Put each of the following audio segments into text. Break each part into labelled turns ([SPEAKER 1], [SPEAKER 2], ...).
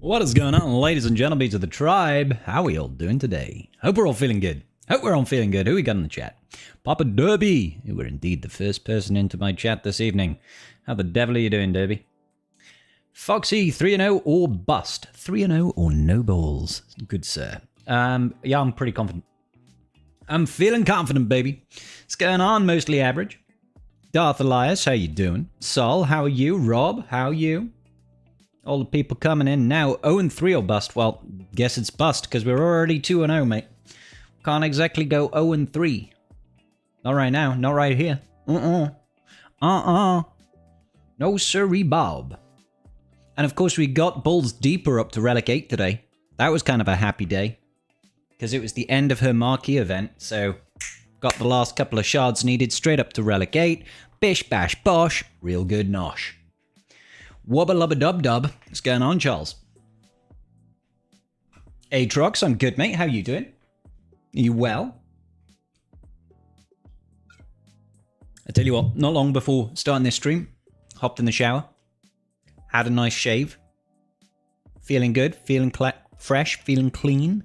[SPEAKER 1] What is going on, ladies and gentlemen of the tribe? How are we all doing today? Hope we're all feeling good. Who we got in the chat? Papa Derby. You were indeed the first person into my chat this evening. How the devil are you doing, Derby? Foxy, 3-0 or bust. 3-0 or no balls. Good, sir. Yeah, I'm pretty confident. I'm feeling confident, baby. What's going on? Mostly average. Darth Elias, how you doing? Sol, how are you? Rob, how are you? All the people coming in now. 0-3 or bust. Well, guess it's bust because we're already 2-0, mate. Can't exactly go 0-3. Not right now. Not right here. No sirree, Bob. And of course, we got Bulls Deeper up to Relic 8 today. That was kind of a happy day because it was the end of her marquee event. So, got the last couple of shards needed straight up to Relic 8. Bish, bash, bosh. Real good nosh. Wubba lubba dub dub. What's going on, Charles? Atrox, I'm good, mate. How you doing? Are you well? I tell you what, not long before starting this stream, hopped in the shower, had a nice shave, feeling good, feeling fresh, feeling clean.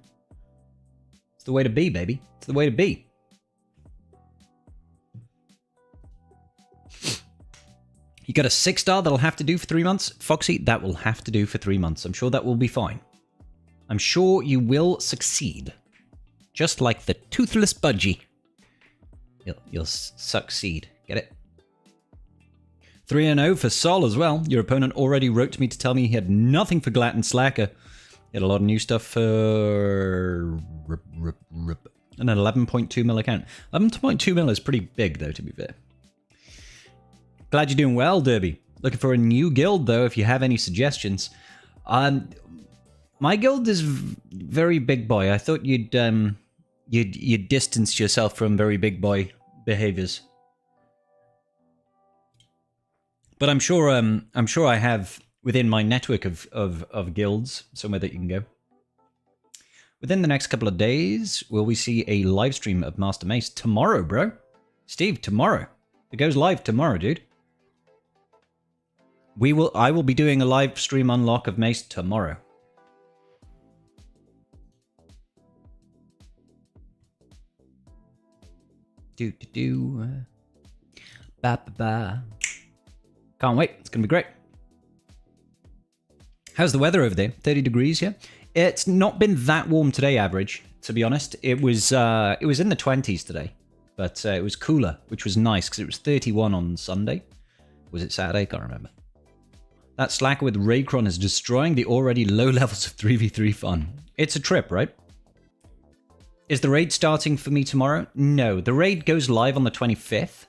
[SPEAKER 1] It's the way to be, baby. It's the way to be. You got a 6-star that'll have to do for 3 months? Foxy, that will have to do for 3 months. I'm sure that will be fine. I'm sure you will succeed. Just like the toothless budgie. You'll succeed. Get it? 3-0 for Sol as well. Your opponent already wrote to me to tell me he had nothing for GLAT and Slacker. He had a lot of new stuff for an 11.2 mil account. 11.2 mil is pretty big, though, to be fair. Glad you're doing well, Derby. Looking for a new guild, though, if you have any suggestions. My guild is very big boy. I thought you'd distanced yourself from very big boy behaviors. But I'm sure I have within my network of guilds somewhere that you can go. Within the next couple of days, will we see a live stream of Master Mace tomorrow, bro? Steve, tomorrow. It goes live tomorrow, dude. I will be doing a live stream unlock of Mace tomorrow. Ba. Can't wait. It's gonna be great. How's the weather over there? 30 degrees here. It's not been that warm today, average. To be honest, it was in the 20s today, but it was cooler, which was nice because it was 31 on Sunday. Was it Saturday? Can't remember. That Slacker with Raycron is destroying the already low levels of 3v3 fun. It's a trip, right? Is the raid starting for me tomorrow? No, the raid goes live on the 25th,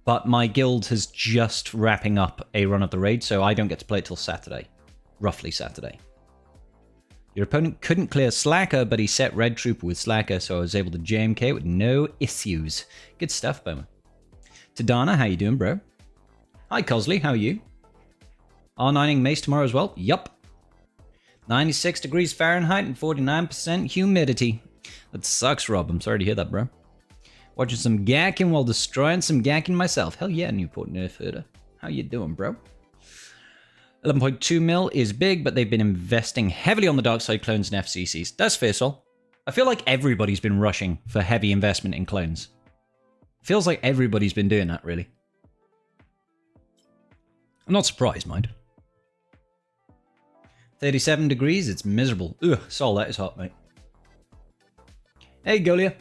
[SPEAKER 1] but my guild has just wrapping up a run of the raid, so I don't get to play it till Saturday. Roughly Saturday. Your opponent couldn't clear Slacker, but he set Red Trooper with Slacker, so I was able to JMK with no issues. Good stuff, Bowman. Tadana, how you doing, bro? Hi, Cosley, how are you? R9ing Mace tomorrow as well? Yup. 96 degrees Fahrenheit and 49% humidity. That sucks, Rob. I'm sorry to hear that, bro. Watching some Gackin while destroying some Gackin myself. Hell yeah, Newport Nerf herder. How you doing, bro? 11.2 mil is big, but they've been investing heavily on the dark side clones and FCCs. That's fair, Sol. I feel like everybody's been rushing for heavy investment in clones. Feels like everybody's been doing that, really. I'm not surprised, mind. 37 degrees, it's miserable. Ugh, Sol, that is hot, mate. Hey, Golia.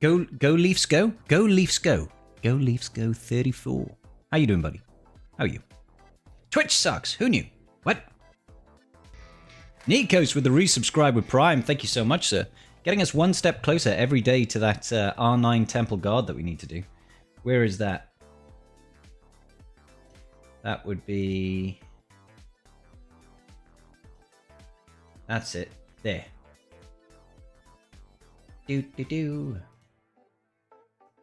[SPEAKER 1] Go Leafs go. Go Leafs go. Go Leafs go 34. How you doing, buddy? How are you? Twitch sucks. Who knew? What? Nikos with the resubscribe with Prime. Thank you so much, sir. Getting us one step closer every day to that R9 Temple Guard that we need to do. Where is that? That would be... That's it. There.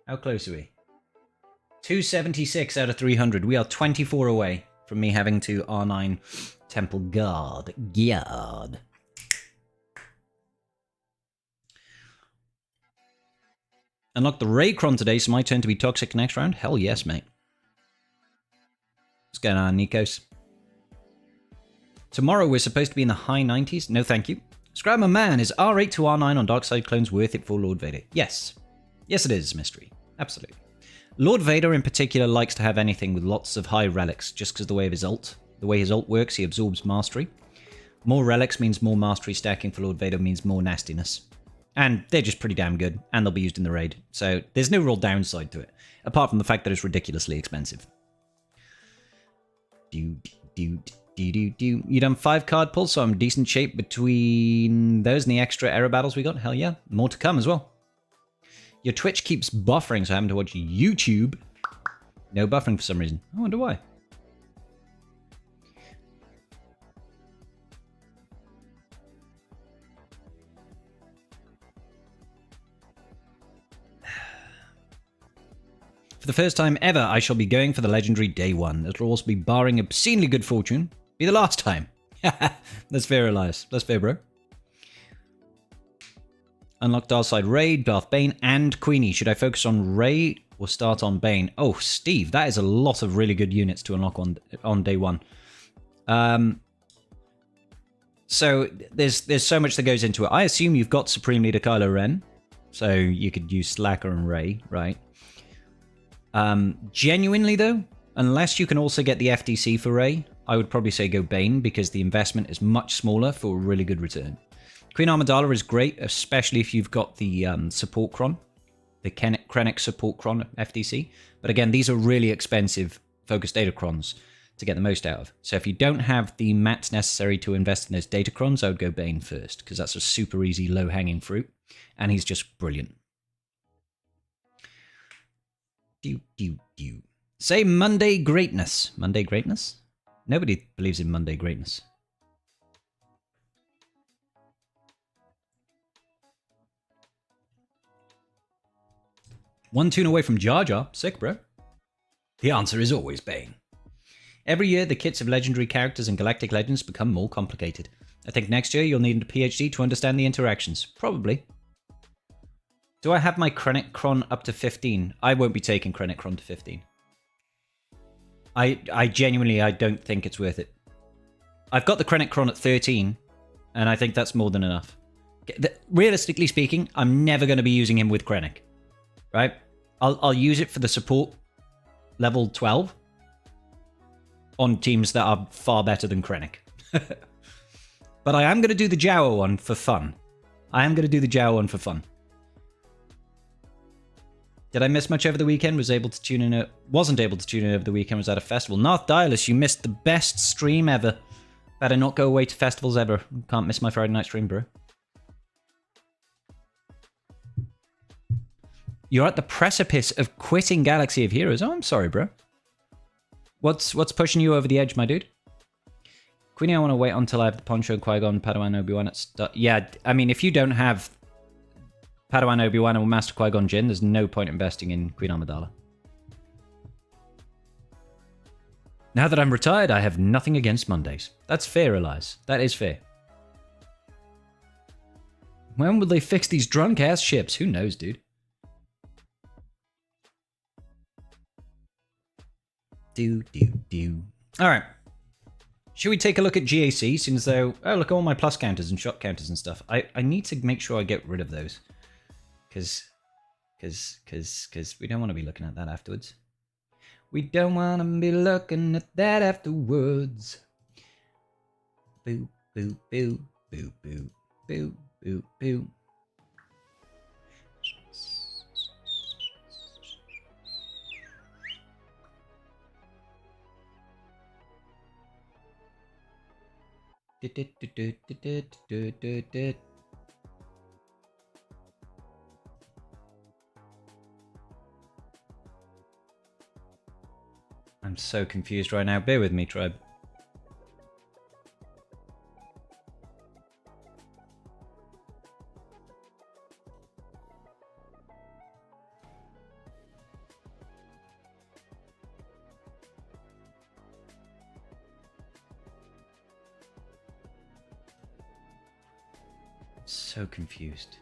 [SPEAKER 1] How close are we? 276 out of 300. We are 24 away from me having to R9 Temple Guard. Unlock the Raycron today, so my turn to be toxic next round? Hell yes, mate. What's going on, Nikos? Tomorrow we're supposed to be in the high 90s. No, thank you. Scrabma Man, is R8 to R9 on Darkside clones worth it for Lord Vader? Yes. Yes, it is, Mystery. Absolutely. Lord Vader in particular likes to have anything with lots of high relics, just because of the way of his ult. The way his ult works, he absorbs mastery. More relics means more mastery stacking for Lord Vader means more nastiness. And they're just pretty damn good, and they'll be used in the raid. So there's no real downside to it, apart from the fact that it's ridiculously expensive. You done 5 card pulls, so I'm in decent shape between those and the extra error battles we got. Hell yeah. More to come as well. Your Twitch keeps buffering, so I'm having to watch YouTube. No buffering for some reason. I wonder why. For the first time ever, I shall be going for the legendary day 1. It'll also be barring obscenely good fortune. Be the last time. That's fair, Elias. That's fair, bro. Unlock Darkside Rey, Darth Bane, and Queenie. Should I focus on Rey or start on Bane? Oh, Steve, that is a lot of really good units to unlock on day 1. So there's so much that goes into it. I assume you've got Supreme Leader Kylo Ren, so you could use Slacker and Rey, right? Genuinely though, unless you can also get the FDC for Rey, I would probably say go Bane because the investment is much smaller for a really good return. Queen Amidala is great, especially if you've got the support cron, the Krennic support cron FDC. But again, these are really expensive focus data crons to get the most out of. So if you don't have the mats necessary to invest in those data crons, I would go Bane first because that's a super easy low-hanging fruit, and he's just brilliant. Say Monday greatness. Monday greatness? Nobody believes in Monday greatness. One tune away from Jar Jar. Sick, bro. The answer is always Bane. Every year, the kits of legendary characters in Galactic Legends become more complicated. I think next year you'll need a PhD to understand the interactions. Probably. Do I have my Krennic Cron up to 15? I won't be taking Krennic Cron to 15. I genuinely, I don't think it's worth it. I've got the Krennic Cron at 13, and I think that's more than enough. Realistically speaking, I'm never going to be using him with Krennic. Right? I'll use it for the support level 12 on teams that are far better than Krennic. But I am going to do the Jawa one for fun. Did I miss much over the weekend? Wasn't able to tune in over the weekend. Was at a festival. North Dialis, you missed the best stream ever. Better not go away to festivals ever. Can't miss my Friday night stream, bro. You're at the precipice of quitting Galaxy of Heroes. Oh, I'm sorry, bro. What's pushing you over the edge, my dude? Queenie, I want to wait until I have the Poncho, Qui-Gon, Padawan, Obi Wan. Yeah, I mean, if you don't have Padawan, Obi Wan, or Master Qui-Gon Jinn, there's no point investing in Queen Amidala. Now that I'm retired, I have nothing against Mondays. That's fair, Elias. That is fair. When will they fix these drunk-ass ships? Who knows, dude? Alright. Should we take a look at GAC, since though... Oh, look at all my plus counters and shot counters and stuff. I need to make sure I get rid of those. Because we don't want to be looking at that afterwards. We don't want to be looking at that afterwards. Boo, boo, boo, boo, boo, boo, boo, boo. I'm so confused right now. Bear with me, tribe. So confused.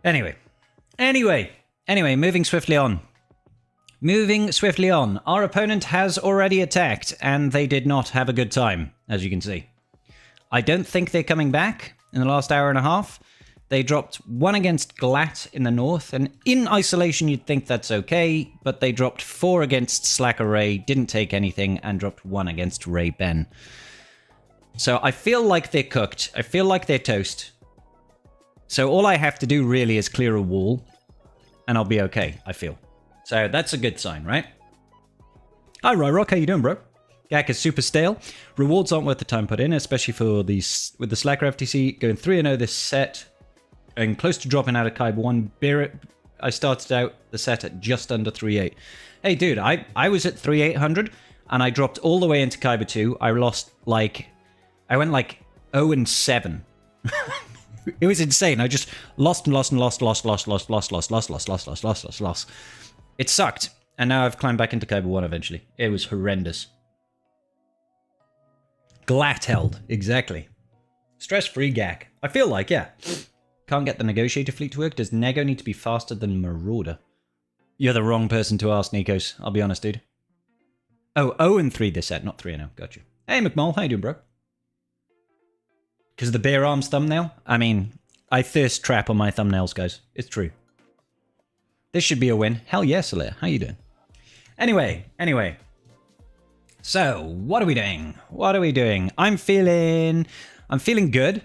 [SPEAKER 1] Anyway, Anyway, moving swiftly on. Moving swiftly on. Our opponent has already attacked, and they did not have a good time, as you can see. I don't think they're coming back in the last hour and a half. They dropped 1 against GLAT in the north, and in isolation you'd think that's okay, but they dropped 4 against Slacker Rey, didn't take anything, and dropped 1 against Rey Ben. So I feel like they're cooked. I feel like they're toast. So all I have to do really is clear a wall, and I'll be okay, I feel. So that's a good sign, right? Hi, Ryrock, how you doing, bro? Gak is super stale. Rewards aren't worth the time put in, especially for these with the Slacker FTC. Going 3-0 this set. And close to dropping out of Kyber 1. I started out the set at just under 3.8. Hey, dude, I was at 3.800, and I dropped all the way into Kyber 2. I lost, like... I went, like, 0-7. It was insane. I just lost. It sucked. And now I've climbed back into Kyber 1 eventually. It was horrendous. GLAT held. Exactly. Stress-free Gak. I feel like, yeah. Can't get the Negotiator fleet to work. Does Nego need to be faster than Marauder? You're the wrong person to ask, Nikos. I'll be honest, dude. Oh, 0-3 this set, not 3-0. Got you. Hey, McMull. How you doing, bro? Because of the bare arms thumbnail? I mean, I thirst trap on my thumbnails, guys. It's true. This should be a win. Hell yes, Leia. How you doing? Anyway. So, what are we doing? I'm feeling good.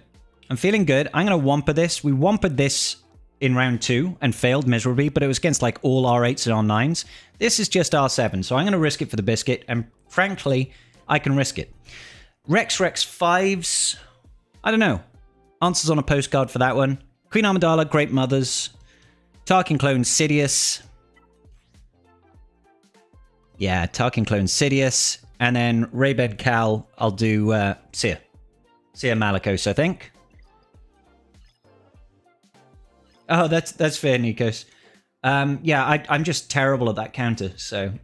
[SPEAKER 1] I'm feeling good. I'm going to Wampa this. We Wampa'd this in round 2 and failed miserably, but it was against like all R8s and R9s. This is just R7, so I'm going to risk it for the biscuit, and frankly, I can risk it. Rex 5s. I don't know. Answers on a postcard for that one. Queen Amidala, Great Mothers. Tarkin clone Sidious. Yeah, Tarkin clone Sidious. And then Rey Ben Cal, I'll do Cere Malics, I think. Oh, that's fair, Nikos. Yeah, I'm just terrible at that counter, so...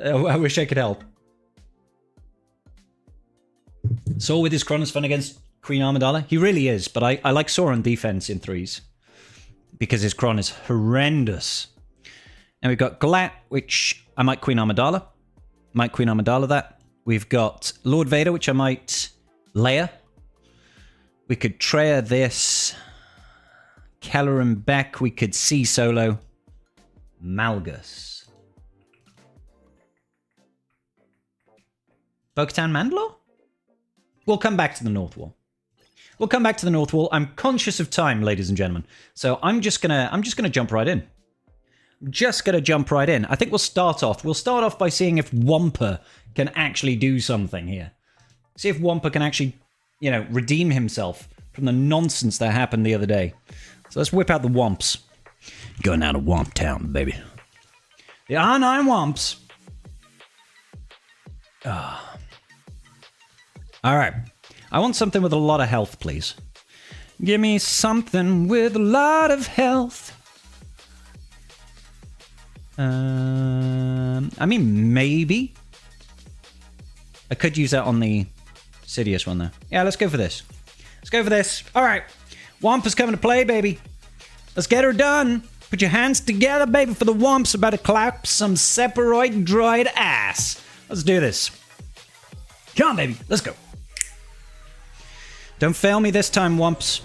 [SPEAKER 1] I wish I could help. Saw with his Chron is fun against Queen Amidala. He really is, but I like Saw on defense in 3s. Because his Chron is horrendous. And we've got GLAT, which I might Queen Amidala. Might Queen Amidala that. We've got Lord Vader, which I might Leia. We could Traya this. Keller and Beck. We could C solo. Malgus. Bo-Katan Mandalore? We'll come back to the North Wall. We'll come back to the North Wall. I'm conscious of time, ladies and gentlemen. So I'm just gonna jump right in. I think we'll start off by seeing if Wampa can actually do something here. See if Wampa can actually, you know, redeem himself from the nonsense that happened the other day. So let's whip out the Wamps. Going out of Wamp Town, baby. The R9 Wamps. All right. I want something with a lot of health, please. Give me something with a lot of health. I mean, maybe. I could use that on the Sidious one, though. Yeah, let's go for this. All right. Wampa's coming to play, baby. Let's get her done. Put your hands together, baby, for the Wamps about to clap some Separoid droid ass. Let's do this. Come on, baby. Let's go. Don't fail me this time, Wamps.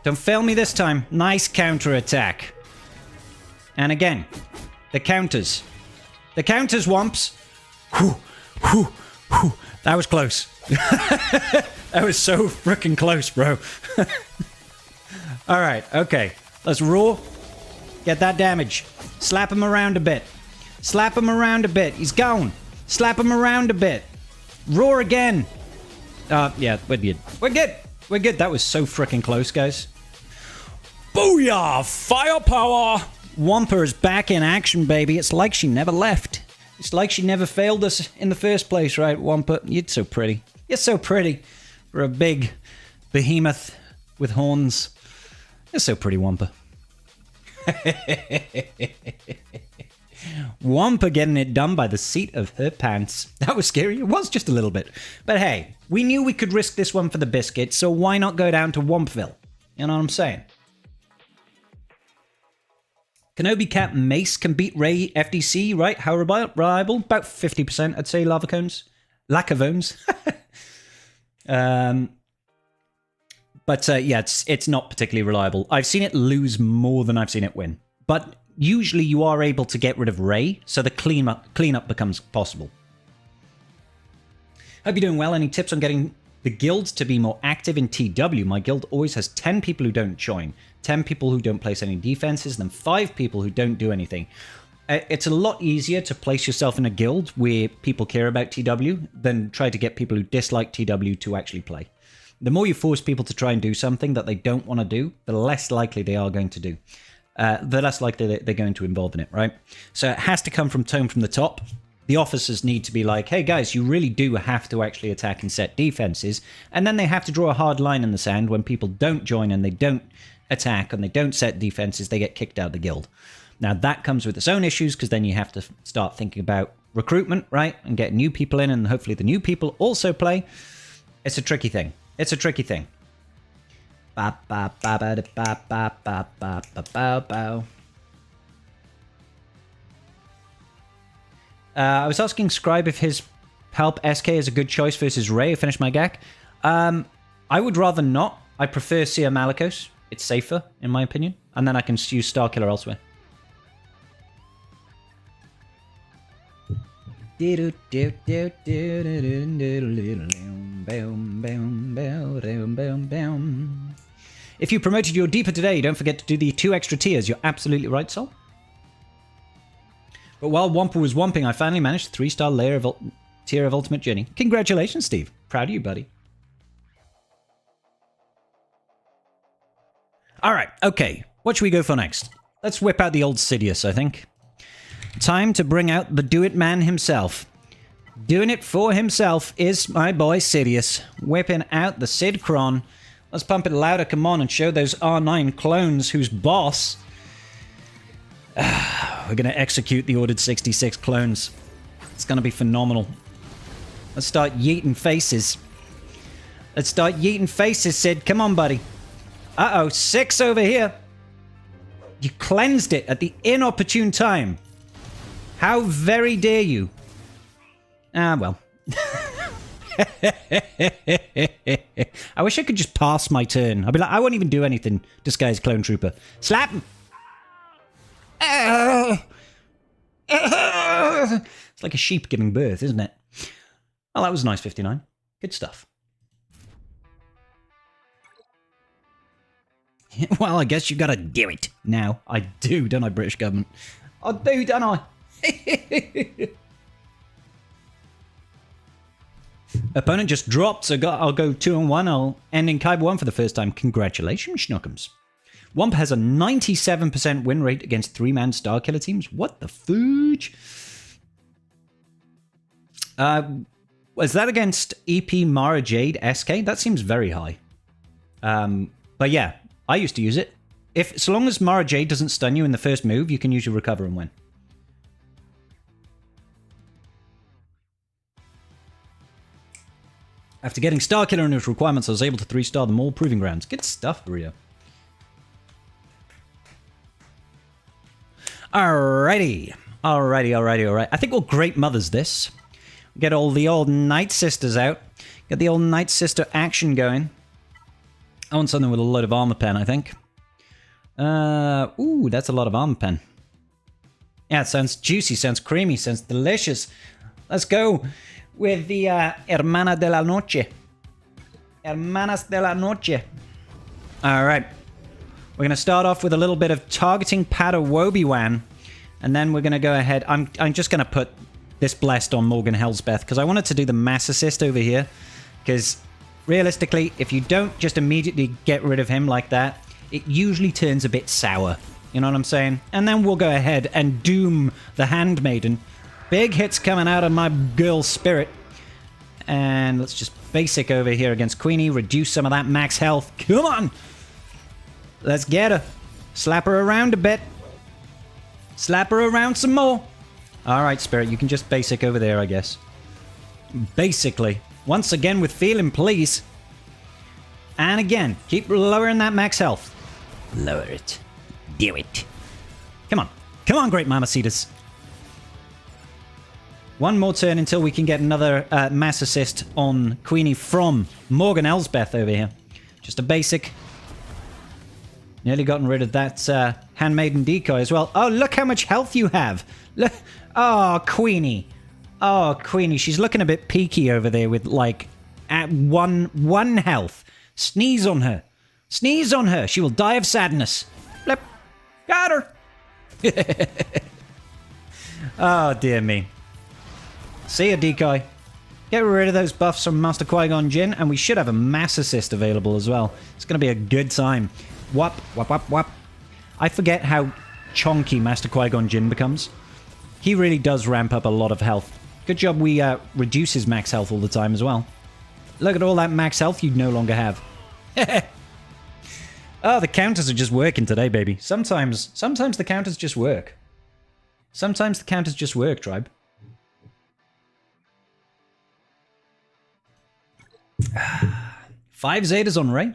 [SPEAKER 1] Don't fail me this time. Nice counter-attack. And again, the counters. The counters, Wamps. Whew, whew, whew. That was close. That was so freaking close, bro. All right, okay. Let's roar. Get that damage. Slap him around a bit. He's gone. Slap him around a bit. Roar again. Yeah, we're good. That was so freaking close, guys. Booyah! Firepower! Wampa is back in action, baby. It's like she never left. It's like she never failed us in the first place, right, Wampa? You're so pretty. You're so pretty. For a big behemoth with horns. You're so pretty, Wampa. Wampa getting it done by the seat of her pants. That was scary. It was just a little bit. But hey, we knew we could risk this one for the biscuit, so why not go down to Wampville? You know what I'm saying? Kenobi Cap Mace can beat Rey FDC, right? How reliable? About 50%, I'd say, Lava Cones. Lacavones. But yeah, it's not particularly reliable. I've seen it lose more than I've seen it win. But usually you are able to get rid of Rey, so the cleanup becomes possible. Hope you're doing well. Any tips on getting the guild to be more active in TW? My guild always has 10 people who don't join, 10 people who don't place any defenses, and then 5 people who don't do anything. It's a lot easier to place yourself in a guild where people care about TW than try to get people who dislike TW to actually play. The more you force people to try and do something that they don't want to do, the less likely they are going to do. The less likely they're going to involve in it, right? So it has to come from tone from the top. The officers need to be like, hey guys, you really do have to actually attack and set defenses. And then they have to draw a hard line in the sand when people don't join and they don't attack and they don't set defenses, they get kicked out of the guild. Now that comes with its own issues because then you have to start thinking about recruitment, right? And get new people in and hopefully the new people also play. It's a tricky thing. It's a tricky thing. I was asking Scribe if his help SK is a good choice versus Rey. I finished my GAC. I would rather not. I prefer Cere Malics. It's safer, in my opinion. And then I can use Starkiller elsewhere. If you promoted your Deeper today, don't forget to do the 2 extra tiers. You're absolutely right, Sol. But while Wampa was wamping, I finally managed the 3-star tier of Ultimate Journey. Congratulations, Steve. Proud of you, buddy. Alright, okay. What should we go for next? Let's whip out the old Sidious, I think. Time to bring out the do-it man himself. Doing it for himself is my boy Sidious. Whipping out the Sid Cron. Let's pump it louder, come on, and show those R9 clones who's boss. We're going to execute the Ordered 66 clones. It's going to be phenomenal. Let's start yeeting faces. Let's start yeeting faces, Sid. Come on, buddy. Uh-oh, 6 over here. You cleansed it at the inopportune time. How very dare you? Ah, well. I wish I could just pass my turn. I'd be like, I won't even do anything, disguised clone trooper. Slap him! It's like a sheep giving birth, isn't it? Well, that was a nice 59. Good stuff. Well, I guess you gotta do it now. I do, don't I, British government? I do, don't I? Opponent just dropped, so I'll go 2-1. I'll end in Kyber 1 for the first time. Congratulations, Schnookums. Wampa has a 97% win rate against 3-man Starkiller teams. What the fooge? Was that against EP Mara Jade SK? That seems very high. But yeah, I used to use it. So long as Mara Jade doesn't stun you in the first move, you can usually recover and win. After getting Starkiller and its requirements, I was able to 3-star them all proving grounds. Good stuff, Burrito. Alrighty. I think we'll Great Mothers this. Get all the old Nightsisters out. Get the old Nightsister action going. I want something with a load of armor pen, I think. Ooh, that's a lot of armor pen. Yeah, it sounds juicy, sounds creamy, sounds delicious. Let's go with the Hermana de la Noche. Hermanas de la Noche. Alright. We're going to start off with a little bit of targeting Padawan Obi Wan. And then we're going to go ahead. I'm just going to put this Blessed on Morgan Helsbeth because I wanted to do the mass assist over here. Because realistically, if you don't just immediately get rid of him like that, it usually turns a bit sour. You know what I'm saying? And then we'll go ahead and doom the Handmaiden. Big hits coming out of my girl Spirit. And let's just basic over here against Queenie. Reduce some of that max health. Come on! Let's get her. Slap her around a bit. Slap her around some more. Alright, Spirit, you can just basic over there, I guess. Basically. Once again with feeling, please. And again, keep lowering that max health. Lower it. Do it. Come on. Come on, great Mamacitas. One more turn until we can get another mass assist on Queenie from Morgan Elsbeth over here. Just a basic. Nearly gotten rid of that handmaiden decoy as well. Oh, look how much health you have. Look. Oh, Queenie. Oh, Queenie. She's looking a bit peaky over there with, like, at one health. Sneeze on her. Sneeze on her. She will die of sadness. Flip. Got her. Oh, dear me. See ya, decoy. Get rid of those buffs from Master Qui-Gon Jinn, and we should have a mass assist available as well. It's going to be a good time. Whop, whop, whop, whop. I forget how chonky Master Qui-Gon Jinn becomes. He really does ramp up a lot of health. Good job we reduce his max health all the time as well. Look at all that max health you no longer have. Oh, the counters are just working today, baby. Sometimes the counters just work. Sometimes the counters just work, tribe. Five Zetas on Rey?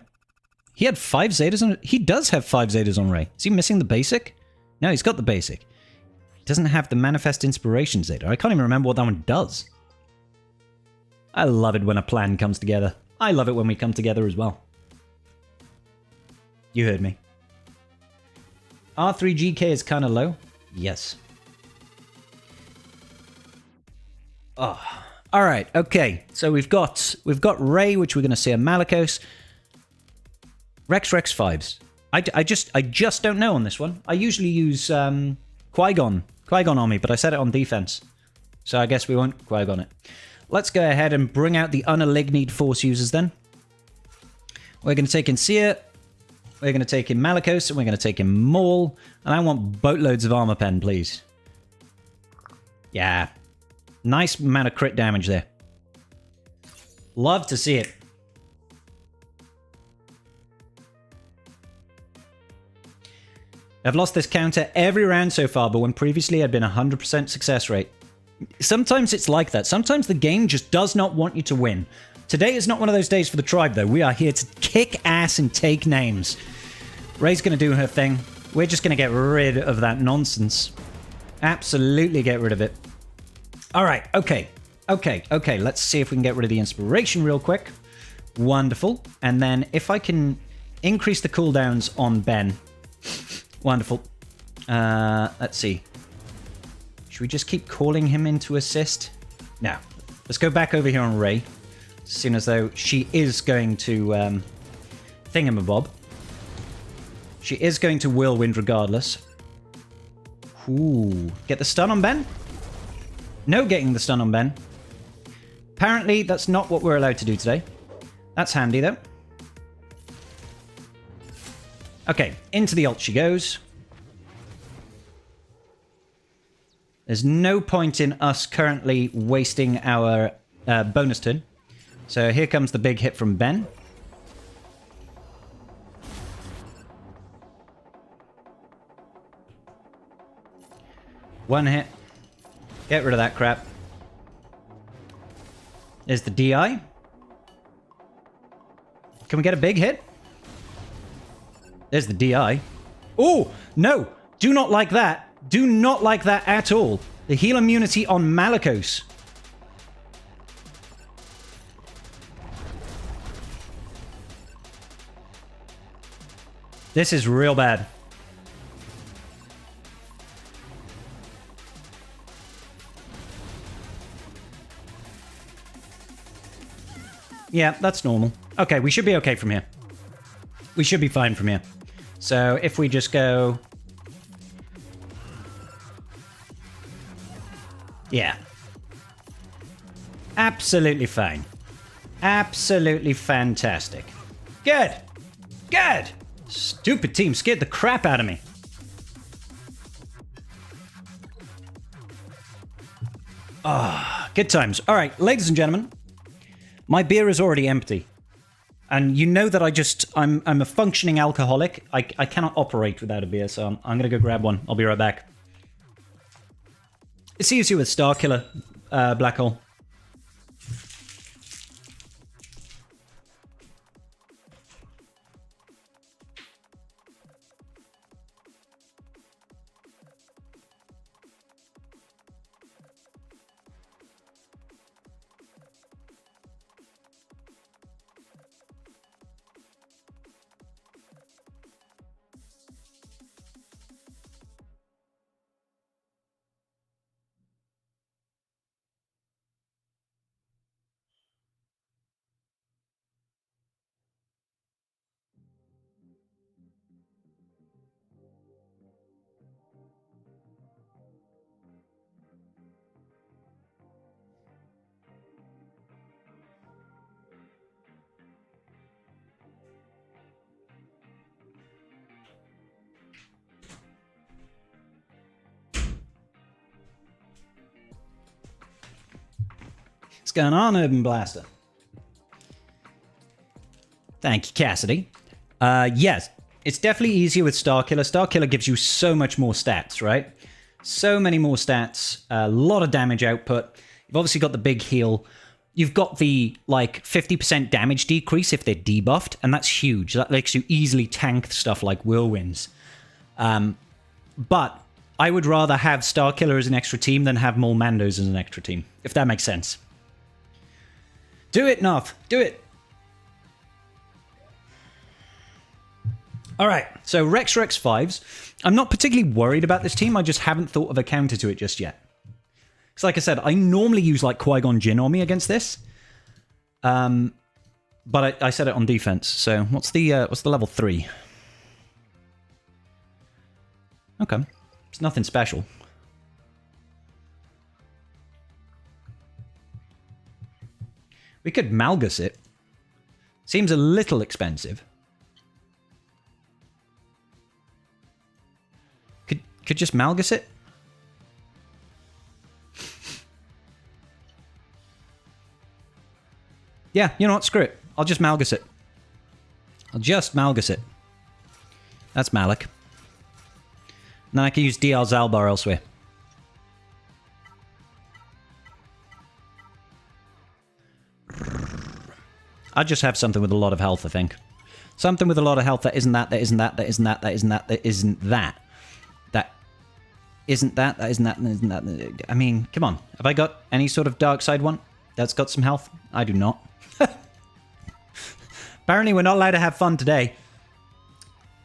[SPEAKER 1] He had 5 Zetas on... He does have 5 Zetas on Rey. Is he missing the basic? No, he's got the basic. He doesn't have the Manifest Inspiration Zeta. I can't even remember what that one does. I love it when a plan comes together. I love it when we come together as well. You heard me. R3GK is kind of low. Yes. Oh... All right, okay. So we've got Rey, which we're going to see a Malicos. Rex 5s. I just don't know on this one. I usually use Qui-Gon Omi, but I set it on defense, so I guess we won't Qui-Gon it. Let's go ahead and bring out the unalignied Force users then. We're going to take in Cere. We're going to take in Malicos, and we're going to take in Maul. And I want boatloads of armor pen, please. Yeah. Nice amount of crit damage there. Love to see it. I've lost this counter every round so far, but when previously I'd been 100% success rate. Sometimes it's like that. Sometimes the game just does not want you to win. Today is not one of those days for the tribe, though. We are here to kick ass and take names. Rey's going to do her thing. We're just going to get rid of that nonsense. Absolutely get rid of it. All right, okay. Let's see if we can get rid of the inspiration real quick. Wonderful. And then if I can increase the cooldowns on Ben. Wonderful. Let's see. Should we just keep calling him in to assist? No. Let's go back over here on Rey. Seeing as though she is going to thingamabob. She is going to whirlwind regardless. Ooh. Get the stun on Ben? No getting the stun on Ben. Apparently, that's not what we're allowed to do today. That's handy, though. Okay, into the ult she goes. There's no point in us currently wasting our bonus turn. So here comes the big hit from Ben. One hit. Get rid of that crap. There's the DI. Can we get a big hit? There's the DI. Oh, no. Do not like that. Do not like that at all. The heal immunity on Malicos. This is real bad. Yeah, that's normal. Okay, we should be okay from here. We should be fine from here. So if we just go... Yeah. Absolutely fine. Absolutely fantastic. Good. Good. Stupid team scared the crap out of me. Ah, good times. All right, ladies and gentlemen. My beer is already empty. And you know that I'm a functioning alcoholic. I cannot operate without a beer, so I'm going to go grab one. I'll be right back. See you with Starkiller, Black Hole. going on, Urban Blaster? Thank you, Cassidy. Yes, it's definitely easier with Starkiller. Starkiller gives you so much more stats, right? So many more stats, a lot of damage output. You've obviously got the big heal. You've got the, like, 50% damage decrease if they're debuffed, and that's huge. That lets you easily tank stuff like Whirlwinds. But I would rather have Starkiller as an extra team than have more Mandos as an extra team, if that makes sense. Do it, Narth. Do it. All right, so Rex 5s. I'm not particularly worried about this team. I just haven't thought of a counter to it just yet. Because like I said, I normally use like Qui-Gon Jinn Omi against this. But I set it on defense. So what's the level 3? Okay, it's nothing special. We could Malgus it. Seems a little expensive. Could just Malgus it? Yeah, you know what? Screw it. I'll just Malgus it. I'll just Malgus it. That's Malik. And then I can use DR Zaalbar elsewhere. I just have something with a lot of health, I think. Something with a lot of health that isn't that, that isn't that, that isn't that, that isn't that, that isn't that. That isn't that, that isn't that, that isn't that. I mean, come on. Have I got any sort of dark side one that's got some health? I do not. Apparently we're not allowed to have fun today.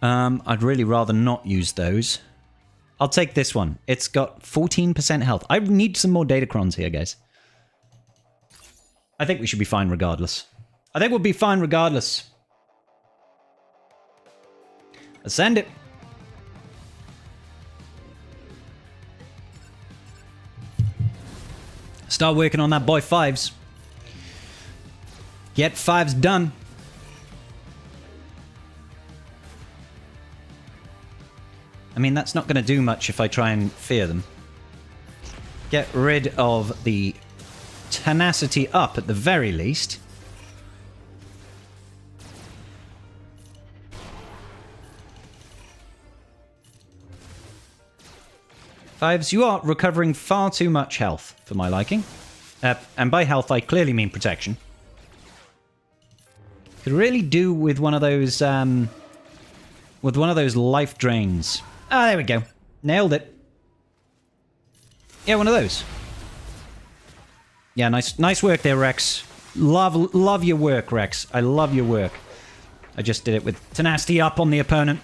[SPEAKER 1] I'd really rather not use those. I'll take this one. It's got 14% health. I need some more Datacrons here, guys. I think we should be fine regardless. I think we'll be fine regardless. Ascend it. Start working on that boy 5s. Get 5s done. I mean, that's not going to do much if I try and fear them. Get rid of the tenacity up at the very least. Fives, you are recovering far too much health for my liking. And by health, I clearly mean protection. Could really do with one of those life drains. Ah, there we go. Nailed it. Yeah, one of those. Yeah, nice work there, Rex. Love your work, Rex. I love your work. I just did it with tenacity up on the opponent.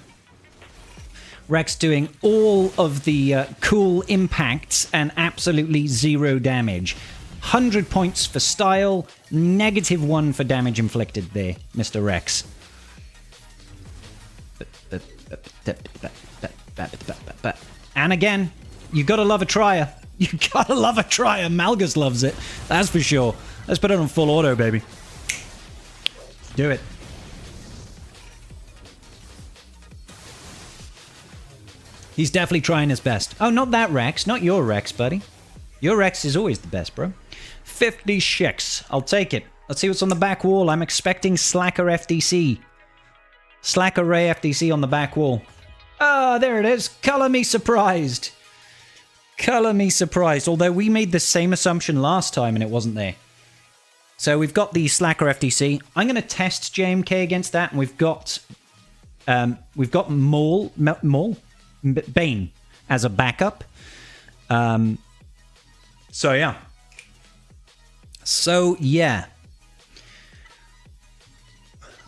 [SPEAKER 1] Rex doing all of the cool impacts and absolutely 0 damage. 100 points for style, -1 for damage inflicted there, Mr. Rex. And again, you gotta love a Traya. You gotta love a Traya. Malgus loves it. That's for sure. Let's put it on full auto, baby. Do it. He's definitely trying his best. Oh, not that Rex. Not your Rex, buddy. Your Rex is always the best, bro. 56. I'll take it. Let's see what's on the back wall. I'm expecting Slacker FDC. Slacker Rey FDC on the back wall. Ah, there it is. Color me surprised. Color me surprised. Although we made the same assumption last time and it wasn't there. So we've got the Slacker FDC. I'm going to test JMK against that. And we've got Bane as a backup. So yeah.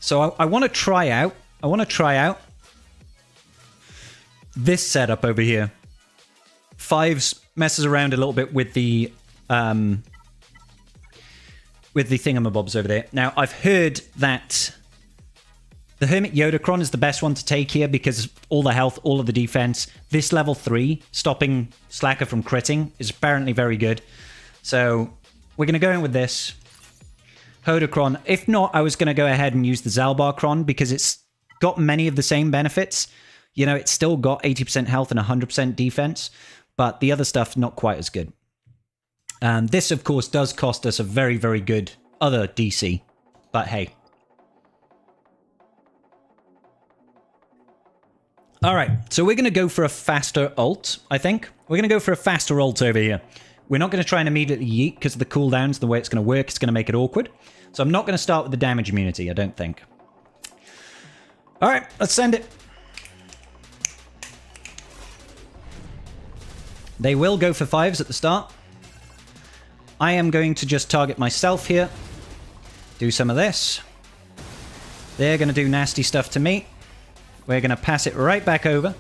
[SPEAKER 1] So I want to try out. This setup over here. 5s messes around a little bit with the thingamabobs over there. Now I've heard that the Hermit Yodacron is the best one to take here because of all the health, all of the defense. This level 3, stopping Slacker from critting, is apparently very good. So we're going to go in with this. Hodacron. If not, I was going to go ahead and use the Zaalbar Cron because it's got many of the same benefits. You know, it's still got 80% health and 100% defense, but the other stuff, not quite as good. This, of course, does cost us a very, very good other DC. But hey. Alright, so we're going to go for a faster ult, I think. We're going to go for a faster ult over here. We're not going to try and immediately yeet because of the cooldowns, the way it's going to work. It's going to make it awkward. So I'm not going to start with the damage immunity, I don't think. Alright, let's send it. They will go for 5s at the start. I am going to just target myself here. Do some of this. They're going to do nasty stuff to me. We're going to pass it right back over.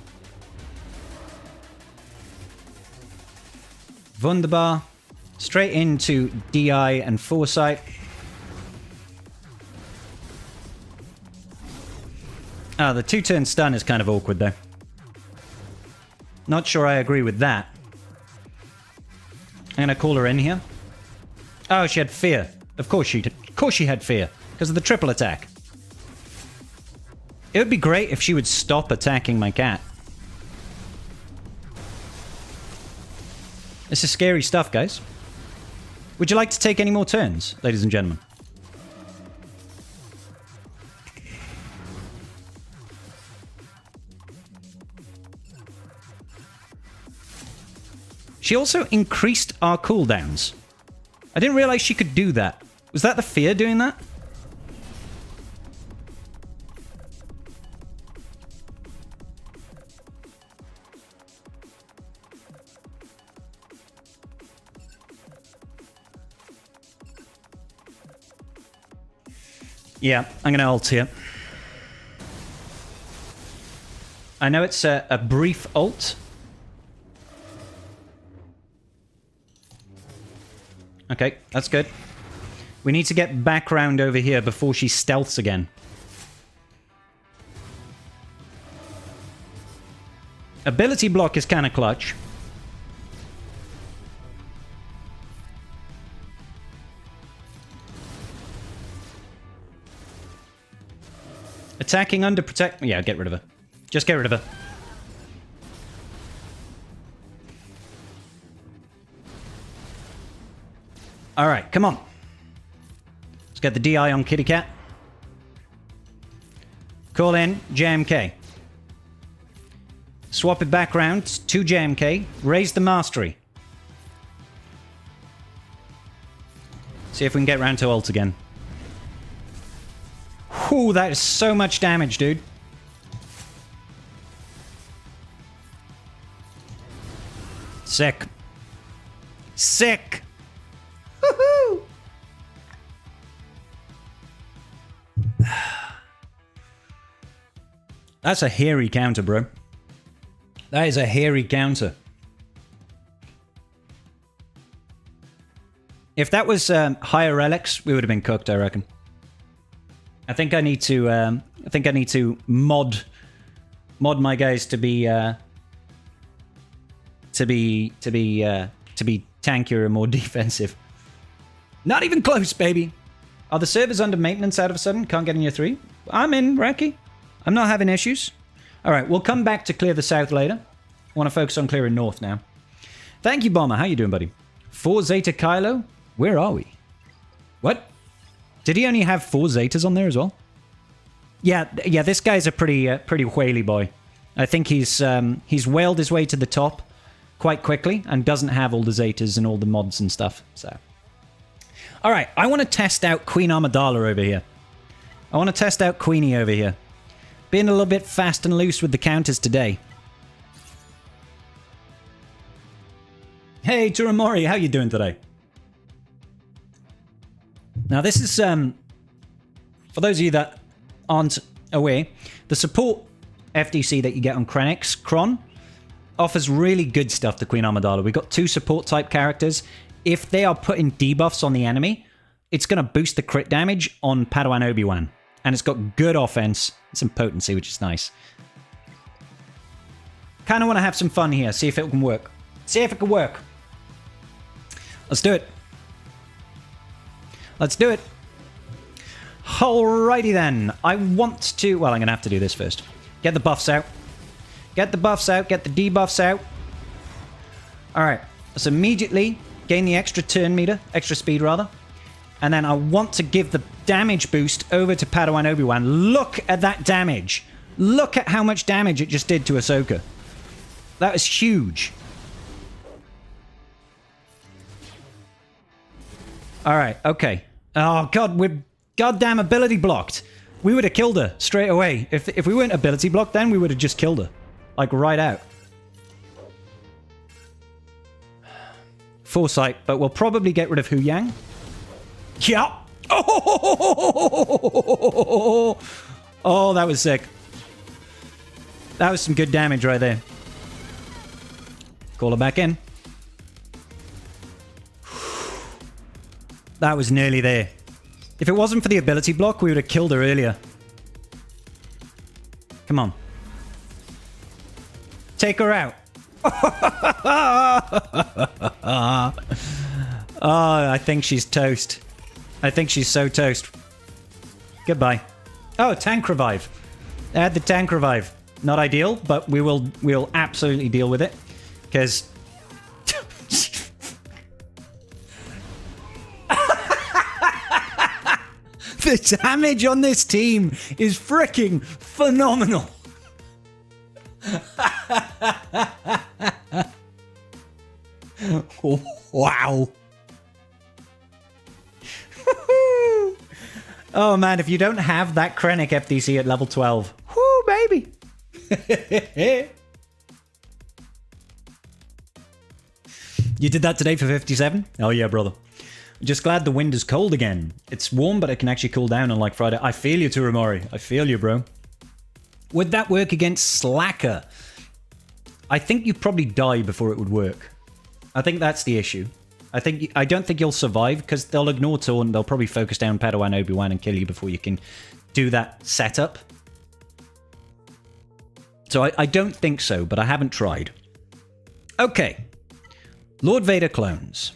[SPEAKER 1] Wunderbar. Straight into DI and Foresight. Ah, the 2-turn stun is kind of awkward, though. Not sure I agree with that. I'm going to call her in here. Oh, she had fear. Of course she had fear. Because of the triple attack. It would be great if she would stop attacking my cat. This is scary stuff, guys. Would you like to take any more turns, ladies and gentlemen? She also increased our cooldowns. I didn't realize she could do that. Was that the fear doing that? Yeah, I'm going to ult here. I know it's a brief ult. Okay, that's good. We need to get back round over here before she stealths again. Ability block is kind of clutch. Attacking under protect... Yeah, get rid of her. Just get rid of her. Alright, come on. Let's get the DI on Kitty Cat. Call in JMK. Swap it back round to JMK. Raise the mastery. See if we can get round to ult again. Whew, that is so much damage, dude. Sick. Sick! Woohoo! That's a hairy counter, bro. That is a hairy counter. If that was higher relics, we would have been cooked, I reckon. I think I need to mod my guys to be tankier and more defensive. Not even close, baby. Are the servers under maintenance out of a sudden? Can't get in your 3? I'm in, Racky. I'm not having issues. All right, we'll come back to clear the south later. I want to focus on clearing north now. Thank you, Bomber. How you doing, buddy? 4 Zeta Kylo? Where are we? What? Did he only have 4 Zetas on there as well? Yeah, this guy's a pretty whaley boy. I think he's whaled his way to the top quite quickly and doesn't have all the Zetas and all the mods and stuff. So, all right, I want to test out Queen Amidala over here. I want to test out Queenie over here. Being a little bit fast and loose with the counters today. Hey, Turamori, how you doing today? Now, this is, for those of you that aren't aware, the support FDC that you get on Kron offers really good stuff to Queen Amidala. We've got 2 support type characters. If they are putting debuffs on the enemy, it's going to boost the crit damage on Padawan Obi Wan. And it's got good offense, some potency, which is nice. Kind of want to have some fun here, see if it can work. See if it can work. Let's do it. Let's do it. Alrighty then. I want to... Well, I'm going to have to do this first. Get the buffs out. Get the buffs out. Get the debuffs out. Alright. Let's immediately gain the extra turn meter, extra speed rather. And then I want to give the damage boost over to Padawan Obi Wan. Look at that damage. Look at how much damage it just did to Ahsoka. That was huge. Alright, okay. Oh god, we're goddamn ability blocked. We would have killed her straight away. If we weren't ability blocked then, we would have just killed her. Like, right out. Foresight, but we'll probably get rid of Hu Yang. Yeah. Oh, that was sick. That was some good damage right there. Call her back in. That was nearly there. If it wasn't for the ability block, we would have killed her earlier. Come on. Take her out. Oh, I think she's toast. I think she's so toast. Goodbye. Oh, tank revive. Add the tank revive. Not ideal, but we'll absolutely deal with it. Because... the damage on this team is freaking phenomenal. Wow. Oh man, if you don't have that Krennic FDC at level 12, whoo baby. You did that today for 57? Oh yeah, brother. Just glad the wind is cold again. It's warm, but it can actually cool down on like Friday. I feel you, Turamori. I feel you, bro. Would that work against Slacker? I think you'd probably die before it would work. I think that's the issue. I don't think you'll survive because they'll ignore Taunt. They'll probably focus down Padawan Obi Wan and kill you before you can do that setup. So I don't think so, but I haven't tried. Okay. Lord Vader clones.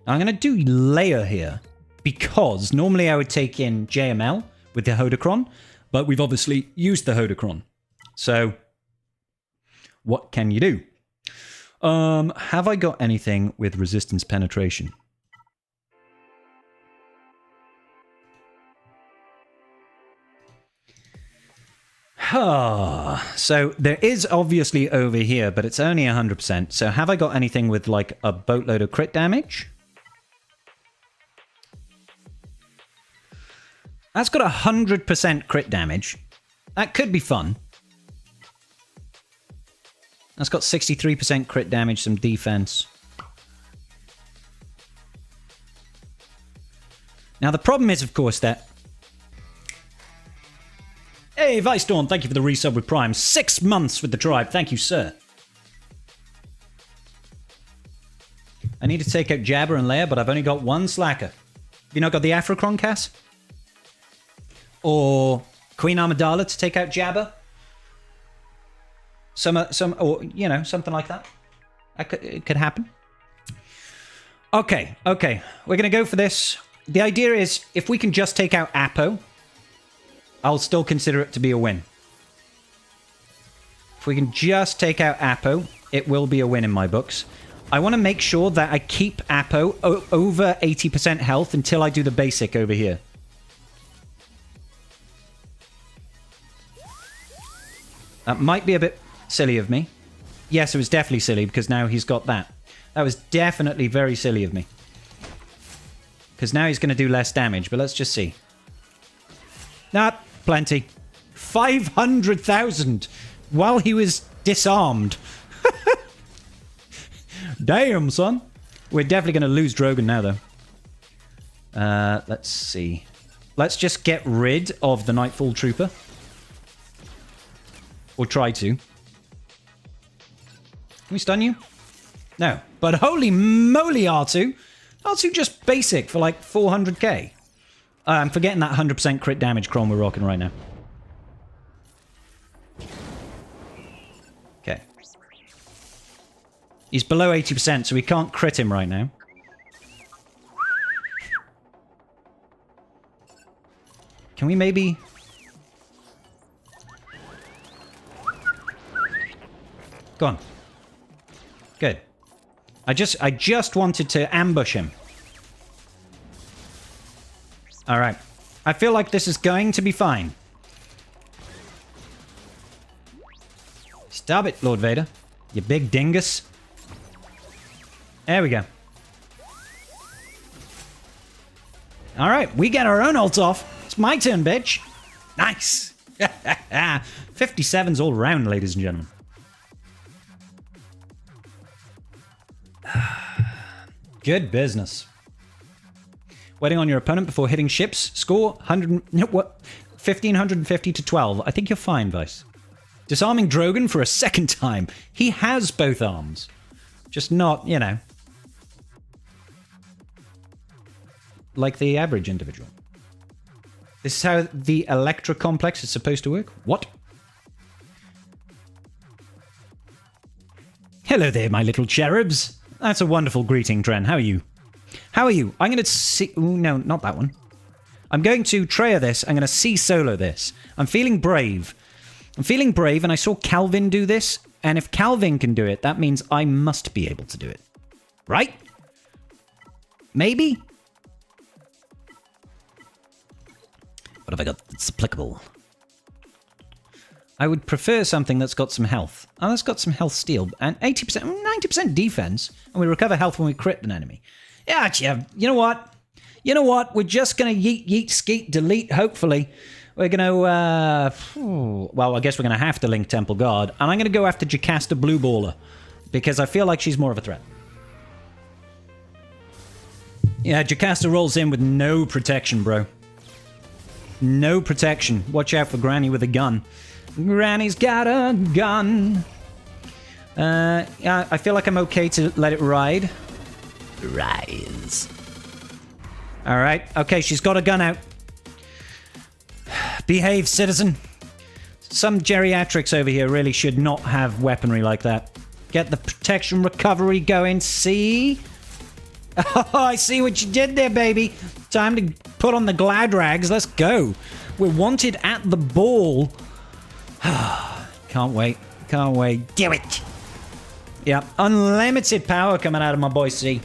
[SPEAKER 1] Now I'm going to do Leia here because normally I would take in JML with the Hodocron, but we've obviously used the Hodocron. So what can you do? Have I got anything with resistance penetration? So there is obviously over here, but it's only 100%. So have I got anything with like a boatload of crit damage? That's got 100% crit damage. That could be fun. That's got 63% crit damage, some defense. Now the problem is, of course, that... Hey, Vice Dawn, thank you for the resub with Prime. 6 months with the tribe. Thank you, sir. I need to take out Jabba and Leia, but I've only got one slacker. Have you not got the Afrocron, Cass? Or Queen Amidala to take out Jabba? Or, you know, something like that. It could happen. Okay. We're going to go for this. The idea is, if we can just take out Apo, I'll still consider it to be a win. If we can just take out Apo, it will be a win in my books. I want to make sure that I keep Apo over 80% health until I do the basic over here. That might be a bit silly of me. Yes, it was definitely silly because now he's got that. That was definitely very silly of me. Because now he's going to do less damage, but let's just see. Nah, plenty. 500,000 while he was disarmed. Damn, son. We're definitely going to lose Drogon now, though. Let's see. Let's just get rid of the Nightfall Trooper. Or try to. Can we stun you? No. But holy moly, R2. R2 just basic for like 400k. I'm forgetting that 100% crit damage Cron we're rocking right now. Okay. He's below 80%, so we can't crit him right now. Can we maybe... Go on. Good. I just wanted to ambush him. All right. I feel like this is going to be fine. Stop it, Lord Vader. You big dingus. There we go. All right, we get our own ult off. It's my turn, bitch. Nice. 57s all round, ladies and gentlemen. Good business. Waiting on your opponent before hitting ships. Score 1550 to 12. I think you're fine, Vice. Disarming Drogon for a second time. He has both arms. Just not, you know, like the average individual. This is how the Electra complex is supposed to work? What? Hello there, my little cherubs. That's a wonderful greeting, Dren. How are you? How are you? I'm going to see... Ooh, no, not that one. I'm going to Traya this. I'm going to C-solo this. I'm feeling brave. I'm feeling brave, and I saw Calvin do this. And if Calvin can do it, that means I must be able to do it. Right? Maybe? What have I got that's applicable? I would prefer something that's got some health. Oh, that's got some health steal. And 80%, 90% defense. And we recover health when we crit an enemy. Yeah, you know what? You know what? We're just going to yeet, yeet, skeet, delete, hopefully. We're going to, well, I guess we're going to have to link Temple Guard. And I'm going to go after Jocasta Blue Baller. Because I feel like she's more of a threat. Yeah, Jocasta rolls in with no protection, bro. No protection. Watch out for Granny with a gun. Granny's got a gun. Yeah, I feel like I'm okay to let it ride. Rise. All right. Okay, she's got a gun out. Behave, citizen. Some geriatrics over here really should not have weaponry like that. Get the protection recovery going. See? Oh, I see what you did there, baby. Time to put on the glad rags. Let's go. We're wanted at the ball. Can't wait. Can't wait. Do it. Yep. Unlimited power coming out of my boy C.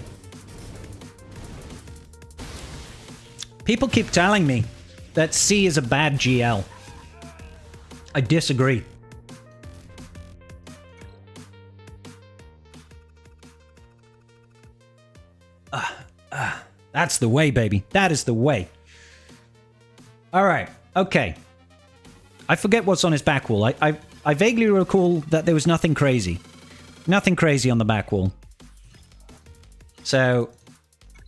[SPEAKER 1] People keep telling me that C is a bad GL. I disagree. That's the way, baby. That is the way. All right. Okay. I forget what's on his back wall. I vaguely recall that there was nothing crazy. Nothing crazy on the back wall. So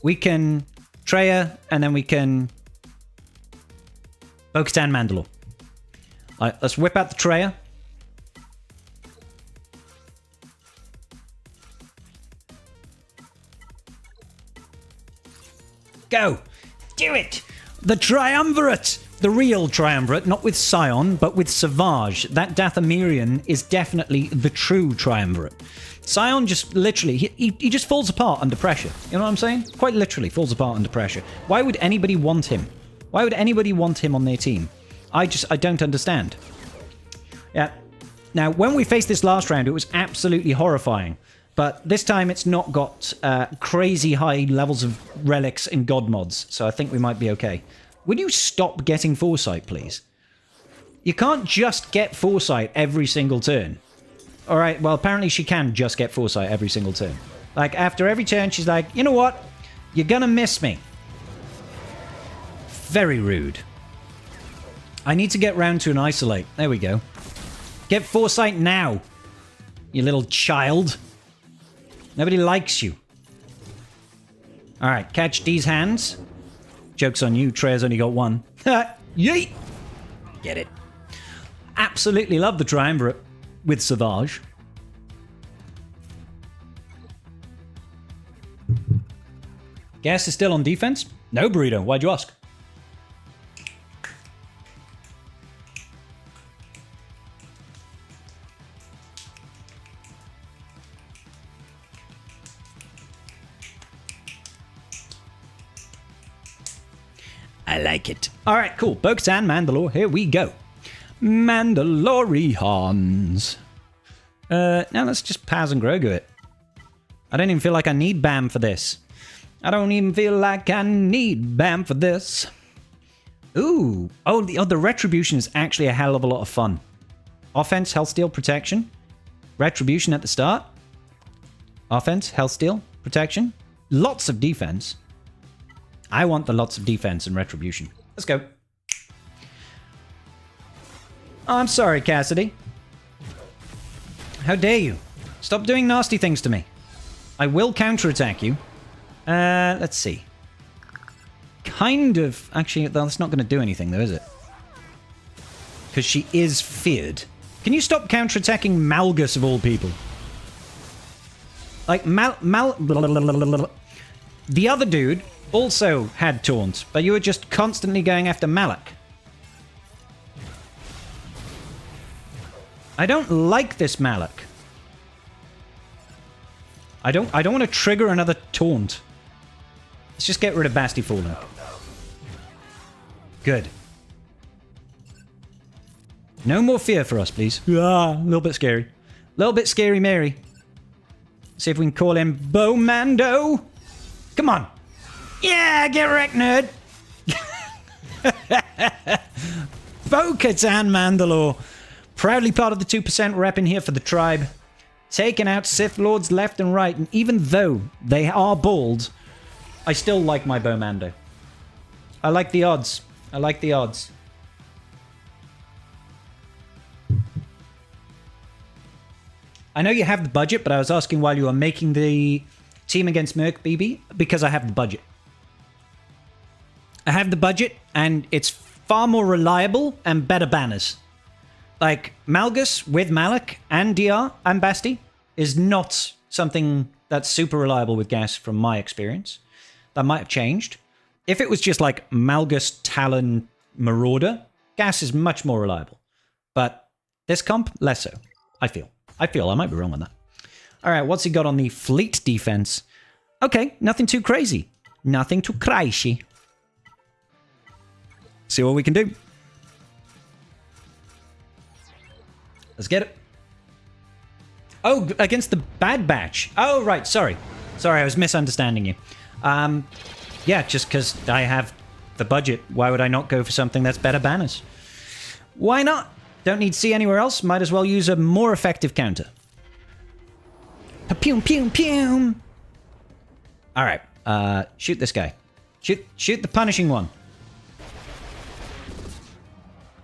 [SPEAKER 1] we can Traya, and then we can Bo-Katan Mandalore. All right, let's whip out the Traya. Go! Do it! The Triumvirate! The real Triumvirate, not with Scion, but with Savage. That Dathomirian is definitely the true Triumvirate. Scion just literally, he just falls apart under pressure. You know what I'm saying? Quite literally falls apart under pressure. Why would anybody want him? Why would anybody want him on their team? I don't understand. Yeah. Now, when we faced this last round, it was absolutely horrifying. But this time, it's not got crazy high levels of relics and god mods. So I think we might be okay. Would you stop getting Foresight, please? You can't just get Foresight every single turn. All right, well, apparently she can just get Foresight every single turn. Like, after every turn, she's like, you know what? You're gonna miss me. Very rude. I need to get round to an Isolate. There we go. Get Foresight now, you little child. Nobody likes you. All right, catch these hands. Joke's on you, Traya's only got one. Yeet! Get it. Absolutely love the Triumvirate with Savage. Gas is still on defense? No, Burrito. Why'd you ask? I like it. All right, cool. Bo-Katan, Mandalore. Here we go. Mandalorians. Now let's just Paz and Grogu it. I don't even feel like I need BAM for this. I don't even feel like I need BAM for this. Ooh. Oh, the Retribution is actually a hell of a lot of fun. Offense, health steal, protection. Retribution at the start. Offense, health steal, protection. Lots of defense. I want the lots of defense and Retribution. Let's go. Oh, I'm sorry, Cassidy. How dare you? Stop doing nasty things to me. I will counterattack you. Let's see. Kind of... Actually, that's not going to do anything, though, is it? Because she is feared. Can you stop counterattacking Malgus, of all people? Like, the other dude also had taunt, but you were just constantly going after Malak. I don't like this Malak. I don't want to trigger another taunt. Let's just get rid of Basti Fallen. Good. No more fear for us, please. Ah, a little bit scary. A little bit scary, Mary. See if we can call him Bomando. Come on. Yeah, get wrecked, nerd. Bo-Katan Mandalore. Proudly part of the 2% rep in here for the tribe. Taking out Sith Lords left and right. And even though they are bald, I still like my Bomando. I like the odds. I like the odds. I know you have the budget, but I was asking while you were making the team against Merc BB, because I have the budget. I have the budget, and it's far more reliable and better banners. Like, Malgus with Malak and DR and Basti is not something that's super reliable with Gas from my experience. That might have changed. If it was just like Malgus, Talon, Marauder, Gas is much more reliable. But this comp, less so, I feel. I might be wrong on that. All right, what's he got on the fleet defense? Okay, nothing too crazy. Nothing too crazy. See what we can do. Let's get it. Oh, against the Bad Batch. Oh, right, sorry. Sorry, I was misunderstanding you. Yeah, just because I have the budget, why would I not go for something that's better banners? Why not? Don't need C anywhere else. Might as well use a more effective counter. Pa-pew, pew, pew. All right. Shoot this guy. Shoot the punishing one.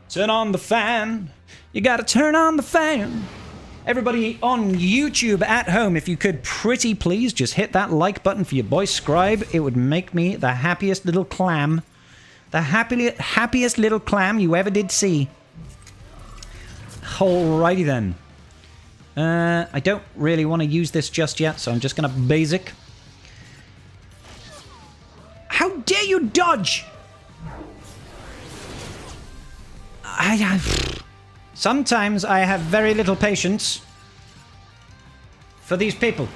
[SPEAKER 1] Turn on the fan. You gotta turn on the fan. Everybody on YouTube at home, if you could pretty please just hit that like button for your boy Scribe. It would make me the happiest little clam. The happiest little clam you ever did see. Alrighty then. I don't really want to use this just yet, so I'm just going to basic. How dare you dodge? Sometimes I have very little patience for these people.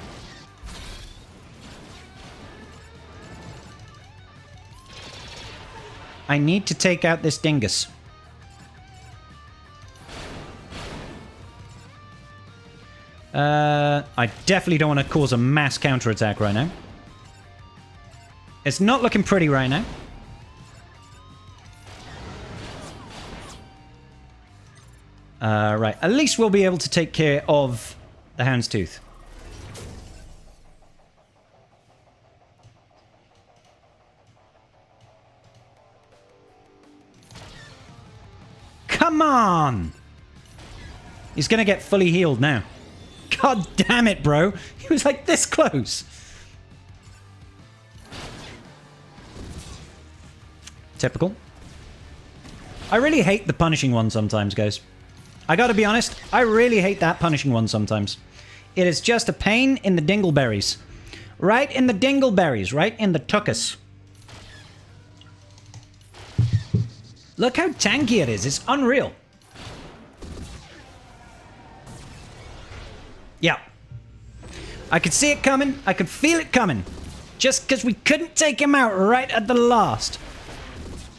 [SPEAKER 1] I need to take out this dingus. I definitely don't want to cause a mass counterattack right now. It's not looking pretty right now. Right, at least we'll be able to take care of the Houndstooth. Come on! He's gonna get fully healed now. God damn it, bro. He was like this close. Typical. I really hate the punishing one sometimes, guys. I gotta be honest, I really hate that punishing one sometimes. It is just a pain in the dingleberries. Right in the dingleberries, right in the tuckus. Look how tanky it is, it's unreal. Yeah. I could see it coming, I could feel it coming. Just because we couldn't take him out right at the last.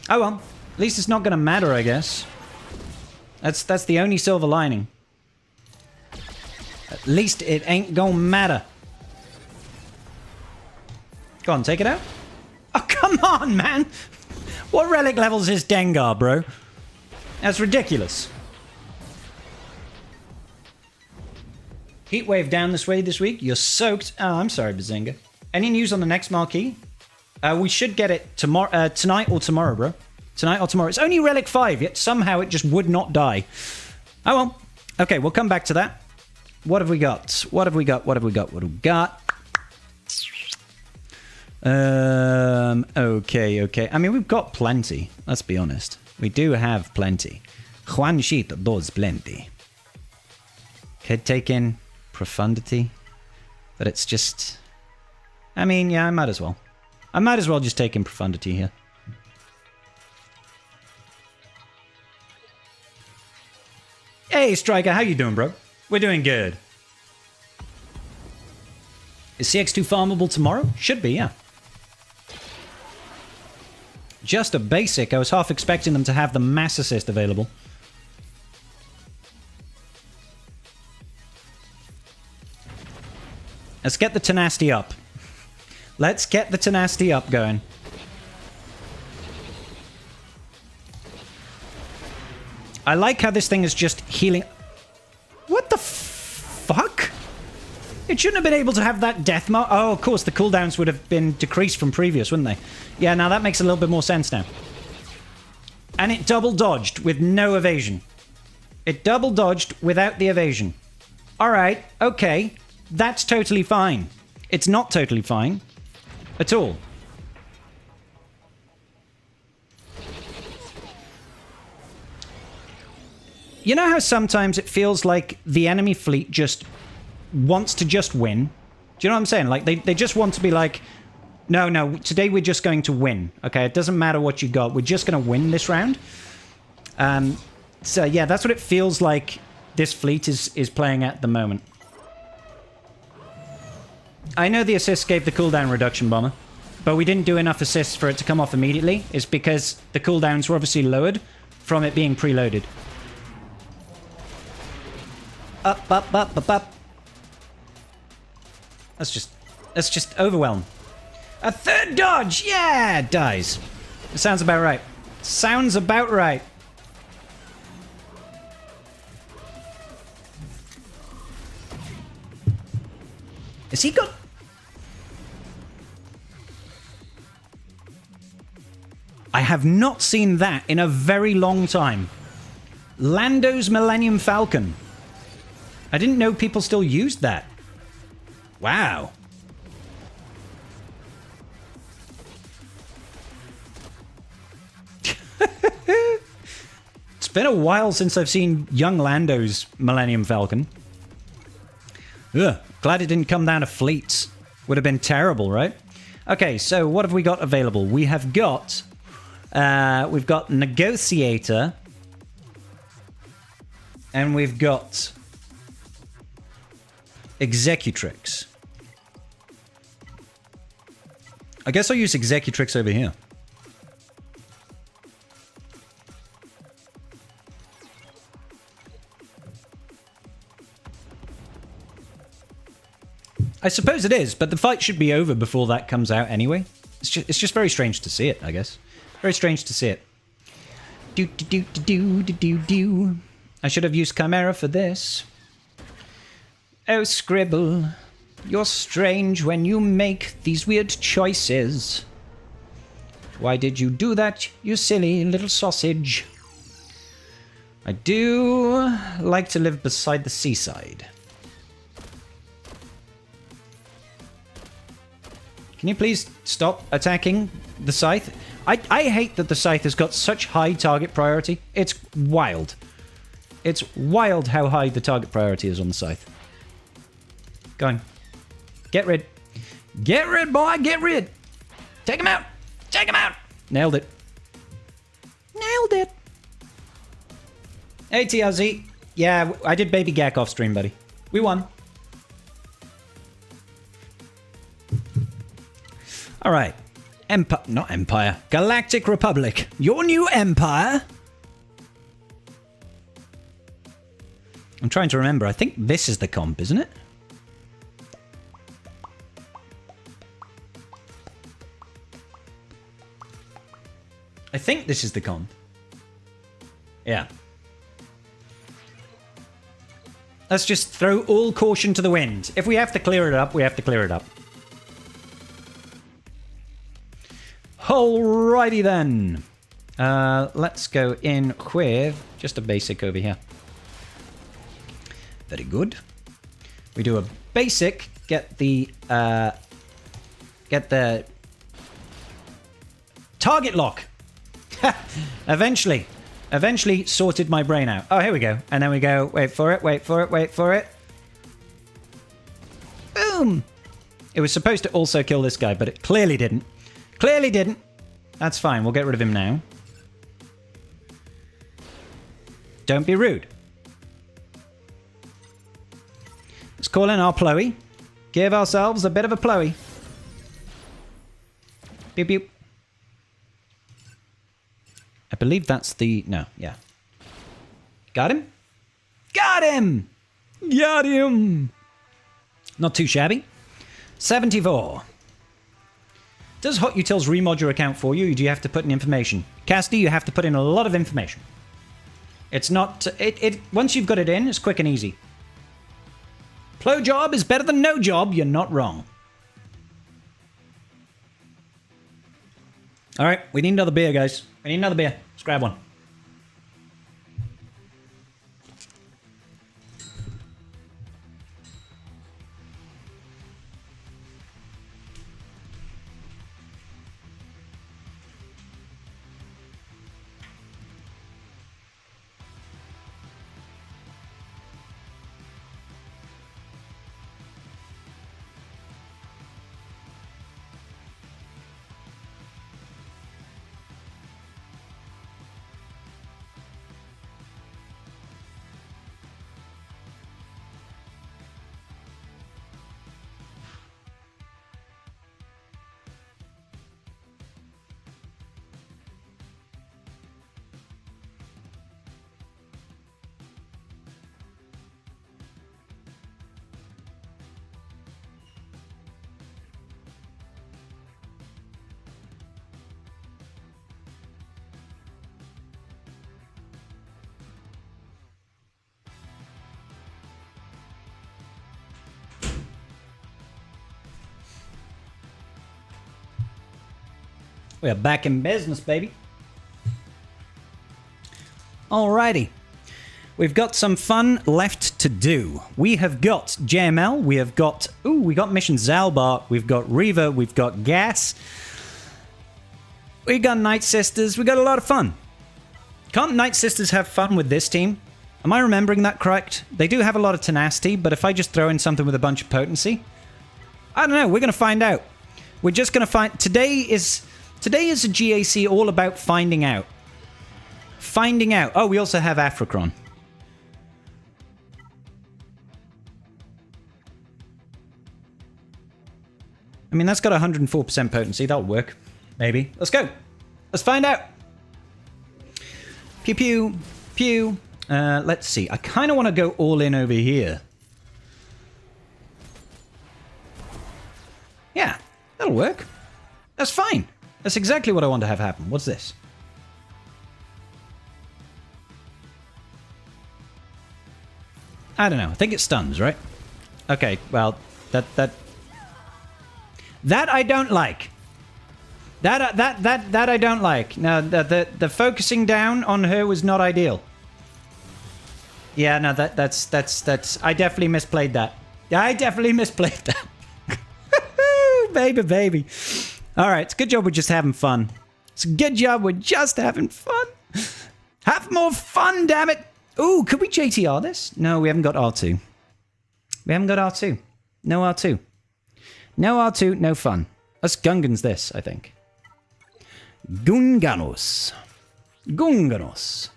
[SPEAKER 1] Oh well, at least it's not gonna matter, I guess. That's the only silver lining. At least it ain't gonna matter. Go on, take it out. Oh, come on, man. What relic levels is Dengar, bro? That's ridiculous. Heatwave down this way this week. You're soaked. Oh, I'm sorry, Bazinga. Any news on the next marquee? We should get it tomorrow, tonight or tomorrow, bro. Tonight or tomorrow. It's only Relic 5, yet somehow it just would not die. Oh, well. Okay, we'll come back to that. What have we got? What have we got? What have we got? What have we got? Okay. I mean, we've got plenty. Let's be honest. We do have plenty. Juanchito does plenty. Could take in Profundity. But it's just... I mean, yeah, I might as well. I might as well just take in Profundity here. Hey, Striker, how you doing, bro? We're doing good. Is CX2 farmable tomorrow? Should be, yeah. Just a basic. I was half expecting them to have the mass assist available. Let's get the tenacity up. Let's get the tenacity up going. I like how this thing is just healing. What the fuck? It shouldn't have been able to have that death mark. Oh, of course, the cooldowns would have been decreased from previous, wouldn't they? Yeah, now that makes a little bit more sense now. And it double dodged with no evasion. It double dodged without the evasion. Alright, okay. That's totally fine. It's not totally fine. At all. You know how sometimes it feels like the enemy fleet just wants to just win? Do you know what I'm saying? Like, they just want to be like, no, today we're just going to win. Okay, it doesn't matter what you got. We're just going to win this round. So, yeah, that's what it feels like this fleet is playing at the moment. I know the assist gave the cooldown reduction, Bomber, but we didn't do enough assists for it to come off immediately. It's because the cooldowns were obviously lowered from it being preloaded. Up. Let's just overwhelm. A third dodge! Yeah, it dies. It sounds about right. Sounds about right. Has he got... I have not seen that in a very long time. Lando's Millennium Falcon. I didn't know people still used that. Wow. It's been a while since I've seen young Lando's Millennium Falcon. Ugh, glad it didn't come down to fleets. Would have been terrible, right? Okay, so what have we got available? We have got... we've got Negotiator. And we've got... Executrix. I guess I'll use Executrix over here. I suppose it is, but the fight should be over before that comes out anyway. It's just very strange to see it, I guess. Very strange to see it. Do. I should have used Chimera for this. Oh, Scribble, you're strange when you make these weird choices. Why did you do that, you silly little sausage? I do like to live beside the seaside. Can you please stop attacking the scythe? I hate that the scythe has got such high target priority. It's wild. It's wild how high the target priority is on the scythe. Go on. Get rid. Get rid, boy. Get rid. Take him out. Take him out. Nailed it. Nailed it. Hey, TLZ. Yeah, I did Baby Gak off stream, buddy. We won. All right. Not Empire. Galactic Republic. Your new empire. I'm trying to remember. I think this is the comp, isn't it? think this is the con. Yeah. Let's just throw all caution to the wind. If we have to clear it up, we have to clear it up. Alrighty then. Let's go in with just a basic over here. Very good. We do a basic, get the target lock. Eventually sorted my brain out. Oh, here we go. And then we go, wait for it, wait for it, wait for it. Boom. It was supposed to also kill this guy, but it clearly didn't. Clearly didn't. That's fine. We'll get rid of him now. Don't be rude. Let's call in our plowy. Give ourselves a bit of a plowy. Pew pew. I believe that's the... No, yeah. Got him? Got him! Got him! Not too shabby. 74. Does Hot Utils remod your account for you, or do you have to put in information? Casty, you have to put in a lot of information. It's not... Once you've got it in, it's quick and easy. Plow job is better than no job. You're not wrong. All right, we need another beer, guys. We need another beer. Let's grab one. We are back in business, baby. Alrighty. We've got some fun left to do. We have got JML. We have got... Ooh, we got Mission Zaalbar. We've got Reva. We've got Gas. We got Nightsisters. We got a lot of fun. Can't Nightsisters have fun with this team? Am I remembering that correct? They do have a lot of tenacity, but if I just throw in something with a bunch of potency... I don't know. We're going to find out. We're just going to find... Today is a GAC all about finding out. Finding out. Oh, we also have Afrocron. I mean, that's got 104% potency. That'll work. Maybe. Let's go. Let's find out. Pew, pew, pew. Let's see. I kind of want to go all in over here. Yeah, that'll work. That's fine. That's exactly what I want to have happen. What's this? I don't know. I think it stuns, right? Okay, well, that I don't like. That I don't like. No, the focusing down on her was not ideal. Yeah, no, that's I definitely misplayed that. Yeah, I definitely misplayed that. baby. All right, it's a good job we're just having fun. It's a good job we're just having fun. Have more fun, damn it. Ooh, could we JTR this? No, we haven't got R2. We haven't got R2. No R2. No R2, no fun. Let's Gungans this, I think. Gunganos. Gunganos.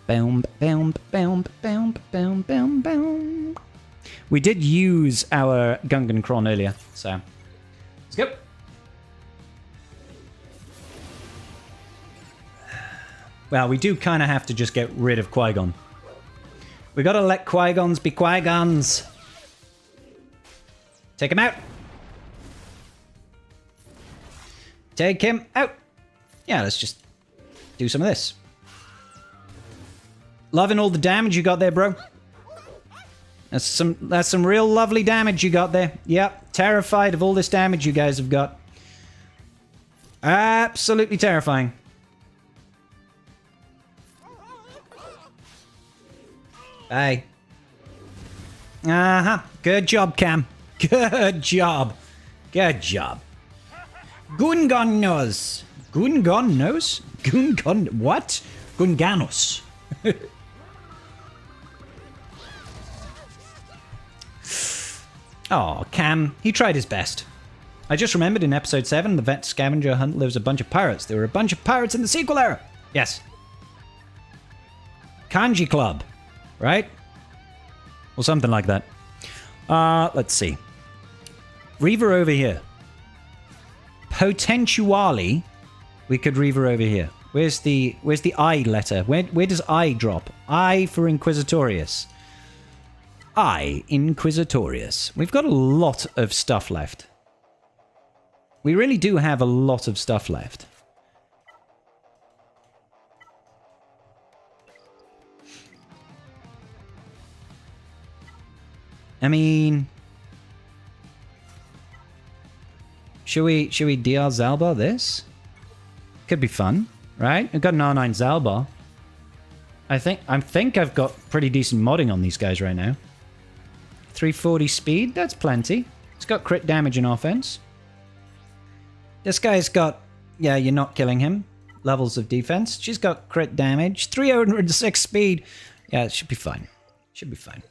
[SPEAKER 1] Boom, boom, boom, boom, boom, boom, boom. We did use our Gungan Cron earlier, so let's go. Well, we do kind of have to just get rid of Qui-Gon. We gotta let Qui-Gons be Qui-Gons. Take him out. Take him out. yeah, let's just do some of this. Loving all the damage you got there, bro. That's some real lovely damage you got there. Yep, terrified of all this damage you guys have got. Absolutely terrifying. Hey. Uh-huh. Good job, Cam. Good job. Good job. Gungan knows. Gungan knows? Gungan... What? Gunganos. Oh, Cam. He tried his best. I just remembered in episode 7, the vet scavenger hunt lives a bunch of pirates. There were a bunch of pirates in the sequel era. Yes. Kanji Club. Right? Or something like that. Let's see. Reva over here. Potentially, we could Reva over here. Where's the I letter? Where does I drop? I for Inquisitorius. I, Inquisitorius. We've got a lot of stuff left. We really do have a lot of stuff left. I mean... Should we DR Zaalbar this? Could be fun, right? I've got an R9 Zaalbar. I think I've got pretty decent modding on these guys right now. 340 speed, that's plenty. It's got crit damage and offense. This guy's got... Yeah, you're not killing him. Levels of defense. She's got crit damage. 306 speed. Yeah, it should be fine. Should be fine.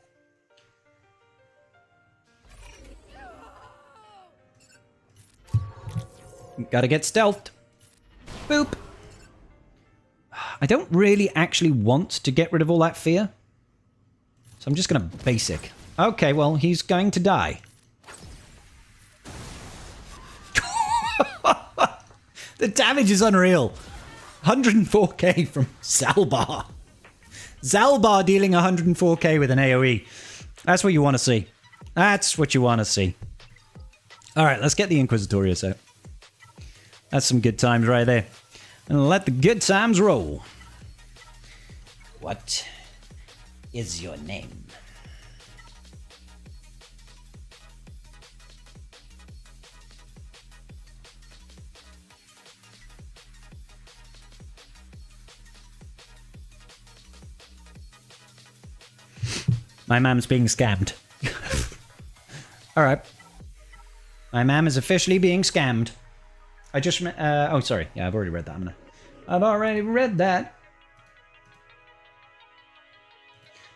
[SPEAKER 1] Gotta get stealthed. Boop. I don't really actually want to get rid of all that fear. So I'm just gonna basic. Okay, well, he's going to die. The damage is unreal. 104k from Zaalbar. Zaalbar dealing 104k with an AoE. That's what you want to see. That's what you want to see. Alright, let's get the Inquisitorius out. That's some good times right there. And let the good times roll. What is your name? My mam's being scammed. Alright. My mam is officially being scammed. I just... oh, sorry. Yeah, I've already read that. I've already read that.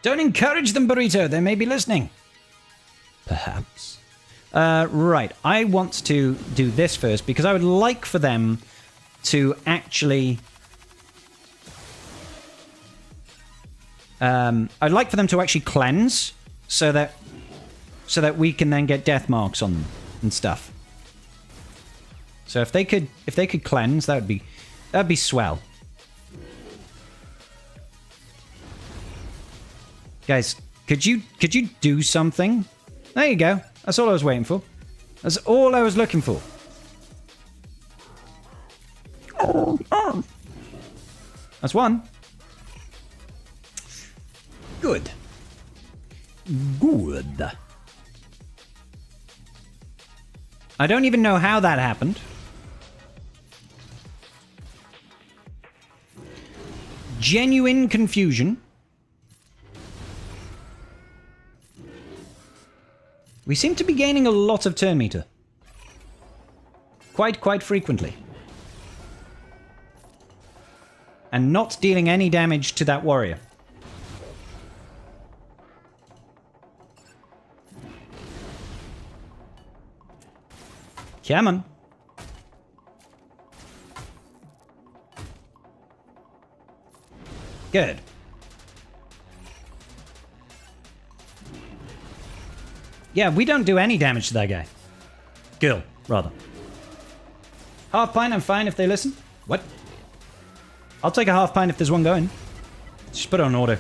[SPEAKER 1] Don't encourage them, Burrito. They may be listening. Perhaps. Right. I want to do this first because I would like for them to actually... I'd like for them to actually cleanse so that we can then get death marks on them and stuff. So if they could cleanse, that'd be swell. Guys, could you do something? There you go. That's all I was waiting for. That's all I was looking for. That's one. Good. Good. I don't even know how that happened. Genuine confusion. We seem to be gaining a lot of turn meter. Quite frequently. And not dealing any damage to that warrior. Come on. Good. Yeah, we don't do any damage to that guy. Girl, rather. Half pint, I'm fine if they listen. What? I'll take a half pint if there's one going. Just put it on auto.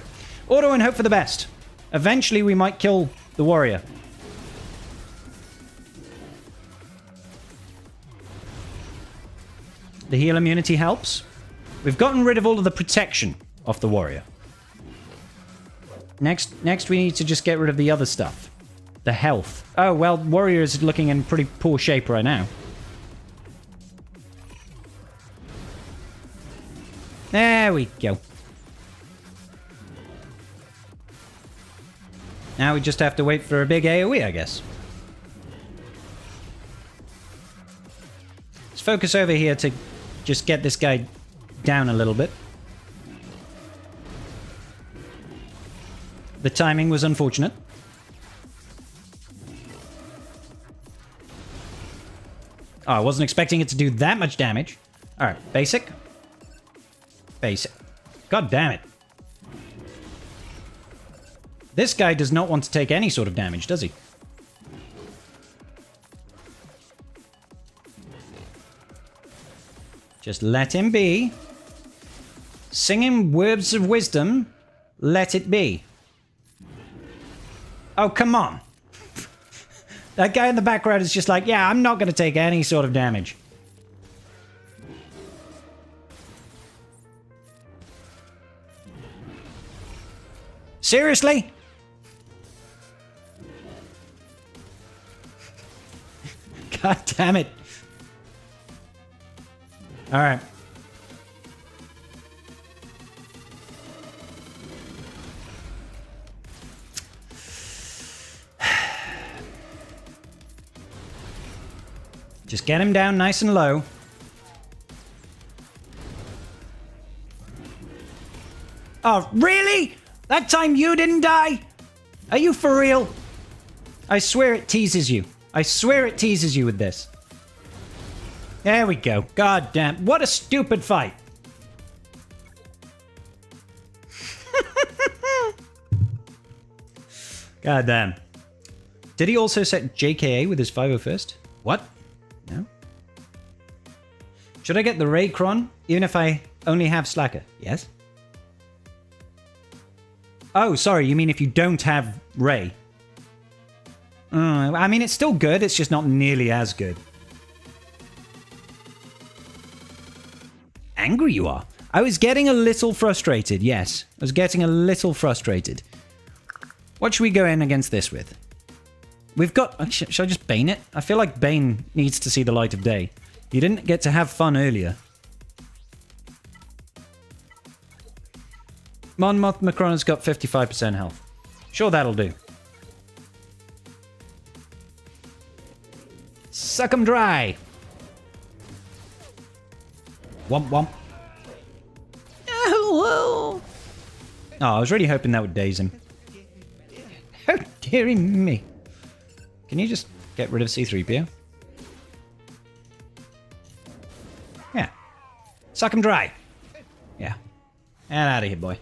[SPEAKER 1] Auto and hope for the best. Eventually we might kill the warrior. The heal immunity helps. We've gotten rid of all of the protection off the warrior. Next we need to just get rid of the other stuff. The health. Oh, well, warrior is looking in pretty poor shape right now. There we go. Now we just have to wait for a big AoE, I guess. Let's focus over here to just get this guy down a little bit. The timing was unfortunate. Oh, I wasn't expecting it to do that much damage. Alright, basic. Basic. God damn it. This guy does not want to take any sort of damage, does he? Just let him be. Sing him words of wisdom. Let it be. Oh, come on. That guy in the background is just like, yeah, I'm not going to take any sort of damage. Seriously? God damn it. All right. Just get him down nice and low. Oh, really? That time you didn't die? Are you for real? I swear it teases you. I swear it teases you with this. There we go. God damn. What a stupid fight. God damn. Did he also set JKA with his 501st? What? No. Should I get the Rey Cron, even if I only have Slacker? Yes. Oh, sorry, you mean if you don't have Rey? I mean, it's still good, it's just not nearly as good. Angry you are. I was getting a little frustrated, yes. I was getting a little frustrated. What should we go in against this with? We've got... Should I just Bane it? I feel like Bane needs to see the light of day. You didn't get to have fun earlier. Mon Moth Macron has got 55% health. Sure, that'll do. Suck 'em dry. Womp womp. Oh, I was really hoping that would daze him. Oh, dearie me. Can you just get rid of C-3PO? Yeah. Suck him dry. Yeah. Get out of here, boy.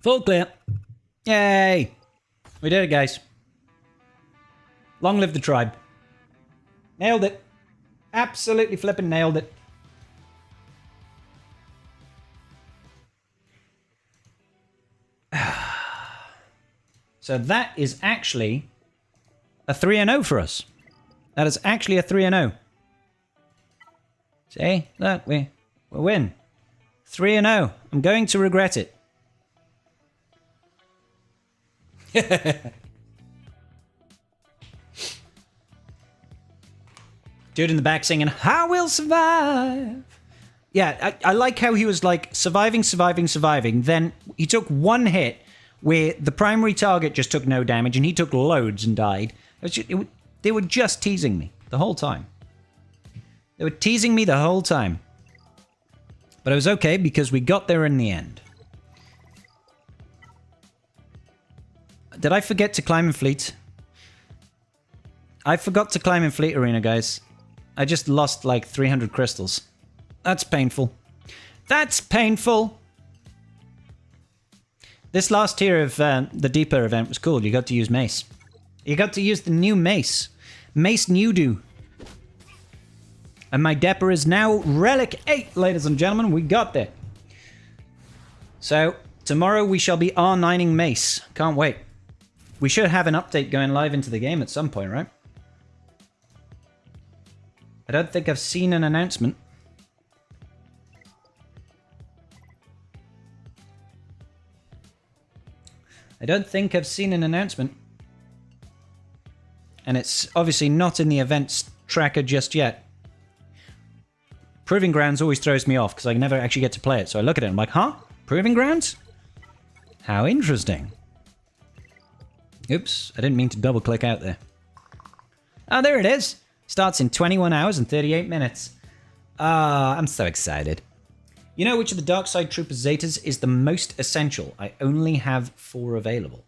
[SPEAKER 1] Full clear. Yay. We did it, guys. Long live the tribe. Nailed it. Absolutely flipping nailed it. So that is actually a 3-0 for us. That is actually a 3-0. See? Look, we win. 3-0. I'm going to regret it. Dude in the back singing, I will survive. Yeah, I like how he was like surviving. Then he took one hit where the primary target just took no damage and he took loads and died. They were just teasing me the whole time. They were teasing me the whole time. But it was okay because we got there in the end. Did I forget to climb in Fleet? I forgot to climb in Fleet Arena, guys. I just lost like 300 crystals. That's painful. That's painful! This last tier of the Deeper event was cool. You got to use Mace. You got to use the new Mace. Mace Newdo. And my Depper is now Relic 8, ladies and gentlemen. We got there. So, tomorrow we shall be R9ing Mace. Can't wait. We should have an update going live into the game at some point, right? I don't think I've seen an announcement. I don't think I've seen an announcement. And it's obviously not in the events tracker just yet. Proving Grounds always throws me off because I never actually get to play it. So I look at it and I'm like, huh? Proving Grounds? How interesting. Oops, I didn't mean to double click out there. Oh, there it is. Starts in 21 hours and 38 minutes. Ah, I'm so excited. You know which of the Dark Side Trooper Zetas is the most essential? I only have 4 available.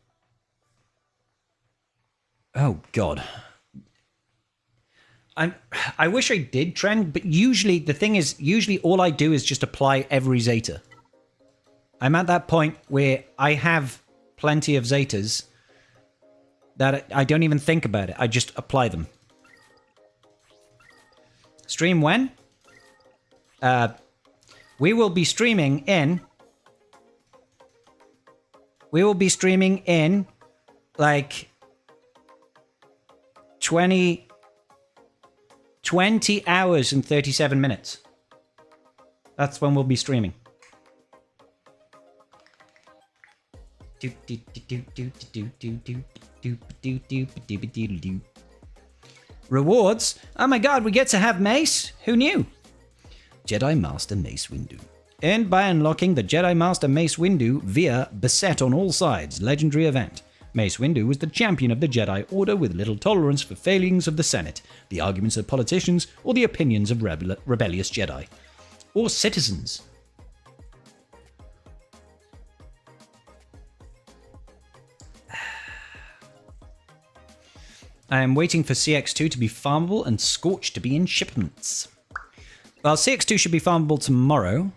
[SPEAKER 1] Oh, God. I wish I did trend, but usually, the thing is, usually all I do is just apply every Zeta. I'm at that point where I have plenty of Zetas that I don't even think about it. I just apply them. Stream when? We will be streaming in... We will be streaming in, like... 20 hours and 37 minutes. That's when we'll be streaming. Rewards? Oh my god, we get to have Mace? Who knew? Jedi Master Mace Windu. Earned by unlocking the Jedi Master Mace Windu via Beset on All Sides legendary event. Mace Windu was the champion of the Jedi Order with little tolerance for failings of the Senate, the arguments of politicians, or the opinions of rebellious Jedi. Or citizens. I am waiting for CX2 to be farmable and Scorch to be in shipments. Well, CX2 should be farmable tomorrow.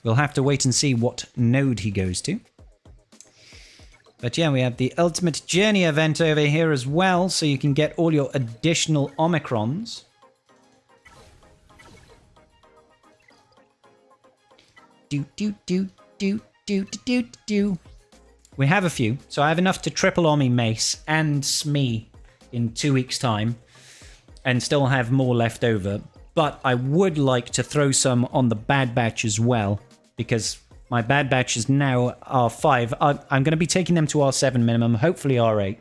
[SPEAKER 1] We'll have to wait and see what node he goes to. But yeah, we have the Ultimate Journey event over here as well, so you can get all your additional Omicrons. We have a few, so I have enough to triple Omi Mace and Smee in 2 weeks' time, and still have more left over. But I would like to throw some on the Bad Batch as well, because my Bad Batches now are 5. I'm going to be taking them to R7 minimum, hopefully R8.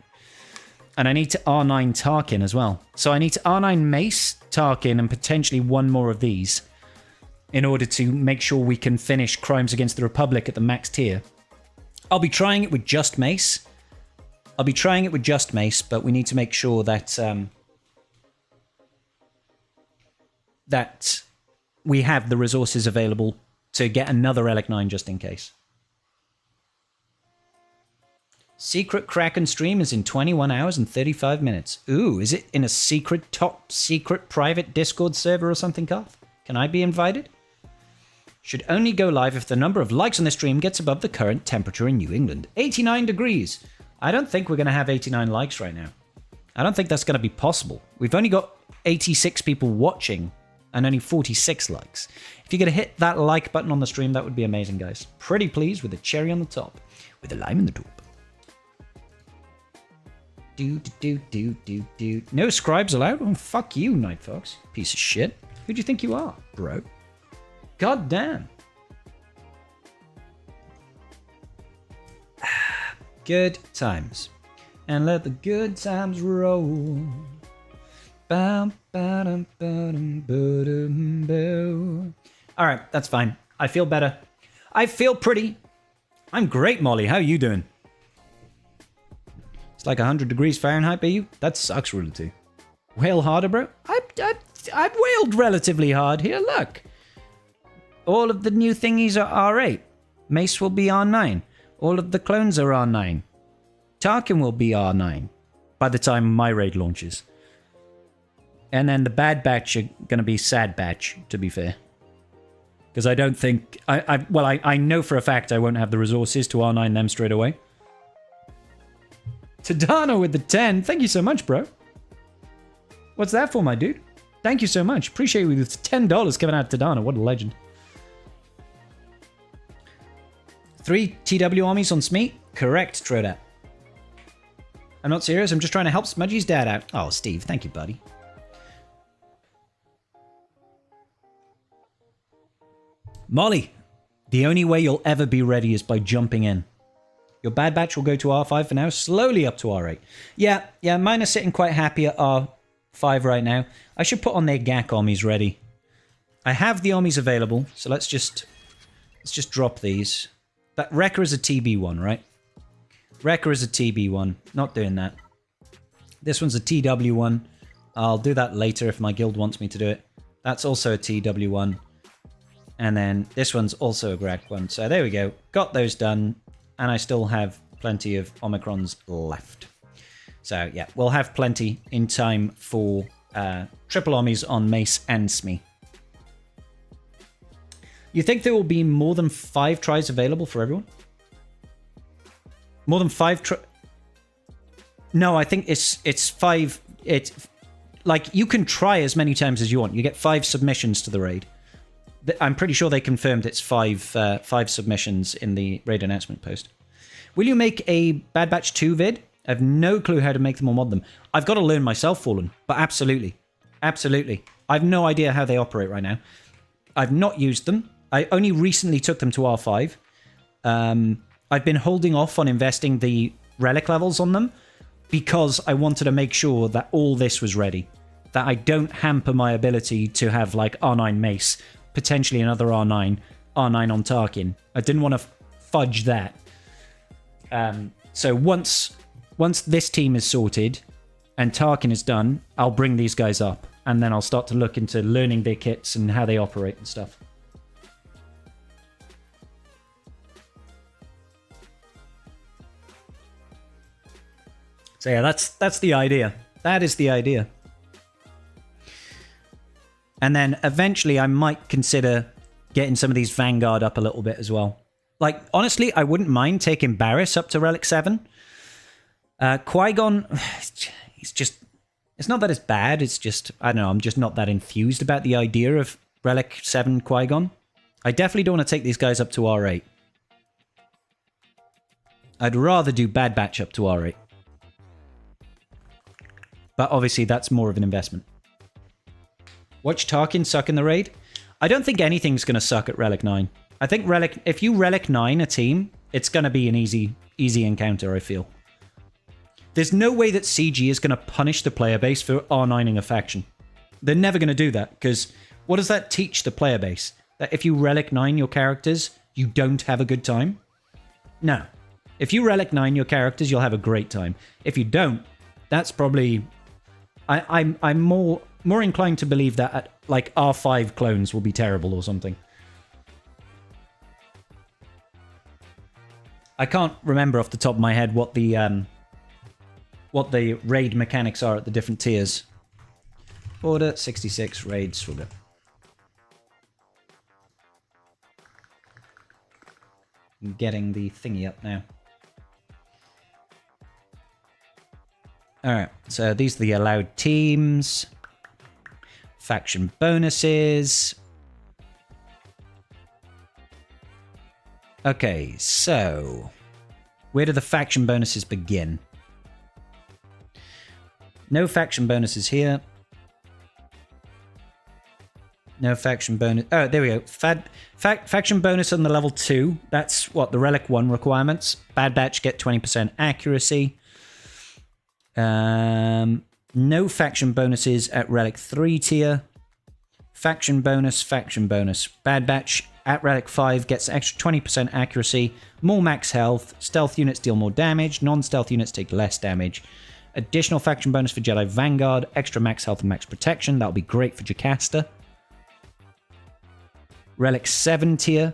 [SPEAKER 1] And I need to R9 Tarkin as well. So I need to R9 Mace, Tarkin, and potentially one more of these in order to make sure we can finish Crimes Against the Republic at the max tier. I'll be trying it with just Mace. But we need to make sure that that we have the resources available to get another Relic 9 just in case. Secret Kraken stream is in 21 hours and 35 minutes. Ooh, is it in a secret, top secret private Discord server or something, Garth? Can I be invited? Should only go live if the number of likes on the stream gets above the current temperature in New England. 89 degrees. I don't think we're going to have 89 likes right now. I don't think that's going to be possible. We've only got 86 people watching and only 46 likes. If you're going to hit that like button on the stream, that would be amazing, guys. Pretty pleased with a cherry on the top. With a lime in the top. No scribes allowed? Oh, fuck you, Night Fox. Piece of shit. Who do you think you are, bro? God damn. Good times. And let the good times roll. Alright, that's fine. I feel better. I feel pretty. I'm great, Molly. How are you doing? It's like 100 degrees Fahrenheit by you? That sucks, Ruler 2. Wail harder, bro? I've wailed relatively hard here. Look. All of the new thingies are R8. Mace will be R9. All of the clones are R9. Tarkin will be R9 by the time my raid launches. And then the Bad Batch are going to be Sad Batch, to be fair. Because I don't think... I know for a fact I won't have the resources to R9 them straight away. Tadano with the 10. Thank you so much, bro. What's that for, my dude? Thank you so much. Appreciate you with $10 coming out of Tadano. What a legend. 3 TW armies on Smee? Correct, Trodat. I'm not serious. I'm just trying to help Smudgy's dad out. Oh, Steve. Thank you, buddy. Molly, the only way you'll ever be ready is by jumping in. Your Bad Batch will go to R5 for now, slowly up to R8. Yeah, mine are sitting quite happy at R5 right now. I should put on their GAC Omis ready. I have the Omis available, so let's just drop these. That Wrecker is a TB1, right? Wrecker is a TB1. Not doing that. This one's a TW1. I'll do that later if my guild wants me to do it. That's also a TW1. And then this one's also a GRAC one. So there we go. Got those done. And I still have plenty of Omicrons left. So yeah, we'll have plenty in time for triple Omis on Mace and Smee. You think there will be more than 5 tries available for everyone? More than 5 No, I think it's 5. It's like you can try as many times as you want. You get 5 submissions to the raid. I'm pretty sure they confirmed it's 5 submissions in the raid announcement post. Will you make a Bad Batch 2 vid? I have no clue how to make them or mod them. I've got to learn myself, Fallen, but absolutely. Absolutely. I have no idea how they operate right now. I've not used them. I only recently took them to R5. I've been holding off on investing the relic levels on them because I wanted to make sure that all this was ready. That I don't hamper my ability to have like R9 Mace, potentially another R9 on Tarkin. I didn't want to fudge that. So once this team is sorted and Tarkin is done, I'll bring these guys up and then I'll start to look into learning their kits and how they operate and stuff. So yeah, that's the idea. That is the idea. And then eventually I might consider getting some of these Vanguard up a little bit as well. Like, honestly, I wouldn't mind taking Barriss up to Relic 7. Qui-Gon, it's not that it's bad, it's just, I don't know, I'm just not that enthused about the idea of Relic 7 Qui-Gon. I definitely don't want to take these guys up to R8. I'd rather do Bad Batch up to R8. But obviously that's more of an investment. Watch Tarkin suck in the raid? I don't think anything's going to suck at Relic 9. I think if you Relic 9 a team, it's going to be an easy encounter, I feel. There's no way that CG is going to punish the player base for R9ing a faction. They're never going to do that, because what does that teach the player base? That if you Relic 9 your characters, you don't have a good time? No. If you Relic 9 your characters, you'll have a great time. If you don't, that's probably... I'm more inclined to believe that like R5 clones will be terrible or something. I can't remember off the top of my head what the raid mechanics are at the different tiers. Order 66 raids. We'll go. I'm getting the thingy up now. Alright, so these are the allowed teams. Faction bonuses. Okay, so where do the faction bonuses begin? No faction bonuses here. No faction bonus. Oh, there we go. Faction bonus on the level 2. That's what the Relic 1 requirements. Bad Batch get 20% accuracy. No faction bonuses at Relic 3 tier. Faction bonus, faction bonus. Bad Batch at Relic 5 gets extra 20% accuracy, more max health, stealth units deal more damage, non-stealth units take less damage. Additional faction bonus for Jedi Vanguard, extra max health and max protection. That'll be great for Jocasta. Relic 7 tier.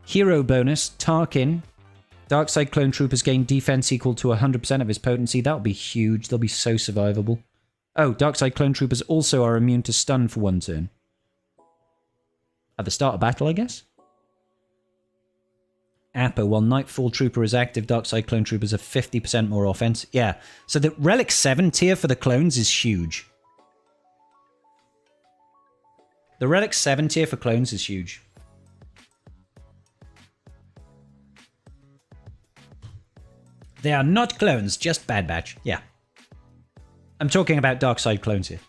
[SPEAKER 1] Hero bonus, Tarkin. Darkside clone troopers gain defense equal to 100% of his potency. That'll be huge. They'll be so survivable. Oh, Darkside clone troopers also are immune to stun for 1 turn. At the start of battle, I guess? Appa, while Nightfall Trooper is active, Darkside clone troopers are 50% more offense. Yeah, so the Relic 7 tier for the clones is huge. The Relic 7 tier for clones is huge. They are not clones, just Bad Batch. Yeah. I'm talking about Darkside clones here.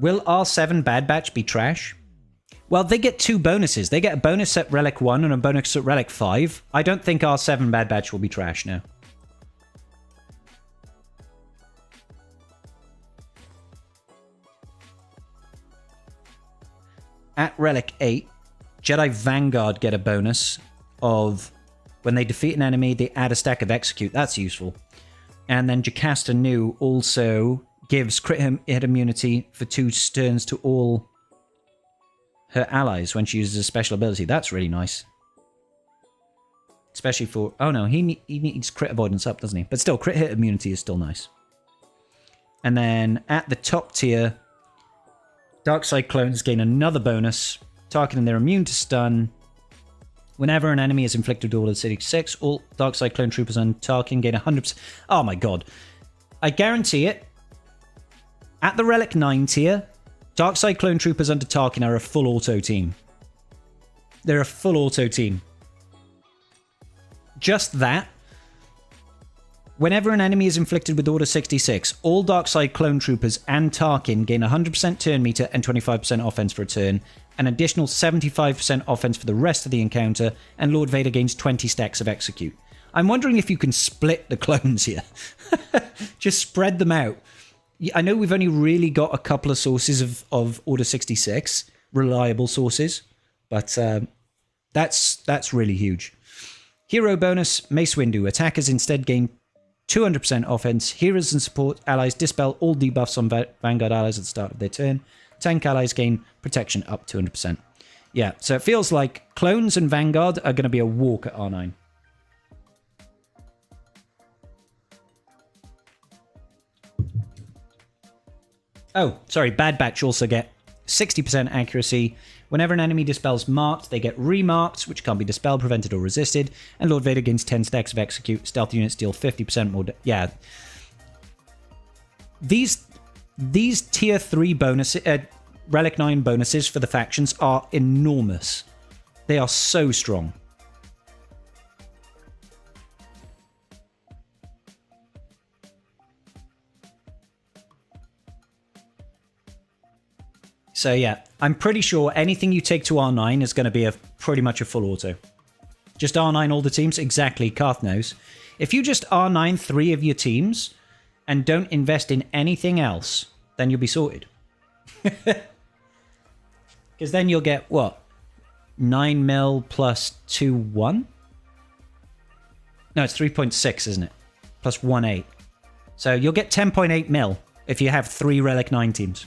[SPEAKER 1] Will R7 Bad Batch be trash? Well, they get 2 bonuses. They get a bonus at Relic 1 and a bonus at Relic 5. I don't think R7 Bad Batch will be trash now. At Relic 8, Jedi Vanguard get a bonus of when they defeat an enemy, they add a stack of Execute. That's useful. And then Jocasta New also gives crit hit immunity for 2 turns to all her allies when she uses a special ability. That's really nice. Especially for... Oh no, he needs crit avoidance up, doesn't he? But still, crit hit immunity is still nice. And then at the top tier, Darkside clones gain another bonus. Tarkin and they're immune to stun. Whenever an enemy is inflicted with Order 66, all Darkside clone troopers on Tarkin gain 100%. Oh my god. I guarantee it. At the Relic 9 tier, Darkside clone troopers under Tarkin are a full auto team. They're a full auto team. Just that. Whenever an enemy is inflicted with Order 66, all Darkside clone troopers and Tarkin gain 100% turn meter and 25% offense for a turn, an additional 75% offense for the rest of the encounter, and Lord Vader gains 20 stacks of Execute. I'm wondering if you can split the clones here. Just spread them out. I know we've only really got a couple of sources of Order 66, reliable sources, but that's really huge. Hero bonus, Mace Windu. Attackers instead gain 200% offense. Heroes and support allies dispel all debuffs on Vanguard allies at the start of their turn. Tank allies gain protection up 200%. Yeah, so it feels like clones and Vanguard are going to be a walk at R9. Oh, sorry, Bad Batch also get 60% accuracy. Whenever an enemy dispels marked, they get remarked, which can't be dispelled, prevented, or resisted. And Lord Vader gains 10 stacks of Execute. Stealth units deal 50% more... Yeah. These tier 3 bonuses, Relic 9 bonuses for the factions are enormous. They are so strong. So yeah, I'm pretty sure anything you take to R9 is going to be pretty much a full auto. Just R9 all the teams? Exactly, Karth knows. If you just R9 3 of your teams and don't invest in anything else, then you'll be sorted. Because then you'll get, what? 9 mil plus 2, 1? No, it's 3.6, isn't it? Plus 1.8. So you'll get 10.8 mil if you have 3 Relic 9 teams.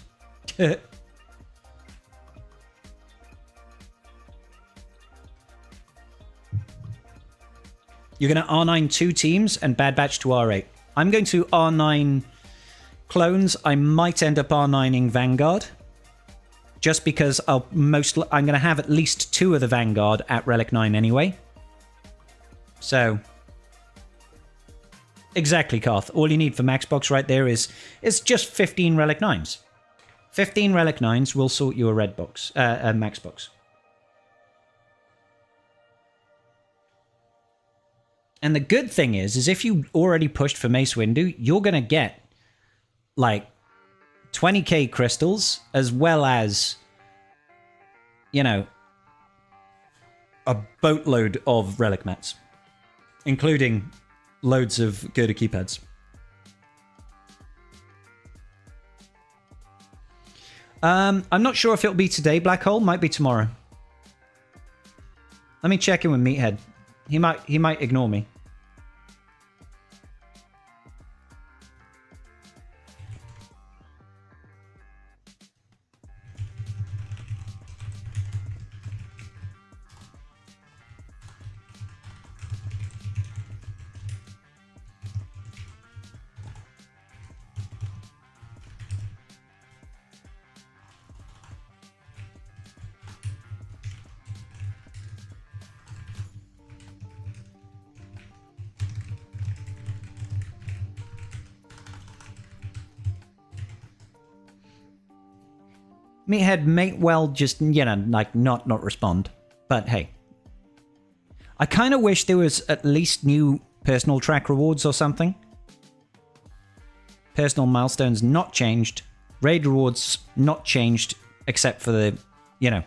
[SPEAKER 1] You're going to R9 2 teams and Bad Batch to R8. I'm going to R9 clones. I might end up R9ing Vanguard. Just because I'm going to have at least 2 of the Vanguard at Relic 9 anyway. So, exactly, Karth. All you need for max box right there is just 15 Relic 9s. 15 Relic 9s will sort you a red box, a max box. And the good thing is if you already pushed for Mace Windu, you're going to get, like, 20k crystals, as well as, you know, a boatload of relic mats, including loads of Girder keypads. I'm not sure if it'll be today, Black Hole. Might be tomorrow. Let me check in with Meathead. He might ignore me. Meathead may well just, you know, like not respond. But hey. I kind of wish there was at least new personal track rewards or something. Personal milestones not changed. Raid rewards not changed except for the, you know,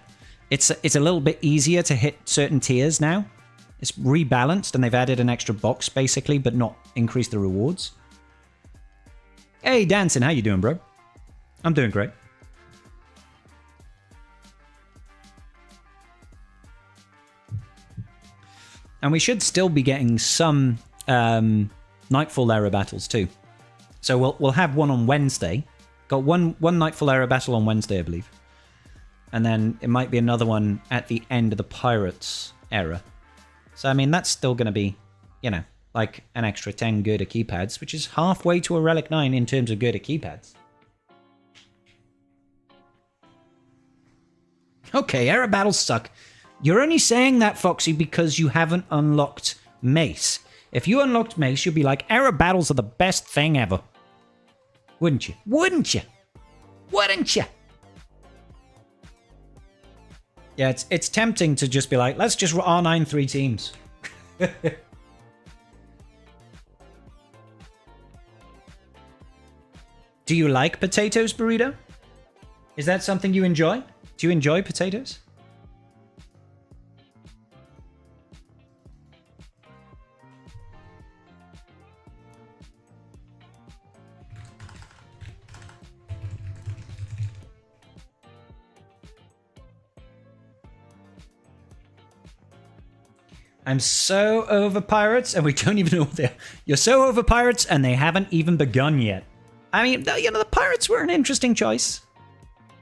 [SPEAKER 1] it's a little bit easier to hit certain tiers now. It's rebalanced and they've added an extra box basically, but not increased the rewards. Hey, Dancing, how you doing, bro? I'm doing great. And we should still be getting some Nightfall era battles too. So we'll have one on Wednesday. Got one Nightfall era battle on Wednesday, I believe. And then it might be another one at the end of the Pirates era. So, I mean, that's still going to be, you know, like an extra 10 Gerda keypads, which is halfway to a Relic 9 in terms of Gerda keypads. Okay, era battles suck. You're only saying that, Foxy, because you haven't unlocked Mace. If you unlocked Mace, you'd be like, era battles are the best thing ever. Wouldn't you? Wouldn't you? Wouldn't you? Yeah, it's tempting to just be like, let's just R9 3 teams. Do you like potatoes, Burrito? Is that something you enjoy? Do you enjoy potatoes? I'm so over pirates, and we don't even know what they are. You're so over pirates, and they haven't even begun yet. I mean, you know, the pirates were an interesting choice.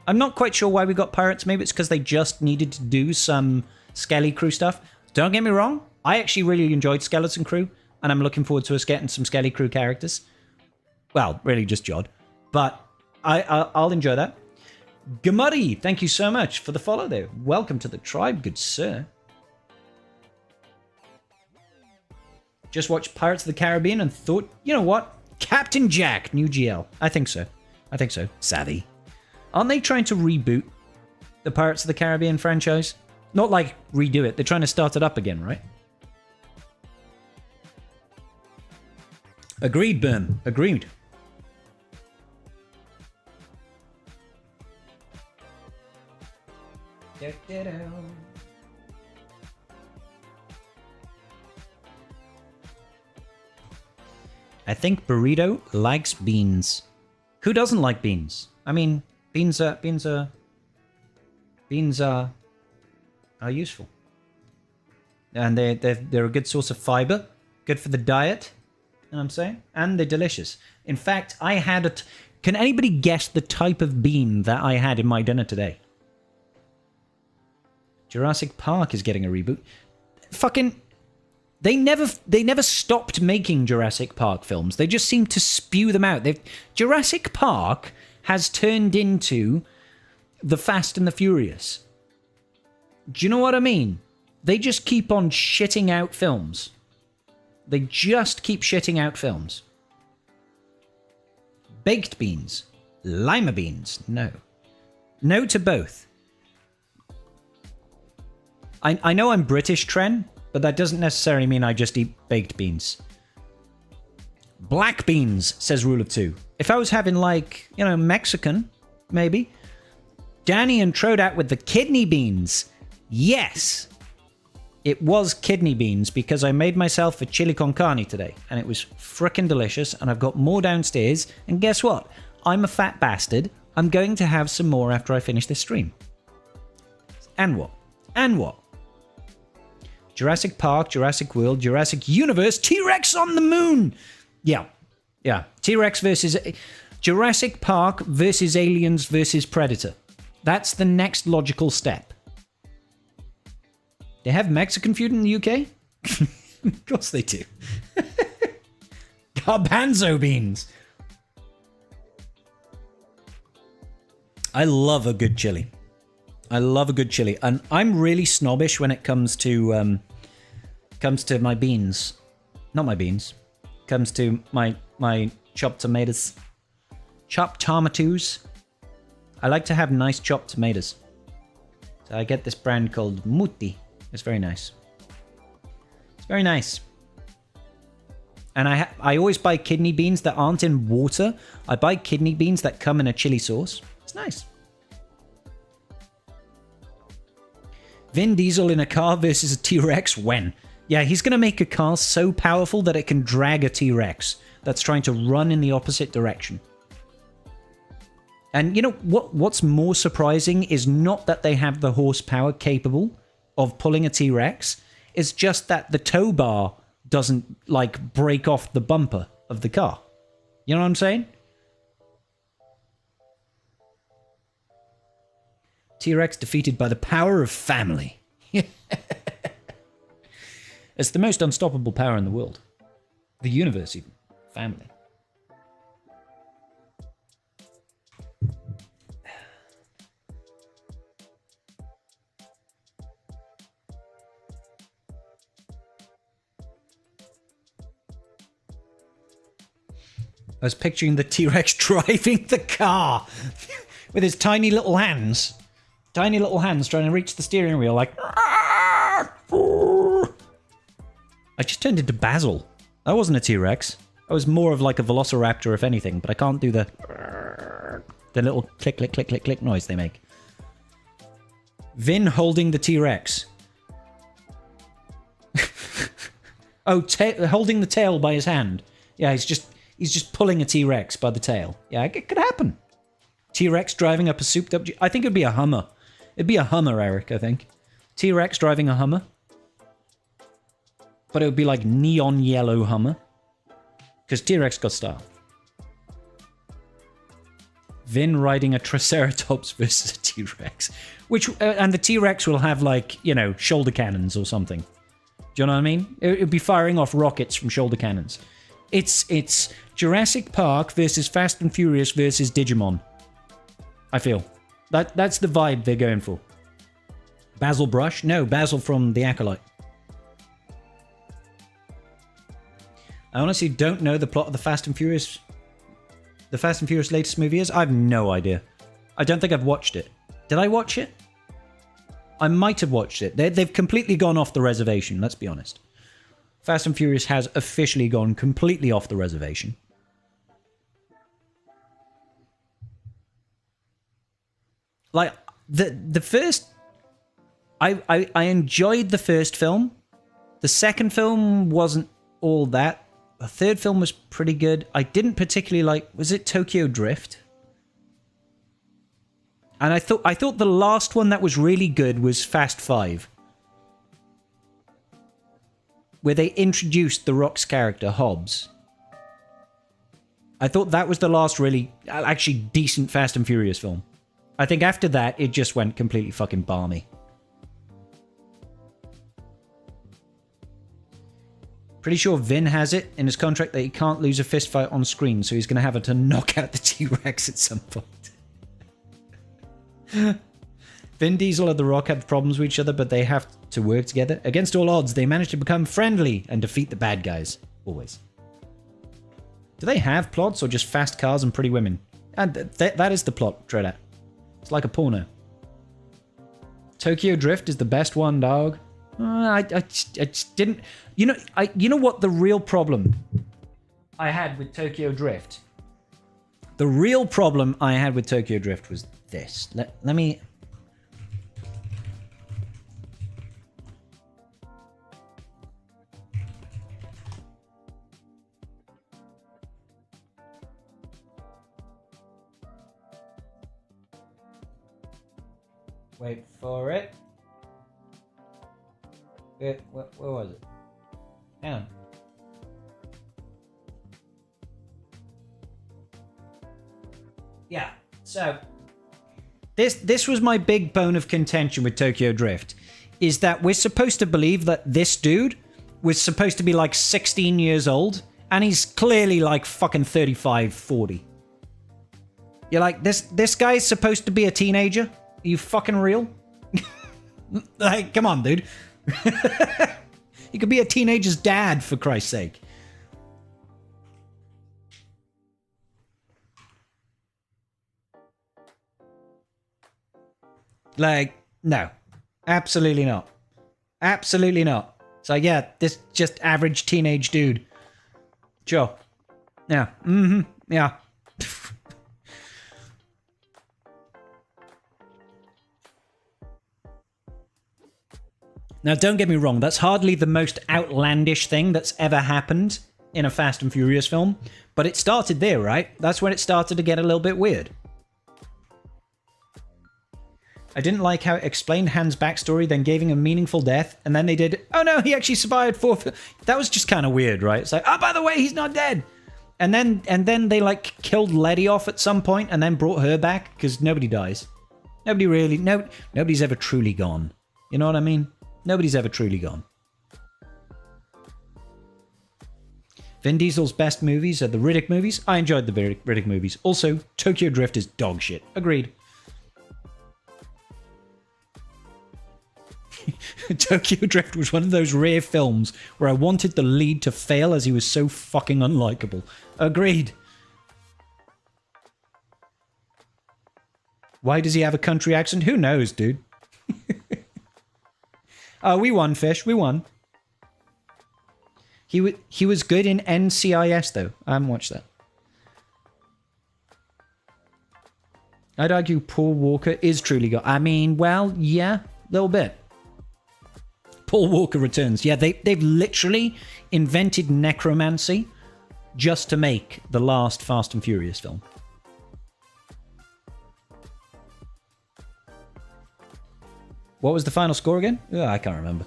[SPEAKER 1] I'm not quite sure why we got pirates. Maybe it's because they just needed to do some Skelly Crew stuff. Don't get me wrong. I actually really enjoyed Skeleton Crew, and I'm looking forward to us getting some Skelly Crew characters. Well, really just Jod. But I'll enjoy that. Gamuddy, thank you so much for the follow there. Welcome to the tribe, good sir. Just watched Pirates of the Caribbean and thought, you know what? Captain Jack, new GL. I think so. I think so. Savvy. Aren't they trying to reboot the Pirates of the Caribbean franchise? Not like redo it. They're trying to start it up again, right? Agreed, Boom. Agreed. I think Burrito likes beans. Who doesn't like beans? I mean, beans are useful, and they're a good source of fiber, good for the diet. You know what I'm saying? And they're delicious. In fact, I had can anybody guess the type of bean that I had in my dinner today? Jurassic Park is getting a reboot. Fucking. They never stopped making Jurassic Park films. They just seem to spew them out. Jurassic Park has turned into the Fast and the Furious. Do you know what I mean? They just keep on shitting out films. They just keep shitting out films. Baked beans. Lima beans. No. No to both. I know I'm British, Tren, but that doesn't necessarily mean I just eat baked beans. Black beans, says Rule of Two. If I was having, like, you know, Mexican, maybe. Danny and Trodat with the kidney beans. Yes. It was kidney beans because I made myself a chili con carne today. And it was frickin' delicious. And I've got more downstairs. And guess what? I'm a fat bastard. I'm going to have some more after I finish this stream. And what? And what? Jurassic Park, Jurassic World, Jurassic Universe, T-Rex on the moon. Yeah. T-Rex versus Jurassic Park versus Aliens versus Predator. That's the next logical step. They have Mexican food in the UK? Of course they do. Garbanzo beans. I love a good chili. And I'm really snobbish when it comes to my beans. Not my beans. Comes to my chopped tomatoes. Chopped tomatoes. I like to have nice chopped tomatoes. So I get this brand called Mutti. It's very nice. It's very nice. And I always buy kidney beans that aren't in water. I buy kidney beans that come in a chili sauce. It's nice. Vin Diesel in a car versus a T-Rex? When? Yeah, he's going to make a car so powerful that it can drag a T-Rex that's trying to run in the opposite direction. And you know what's more surprising is not that they have the horsepower capable of pulling a T-Rex. It's just that the tow bar doesn't, like, break off the bumper of the car. You know what I'm saying? T-Rex defeated by the power of family. It's the most unstoppable power in the world. The universe, even. Family. I was picturing the T-Rex driving the car with his tiny little hands. Tiny little hands trying to reach the steering wheel like... I just turned into Basil. That wasn't a T-Rex. I was more of like a Velociraptor, if anything, but I can't do the little click, click, click, click, click noise they make. Vin holding the T-Rex. Oh, holding the tail by his hand. Yeah, he's just pulling a T-Rex by the tail. Yeah, it could happen. T-Rex driving up a souped-up... I think it'd be a Hummer. It'd be a Hummer, Eric, I think. T-Rex driving a Hummer. But it would be like neon yellow Hummer. Because T-Rex got style. Vin riding a Triceratops versus a T-Rex. Which, and the T-Rex will have, like, you know, shoulder cannons or something. Do you know what I mean? It would be firing off rockets from shoulder cannons. It's Jurassic Park versus Fast and Furious versus Digimon. I feel. That's the vibe they're going for. Basil Brush? No, Basil from The Acolyte. I honestly don't know the plot of the Fast and Furious latest movie is. I have no idea. I don't think I've watched it. Did I watch it? I might have watched it. They've completely gone off the reservation, let's be honest. Fast and Furious has officially gone completely off the reservation. Like, the first... I enjoyed the first film. The second film wasn't all that. The third film was pretty good. I didn't particularly like... Was it Tokyo Drift? And I thought the last one that was really good was Fast 5. Where they introduced The Rock's character, Hobbs. I thought that was the last really, actually decent Fast and Furious film. I think after that, it just went completely fucking balmy. Pretty sure Vin has it in his contract that he can't lose a fist fight on screen, so he's going to have to knock out the T-Rex at some point. Vin Diesel and The Rock have problems with each other, but they have to work together. Against all odds, they manage to become friendly and defeat the bad guys. Always. Do they have plots or just fast cars and pretty women? And that is the plot, Traya. It's like a porno. Tokyo Drift is the best one, dog. I just didn't... You know what the real problem I had with Tokyo Drift? The real problem I had with Tokyo Drift was this. Let me... Wait for it. Where was it? Hang on. Yeah, so this was my big bone of contention with Tokyo Drift, is that we're supposed to believe that this dude was supposed to be like 16 years old, and he's clearly like fucking 35, 40. You're like, this guy's supposed to be a teenager? Are you fucking real? Like, come on, dude. He could be a teenager's dad, for Christ's sake. Like, no. Absolutely not. Absolutely not. So yeah, this just average teenage dude. Sure. Yeah. Mm-hmm. Yeah. Now, don't get me wrong, that's hardly the most outlandish thing that's ever happened in a Fast and Furious film, but it started there, right? That's when it started to get a little bit weird. I didn't like how it explained Han's backstory, then gave him a meaningful death, and then they did, oh no, he actually survived 4... That was just kind of weird, right? It's like, oh, by the way, he's not dead! And then they, like, killed Letty off at some point, and then brought her back, because nobody dies. Nobody's ever truly gone. You know what I mean? Nobody's ever truly gone. Vin Diesel's best movies are the Riddick movies. I enjoyed the Riddick movies. Also, Tokyo Drift is dog shit. Agreed. Tokyo Drift was one of those rare films where I wanted the lead to fail as he was so fucking unlikable. Agreed. Why does he have a country accent? Who knows, dude? Oh, we won, Fish. We won. He was good in NCIS, though. I haven't watched that. I'd argue Paul Walker is truly good. I mean, well, yeah, a little bit. Paul Walker Returns. Yeah, they've literally invented necromancy just to make the last Fast and Furious film. What was the final score again? Oh, I can't remember.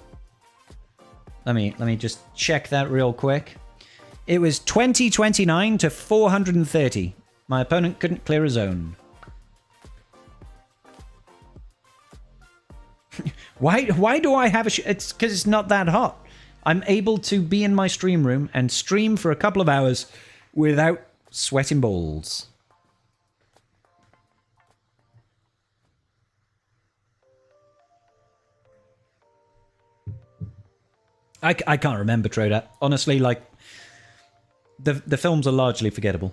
[SPEAKER 1] Let me just check that real quick. It was 2029 to 430. My opponent couldn't clear a zone. Why do I have a... It's because it's not that hot. I'm able to be in my stream room and stream for a couple of hours without sweating balls. I can't remember, Troda. Honestly, like, the films are largely forgettable.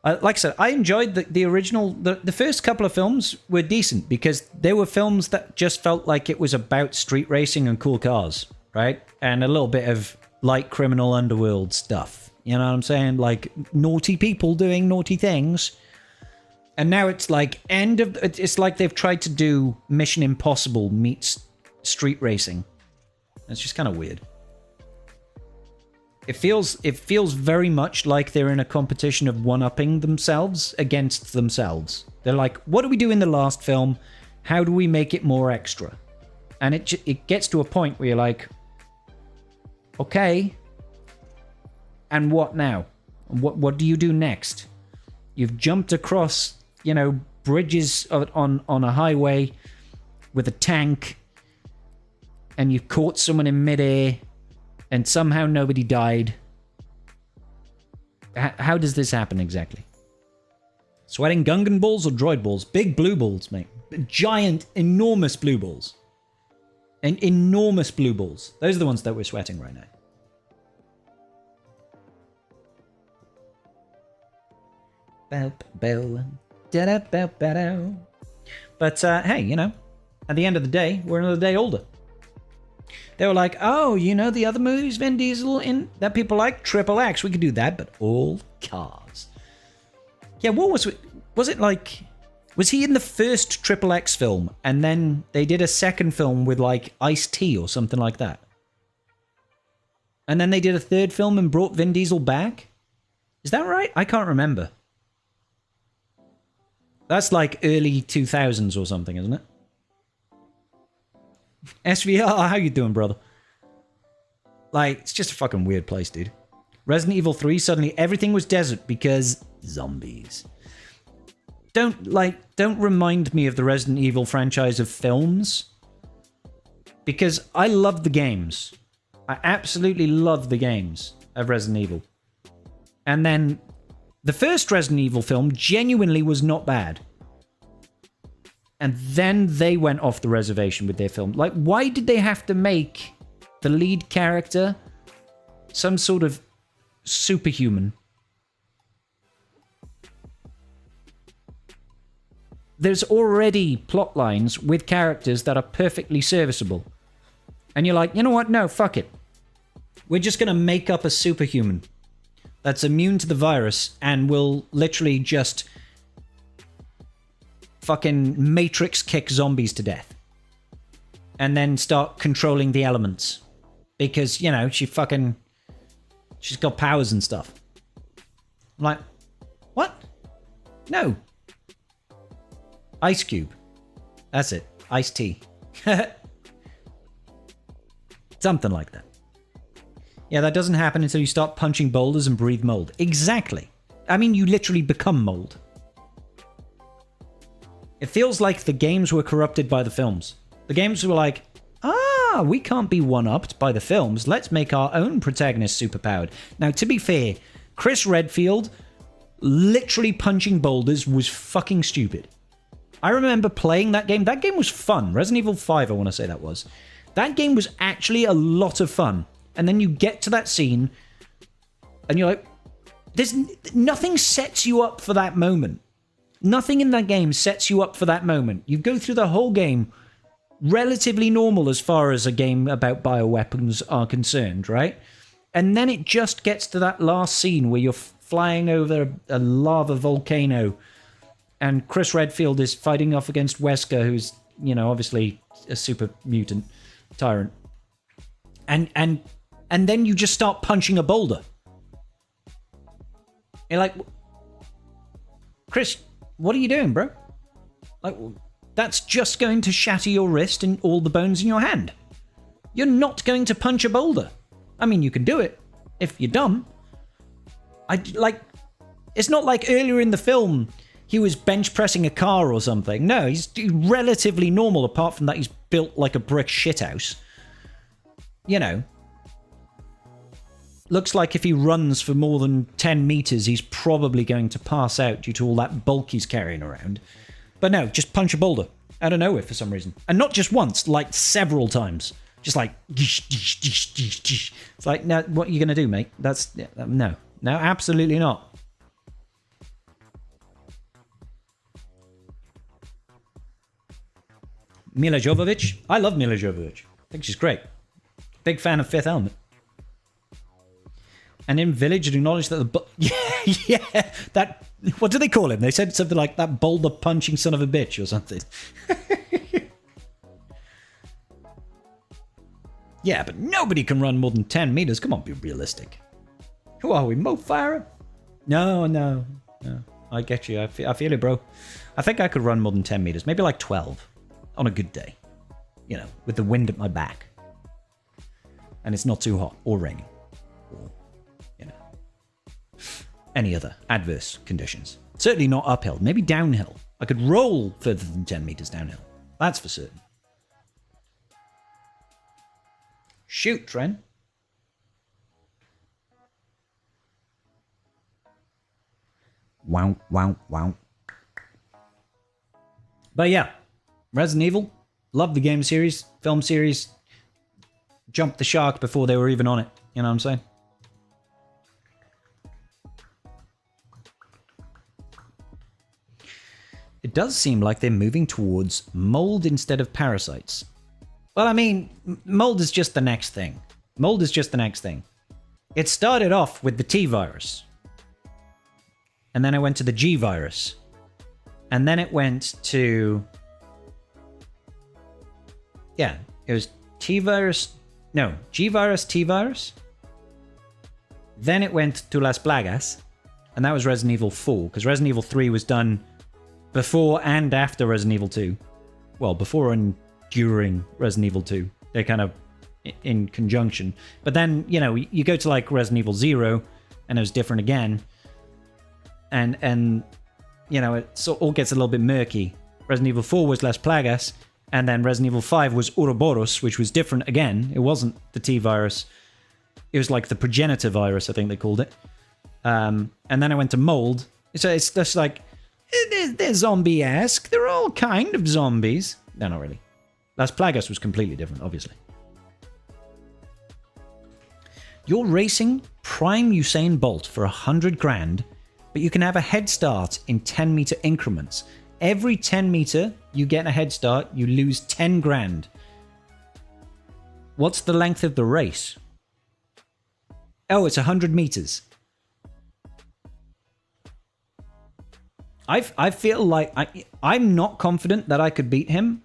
[SPEAKER 1] Like I said, I enjoyed the original... The first couple of films were decent because they were films that just felt like it was about street racing and cool cars, right? And a little bit of light criminal underworld stuff. You know what I'm saying? Like, naughty people doing naughty things. And now it's like it's like they've tried to do Mission Impossible meets street racing. It's just kind of weird. It feels very much like they're in a competition of one-upping themselves against themselves. They're like, what do we do in the last film? How do we make it more extra? And it gets to a point where you're like, okay, and what now? What do you do next? You've jumped across, you know, bridges on a highway with a tank, and you've caught someone in midair, and somehow nobody died. How does this happen exactly? Sweating Gungan balls or droid balls? Big blue balls, mate. Giant, enormous blue balls. And enormous blue balls. Those are the ones that we're sweating right now. But hey, you know, at the end of the day, we're another day older. They were like, oh, you know, the other movies Vin Diesel in that people like, Triple X, we could do that, but all cars. Yeah, what was it? Was it like, was he in the first Triple X film and then they did a second film with like Ice-T or something like that? And then they did a third film and brought Vin Diesel back? Is that right? I can't remember. That's like early 2000s or something, isn't it? SVR, how you doing, brother? Like, it's just a fucking weird place, dude. Resident Evil 3, suddenly everything was desert because zombies. Don't remind me of the Resident Evil franchise of films. Because I love the games. I absolutely love the games of Resident Evil. And then the first Resident Evil film genuinely was not bad. And then they went off the reservation with their film. Like, why did they have to make the lead character some sort of superhuman? There's already plot lines with characters that are perfectly serviceable. And you're like, you know what? No, fuck it. We're just going to make up a superhuman that's immune to the virus and will literally just fucking matrix kick zombies to death. And then start controlling the elements. Because, you know, she's got powers and stuff. I'm like, what? No. Ice cube. That's it. Iced tea. Something like that. Yeah, that doesn't happen until you start punching boulders and breathe mold. Exactly. I mean, you literally become mold. It feels like the games were corrupted by the films. The games were like, we can't be one-upped by the films. Let's make our own protagonist superpowered. Now, to be fair, Chris Redfield literally punching boulders was fucking stupid. I remember playing that game. That game was fun. Resident Evil 5, I want to say that was. That game was actually a lot of fun. And then you get to that scene, and you're like, nothing sets you up for that moment. Nothing in that game sets you up for that moment. You go through the whole game relatively normal as far as a game about bioweapons are concerned, right? And then it just gets to that last scene where you're flying over a lava volcano, and Chris Redfield is fighting off against Wesker, who's, you know, obviously a super mutant tyrant. And then you just start punching a boulder. You're like, Chris, what are you doing, bro? Like, that's just going to shatter your wrist and all the bones in your hand. You're not going to punch a boulder. I mean, you can do it if you're dumb. It's not like earlier in the film he was bench pressing a car or something. No, he's relatively normal, apart from that he's built like a brick shithouse. You know. Looks like if he runs for more than 10 meters, he's probably going to pass out due to all that bulk he's carrying around. But no, just punch a boulder out of nowhere for some reason. And not just once, like several times. Just like, it's like, no, what are you going to do, mate? That's, no, absolutely not. Mila Jovovich. I love Mila Jovovich. I think she's great. Big fan of Fifth Element. And in Village, it acknowledged that yeah, that, what do they call him? They said something like that boulder punching son of a bitch or something. Yeah, but nobody can run more than 10 meters. Come on, be realistic. Who are we, Mo Farah? No. I get you. I feel it, bro. I think I could run more than 10 meters. Maybe like 12 on a good day. You know, with the wind at my back. And it's not too hot or raining. Or, you know, any other adverse conditions. Certainly not uphill. Maybe downhill. I could roll further than 10 meters downhill. That's for certain. Shoot, Tren. Wow. But yeah, Resident Evil, loved the game series, film series, jumped the shark before they were even on it. You know what I'm saying? It does seem like they're moving towards mold instead of parasites. Well, I mean, mold is just the next thing. Mold is just the next thing. It started off with the T virus. And then it went to the G virus. And then it went to... Yeah, it was T virus... No, G virus, T virus. Then it went to Las Plagas. And that was Resident Evil 4. Because Resident Evil 3 was done before and after Resident Evil 2. Well, before and during Resident Evil 2. They're kind of in conjunction. But then, you know, you go to like Resident Evil 0, and it was different again. And you know, it all gets a little bit murky. Resident Evil 4 was Las Plagas, and then Resident Evil 5 was Ouroboros, which was different again. It wasn't the T virus. It was like the progenitor virus, I think they called it. And then I went to mold. So it's just like, they're zombie-esque. They're all kind of zombies. No, not really. Las Plagas was completely different, obviously. You're racing Prime Usain Bolt for 100 grand, but you can have a head start in 10 meter increments. Every 10 meter you get a head start, you lose 10 grand. What's the length of the race? Oh, it's 100 meters. I feel like I'm not confident that I could beat him,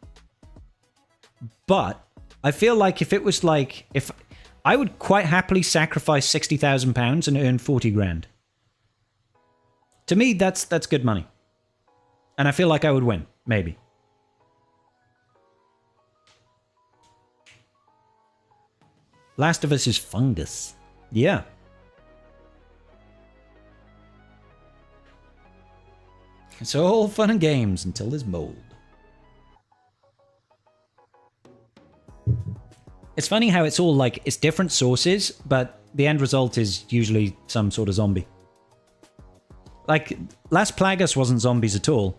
[SPEAKER 1] but I feel like if it was like, if I would quite happily sacrifice £60,000 and earn 40 grand. To me, that's good money. And I feel like I would win, maybe. Last of Us is fungus. Yeah. It's all fun and games until there's mold. It's funny how it's all like, it's different sources, but the end result is usually some sort of zombie. Like, Last Plagueis wasn't zombies at all.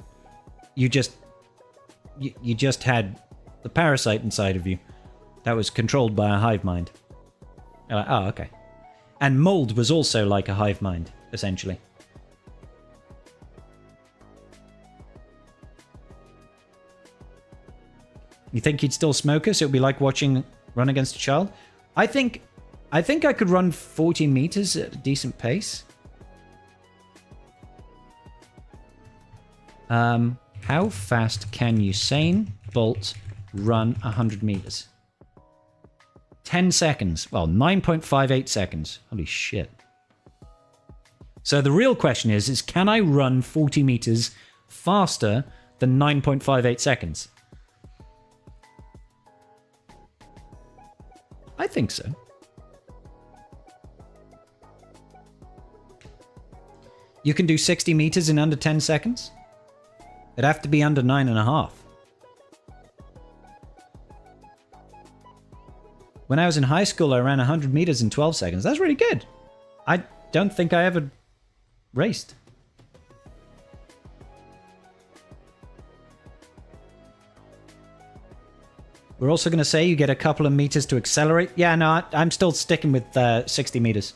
[SPEAKER 1] You just had the parasite inside of you that was controlled by a hive mind. You're like, oh, okay. And mold was also like a hive mind, essentially. You think he'd still smoke us? It would be like watching Run Against a Child. I think I could run 40 meters at a decent pace. How fast can Usain Bolt run 100 meters? 10 seconds. Well, 9.58 seconds. Holy shit. So the real question is can I run 40 meters faster than 9.58 seconds? I think so. You can do 60 meters in under 10 seconds? It'd have to be under 9.5. When I was in high school, I ran 100 meters in 12 seconds. That's really good. I don't think I ever raced. We're also going to say you get a couple of meters to accelerate. Yeah, no, I'm still sticking with 60 meters.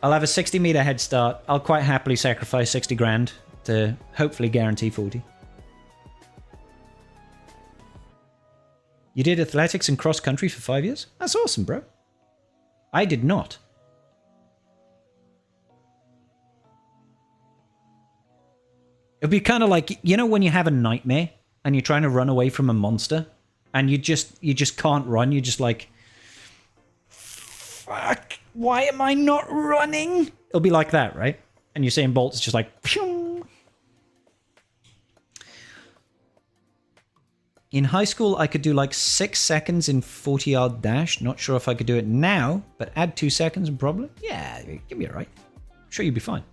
[SPEAKER 1] I'll have a 60 meter head start. I'll quite happily sacrifice 60 grand to hopefully guarantee 40. You did athletics and cross country for 5 years? That's awesome, bro. I did not. It'd be kind of like, you know when you have a nightmare and you're trying to run away from a monster and you just can't run. You're just like, fuck, why am I not running? It'll be like that, right? And Usain Bolt's just like, phew. In high school, I could do like 6 seconds in 40-yard dash. Not sure if I could do it now, but add 2 seconds and probably, yeah, you'll be all right. I'm sure you'll be fine.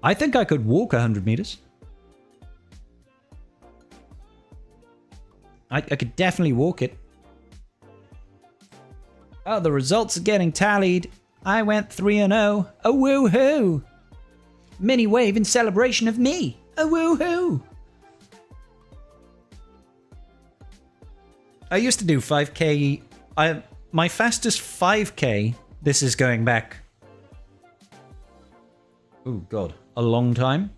[SPEAKER 1] I think I could walk 100 meters. I could definitely walk it. Oh, the results are getting tallied. I went 3-0. A woohoo! Mini wave in celebration of me. A woohoo! I used to do 5K. My fastest 5K, this is going back, oh god, a long time.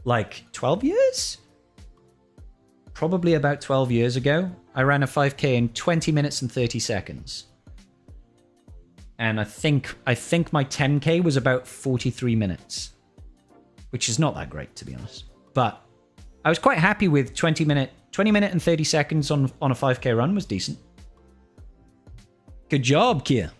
[SPEAKER 1] Like 12 years? Probably about 12 years ago. I ran a 5K in 20 minutes and 30 seconds. And I think my 10K was about 43 minutes. Which is not that great, to be honest. But I was quite happy with 20 minute and 30 seconds on a 5K run was decent. Good job, Kia.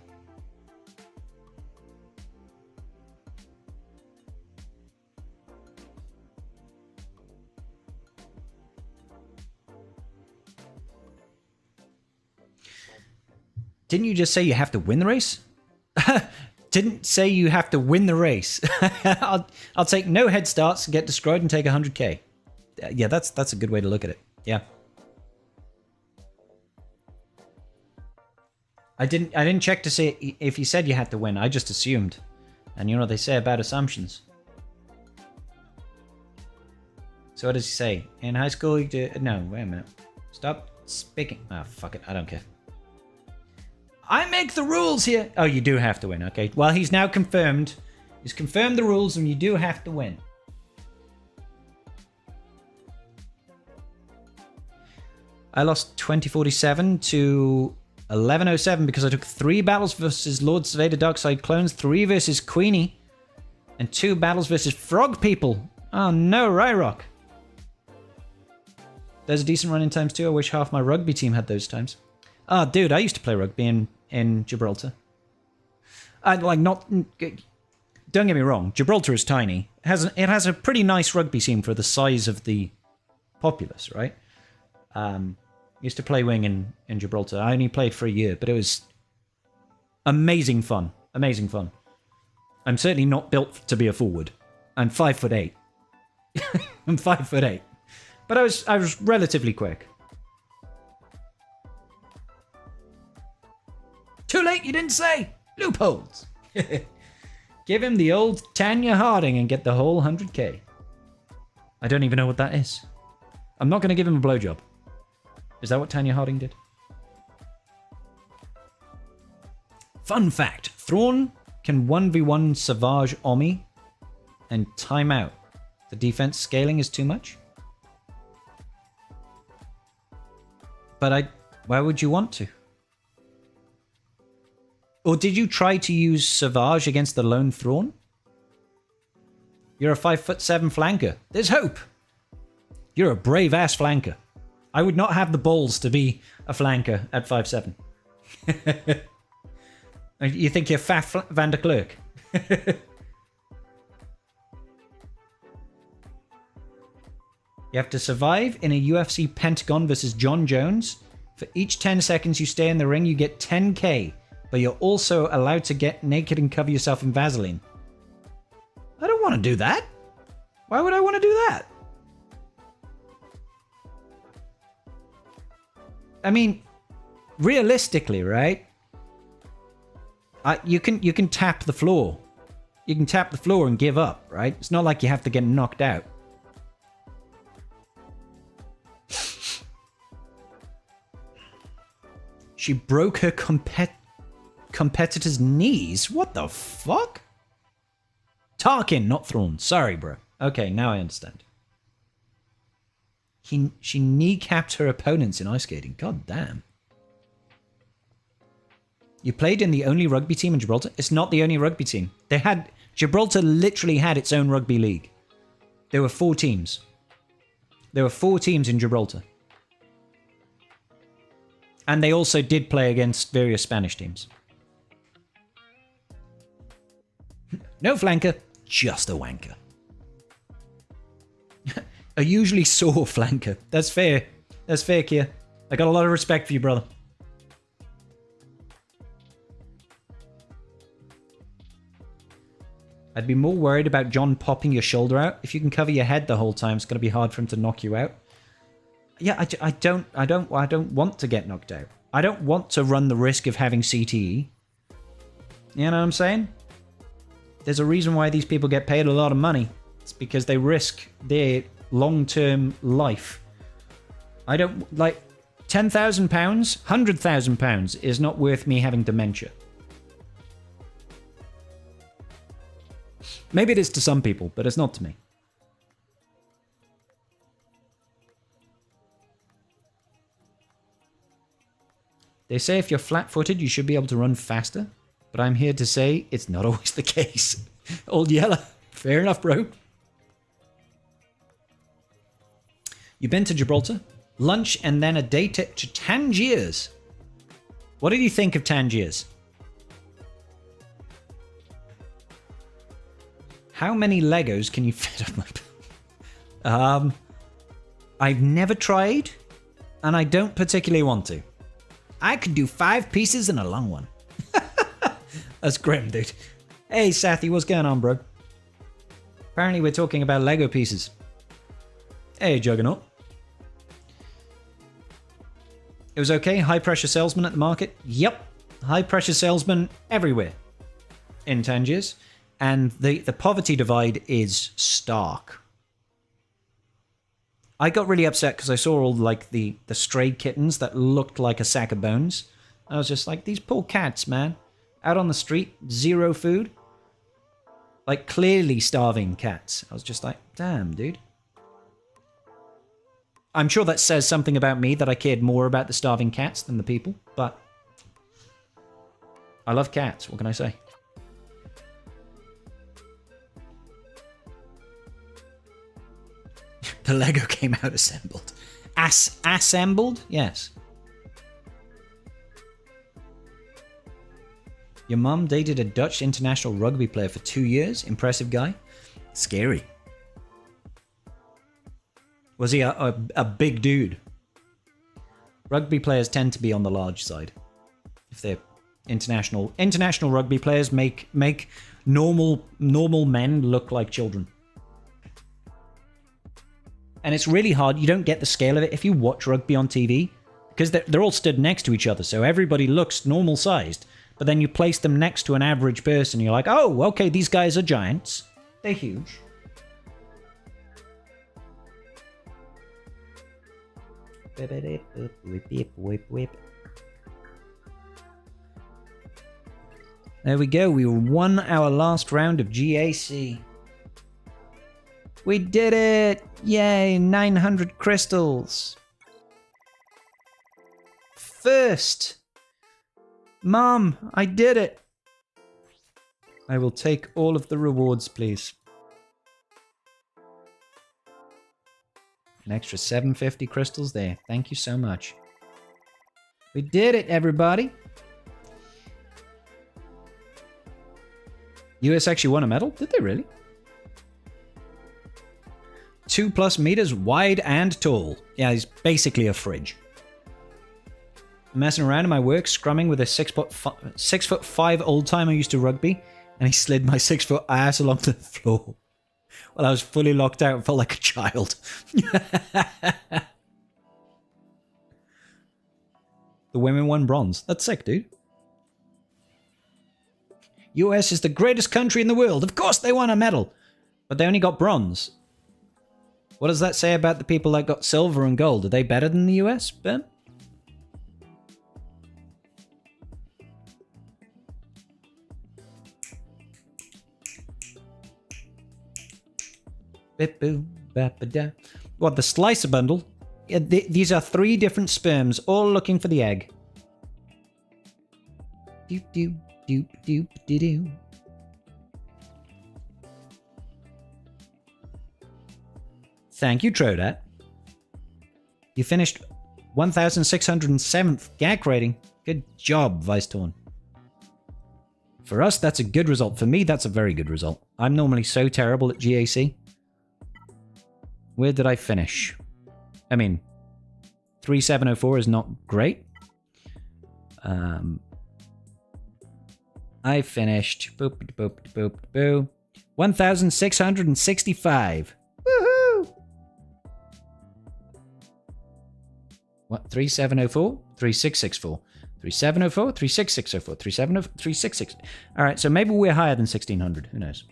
[SPEAKER 1] Didn't you just say you have to win the race? Didn't say you have to win the race. I'll take no head starts, get destroyed, and take 100k. Yeah, that's a good way to look at it. Yeah. I didn't check to see if you said you had to win. I just assumed. And you know what they say about assumptions. So what does he say? In high school, you do... No, wait a minute. Stop speaking. Ah, fuck it. I don't care. I make the rules here. Oh, you do have to win. Okay. Well, he's now confirmed. He's confirmed the rules and you do have to win. I lost 2047 to 1107 because I took 3 battles versus Lord Vader Darkside clones, 3 versus Queenie, and 2 battles versus Frog People. Oh no, Ryrock. There's a decent run in times too. I wish half my rugby team had those times. Ah, dude, I used to play rugby in Gibraltar. Don't get me wrong, Gibraltar is tiny. It has a pretty nice rugby team for the size of the populace, right? Used to play wing in Gibraltar. I only played for a year, but it was amazing fun. Amazing fun. I'm certainly not built to be a forward. I'm 5'8". I'm 5'8". But I was relatively quick. Too late, you didn't say! Loopholes! Give him the old Tanya Harding and get the whole 100k. I don't even know what that is. I'm not going to give him a blowjob. Is that what Tanya Harding did? Fun fact. Thrawn can 1v1 Savage Omi and time out. The defense scaling is too much? But why would you want to? Or did you try to use Savage against the lone Thrawn? You're a 5'7" flanker. There's hope. You're a brave ass flanker. I would not have the balls to be a flanker at 5'7". You think you're Faf van der Klerk? You have to survive in a UFC Pentagon versus John Jones. For each 10 seconds you stay in the ring, you get 10k. But you're also allowed to get naked and cover yourself in Vaseline. I don't want to do that. Why would I want to do that? I mean, realistically, right? You can tap the floor. You can tap the floor and give up, right? It's not like you have to get knocked out. She broke her competitor's knees? What the fuck? Tarkin, not Thrawn. Sorry, bro. Okay, now I understand. She kneecapped her opponents in ice skating. God damn. You played in the only rugby team in Gibraltar? It's not the only rugby team. Gibraltar literally had its own rugby league. There were 4 teams. There were 4 teams in Gibraltar. And they also did play against various Spanish teams. No flanker, just a wanker. A usually sore flanker. That's fair. That's fair, Kia. I got a lot of respect for you, brother. I'd be more worried about John popping your shoulder out. If you can cover your head the whole time, it's going to be hard for him to knock you out. Yeah, I don't want to get knocked out. I don't want to run the risk of having CTE. You know what I'm saying? There's a reason why these people get paid a lot of money. It's because they risk their long-term life. I don't, like, £10,000, £100,000 is not worth me having dementia. Maybe it is to some people, but it's not to me. They say if you're flat-footed, you should be able to run faster. But I'm here to say it's not always the case. Old Yeller. Fair enough, bro. You've been to Gibraltar? Lunch and then a day to Tangiers. What did you think of Tangiers? How many Legos can you fit on my... I've never tried, and I don't particularly want to. I could do 5 pieces and a long one. That's grim, dude. Hey, Sathy, what's going on, bro? Apparently we're talking about Lego pieces. Hey, Juggernaut. It was okay? High-pressure salesman at the market? Yep. High-pressure salesman everywhere in Tangiers. And the poverty divide is stark. I got really upset because I saw all like the stray kittens that looked like a sack of bones. I was just like, these poor cats, man. Out on the street, 0 food. Like, clearly starving cats. I was just like, damn, dude. I'm sure that says something about me, that I cared more about the starving cats than the people, but I love cats. What can I say? The Lego came out assembled. Assembled? Yes. Your mum dated a Dutch international rugby player for 2 years. Impressive guy. Scary. Was he a big dude? Rugby players tend to be on the large side. If they're international rugby players make normal men look like children. And it's really hard. You don't get the scale of it if you watch rugby on TV, because they're all stood next to each other, so everybody looks normal sized. But then you place them next to an average person, and you're like, oh, okay, these guys are giants. They're huge. There we go. We won our last round of GAC. We did it! Yay, 900 crystals. First. Mom, I did it. I will take all of the rewards, please. An extra 750 crystals there. Thank you so much. We did it, everybody. US actually won a medal? Did they really? 2+ meters wide and tall. Yeah, he's basically a fridge. I'm messing around in my work, scrumming with a 6'5" old timer used to rugby, and he slid my 6-foot ass along the floor. Well, I was fully locked out and felt like a child. The women won bronze. That's sick, dude. US is the greatest country in the world. Of course they won a medal. But they only got bronze. What does that say about the people that got silver and gold? Are they better than the US, Ben? What, the slicer bundle? Yeah, these are 3 different sperms, all looking for the egg. Doop doop doop doop doo doo. Thank you, Trodat. You finished 1607th GAC rating. Good job, Vice Torn. For us, that's a good result. For me, that's a very good result. I'm normally so terrible at GAC. Where did I finish? I mean, 3704 is not great. I finished 1665. Woohoo! What? 3704? 3664. 3704, 36604, 366. All right, so maybe we're higher than 1600. Who knows?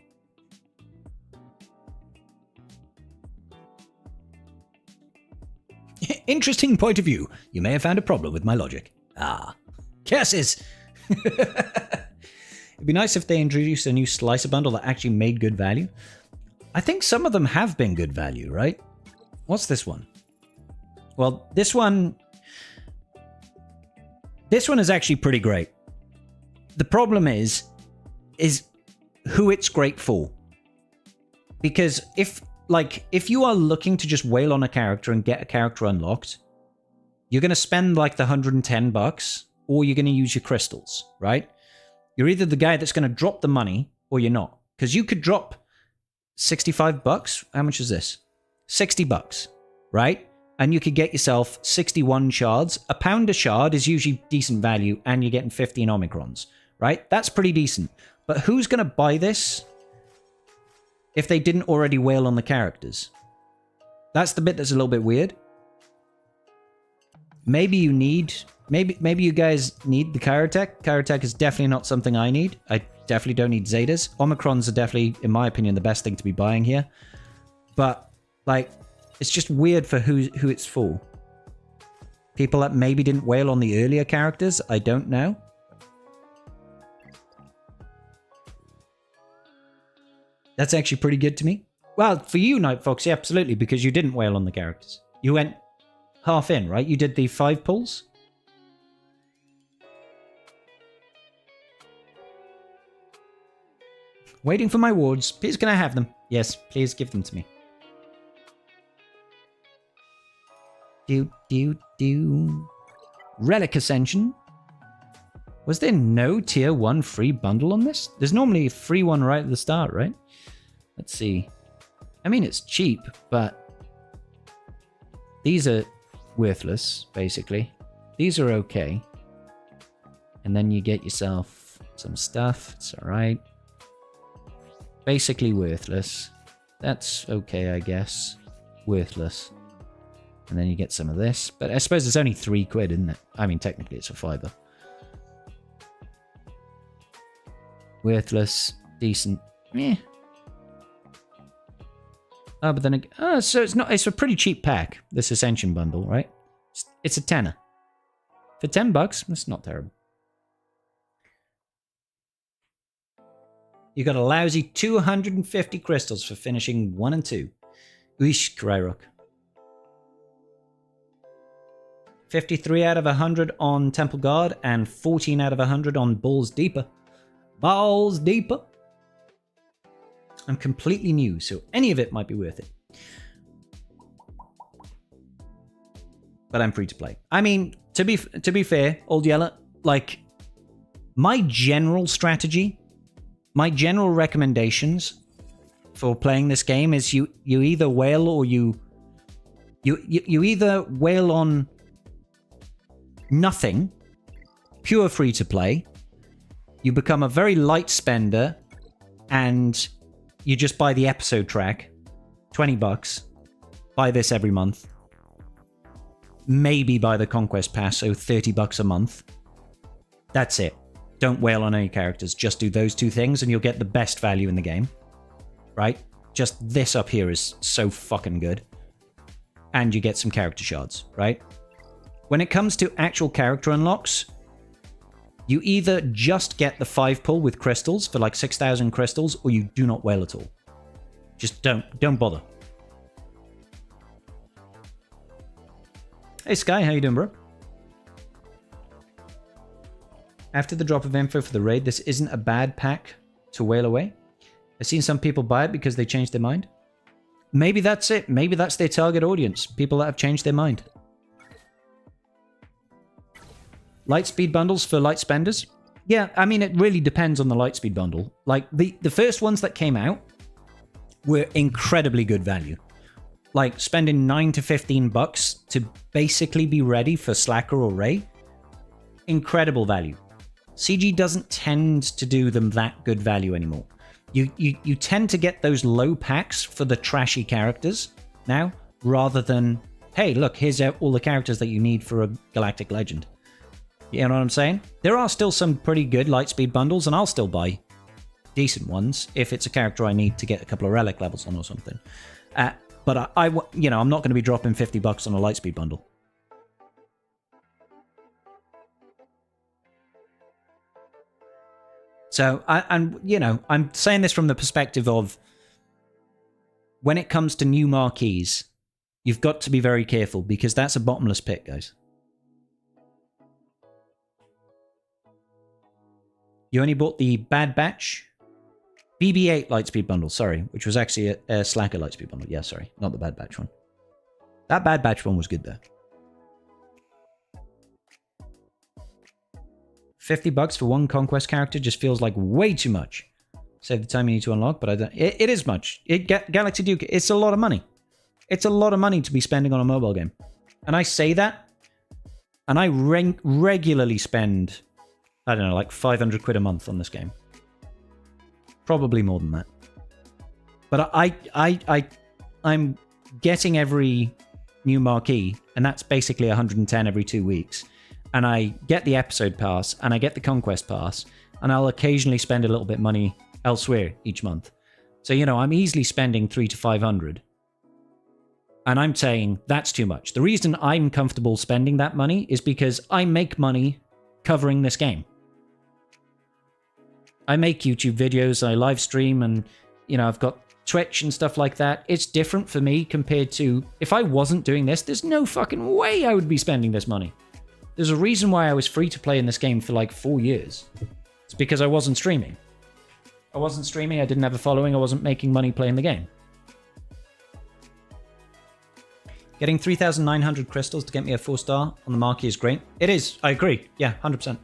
[SPEAKER 1] Interesting point of view. You may have found a problem with my logic. Ah, curses! It'd be nice if they introduced a new slicer bundle that actually made good value. I think some of them have been good value, right? What's this one? Well, this one is actually pretty great. The problem is who it's great for. Because if you are looking to just wail on a character and get a character unlocked, you're going to spend like the $110 or you're going to use your crystals, right? You're either the guy that's going to drop the money or you're not. Because you could drop $65. How much is this? $60, right? And you could get yourself 61 shards. A pound a shard is usually decent value, and you're getting 15 Omicrons, right? That's pretty decent. But who's going to buy this if they didn't already wail on the characters? That's the bit that's a little bit weird. Maybe you guys need the Kyrotech. Kyrotech is definitely not something I need. I definitely don't need Zetas. Omicrons are definitely, in my opinion, the best thing to be buying here. But, like, it's just weird for who it's for. People that maybe didn't wail on the earlier characters, I don't know. That's actually pretty good to me. Well, for you, Night Fox, yeah, absolutely, because you didn't wail on the characters. You went half in, right? You did the 5 pulls? Waiting for my wards. Please, can I have them? Yes, please give them to me. Relic Ascension. Was there no tier 1 free bundle on this? There's normally a free one right at the start, right? Let's see. I mean, it's cheap, but these are worthless, basically. These are okay. And then you get yourself some stuff. It's alright. Basically worthless. That's okay, I guess. Worthless. And then you get some of this. But I suppose it's only £3, isn't it? I mean, technically it's a £5. Worthless. Decent. Eh. Oh, but then again... Oh, so it's not... It's a pretty cheap pack, this Ascension bundle, right? It's a tenner. For $10, that's not terrible. You got a lousy 250 crystals for finishing 1 and 2. Oosh, Kryrock. 53 out of 100 on Temple Guard and 14 out of 100 on Balls Deeper. Balls Deeper. I'm completely new, so any of it might be worth it. But I'm free to play. I mean, to be fair, Old Yeller, like, my general strategy, my general recommendations for playing this game is you either whale or you either whale on nothing, pure free to play. You become a very light spender, and you just buy the episode track, $20. Buy this every month. Maybe buy the Conquest Pass, so $30 a month. That's it. Don't whale on any characters. Just do those 2 things, and you'll get the best value in the game. Right? Just this up here is so fucking good. And you get some character shards, right? When it comes to actual character unlocks, you either just get the 5 pull with crystals for like 6,000 crystals, or you do not whale at all. Just don't bother. Hey Sky, how you doing, bro? After the drop of info for the raid, this isn't a bad pack to whale away. I've seen some people buy it because they changed their mind. Maybe that's it. Maybe that's their target audience. People that have changed their mind. Lightspeed bundles for light spenders? Yeah, I mean, it really depends on the Lightspeed bundle. Like, the first ones that came out were incredibly good value. Like, spending $9 to $15 to basically be ready for Slacker or Rey. Incredible value. CG doesn't tend to do them that good value anymore. You tend to get those low packs for the trashy characters now, rather than, hey, look, here's all the characters that you need for a Galactic Legend. You know what I'm saying? There are still some pretty good Lightspeed bundles, and I'll still buy decent ones if it's a character I need to get a couple of relic levels on or something. But I'm not going to be dropping $50 on a Lightspeed bundle. So, I'm saying this from the perspective of when it comes to new marquees, you've got to be very careful because that's a bottomless pit, guys. You only bought the Bad Batch BB-8 Lightspeed bundle, sorry, which was actually a Slacker Lightspeed bundle. Yeah, sorry, not the Bad Batch one. That Bad Batch one was good, though. $50 for one Conquest character just feels like way too much. Save the time you need to unlock, but I don't... It is much. Galaxy Duke, it's a lot of money. It's a lot of money to be spending on a mobile game. And I say that, and I regularly spend, I don't know, like 500 quid a month on this game. Probably more than that. But I'm getting every new marquee, and that's basically 110 every 2 weeks. And I get the episode pass, and I get the conquest pass, and I'll occasionally spend a little bit of money elsewhere each month. So, I'm easily spending 300 to 500. And I'm saying that's too much. The reason I'm comfortable spending that money is because I make money covering this game. I make YouTube videos, I live stream, and, I've got Twitch and stuff like that, it's different for me compared to if I wasn't doing this, there's no fucking way I would be spending this money. There's a reason why I was free to play in this game for like 4 years. It's because I wasn't streaming. I wasn't streaming, I didn't have a following, I wasn't making money playing the game. Getting 3,900 crystals to get me a 4-star on the marquee is great. It is, I agree. Yeah, 100%.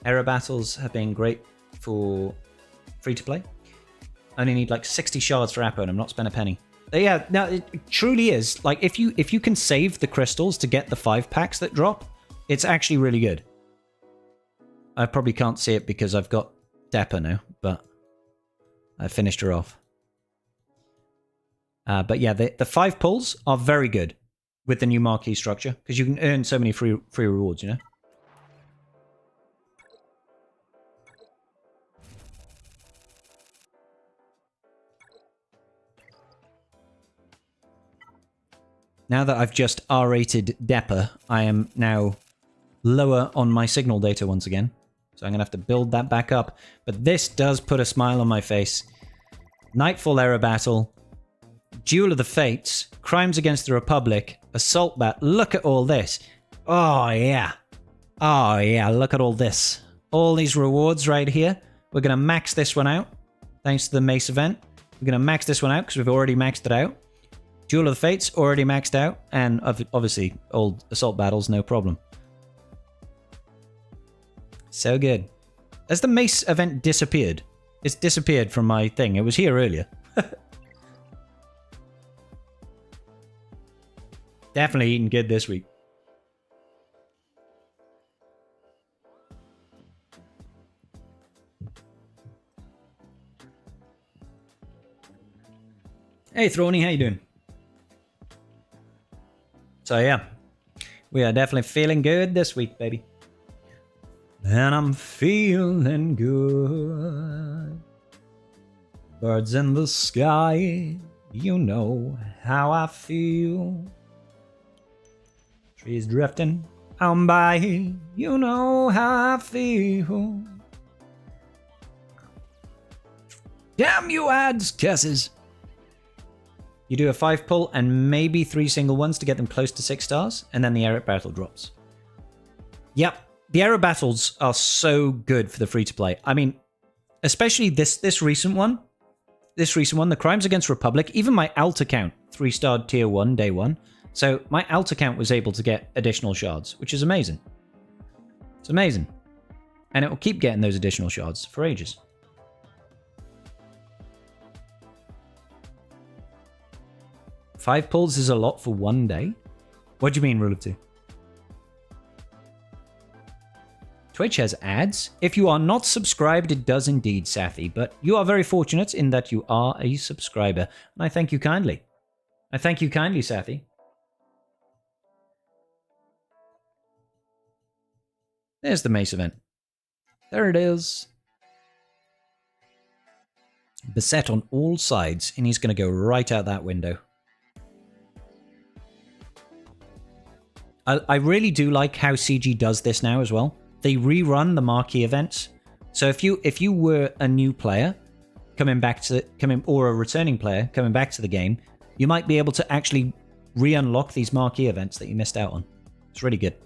[SPEAKER 1] Era battles have been great for free to play. I only need like 60 shards for Apo and I'm not spending a penny. But yeah, no, it truly is. Like if you can save the crystals to get the 5 packs that drop, it's actually really good. I probably can't see it because I've got Dapper now, but I finished her off. But yeah, the 5 pulls are very good with the new marquee structure because you can earn so many free rewards, you know? Now that I've just R-rated Dapper, I am now lower on my signal data once again. So I'm going to have to build that back up. But this does put a smile on my face. Nightfall Era Battle, Duel of the Fates, Crimes Against the Republic, Assault Bat. Look at all this. Oh, yeah. Oh, yeah. Look at all this. All these rewards right here. We're going to max this one out. Thanks to the Mace event. We're going to max this one out because we've already maxed it out. Duel of the Fates, already maxed out. And obviously, old Assault Battles, no problem. So good. Has the Mace event disappeared? It's disappeared from my thing. It was here earlier. Definitely eating good this week. Hey, Throny, how you doing? So yeah, we are definitely feeling good this week, baby. And I'm feeling good. Birds in the sky, you know how I feel. Trees drifting on by, you know how I feel. Damn you ads, curses. You do a 5 pull and maybe 3 single ones to get them close to 6 stars, and then the Eric battle drops. Yep. The era battles are so good for the free-to-play. I mean, especially this recent one. This recent one, the Crimes Against Republic, even my alt account, 3-starred tier 1, day 1. So my alt account was able to get additional shards, which is amazing. It's amazing. And it will keep getting those additional shards for ages. Five pulls is a lot for one day? What do you mean, Rule of 2? Twitch has ads. If you are not subscribed, it does indeed, Sathi, but you are very fortunate in that you are a subscriber, and I thank you kindly. I thank you kindly, Sathi. There's the Mace event. There it is. Beset on all sides, and he's going to go right out that window. I really do like how CG does this now as well. They rerun the marquee events. So if you were a new player or a returning player coming back to the game, you might be able to actually re-unlock these marquee events that you missed out on. It's really good.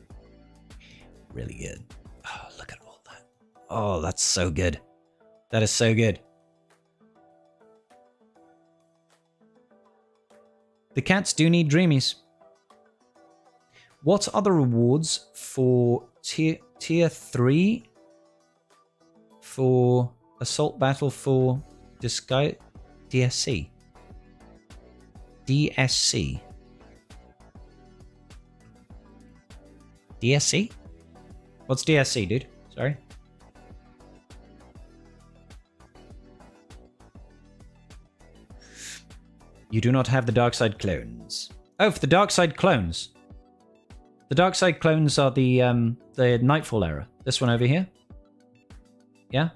[SPEAKER 1] Really good. Oh, look at all that. Oh, that's so good. That is so good. The cats do need dreamies. What are the rewards for tier 3 for Assault Battle for Disguise DSC? DSC? DSC? What's DSC, dude? Sorry. You do not have the Dark Side clones. Oh, for the Dark Side clones. The Dark Side clones are the Nightfall era. This one over here. Yeah?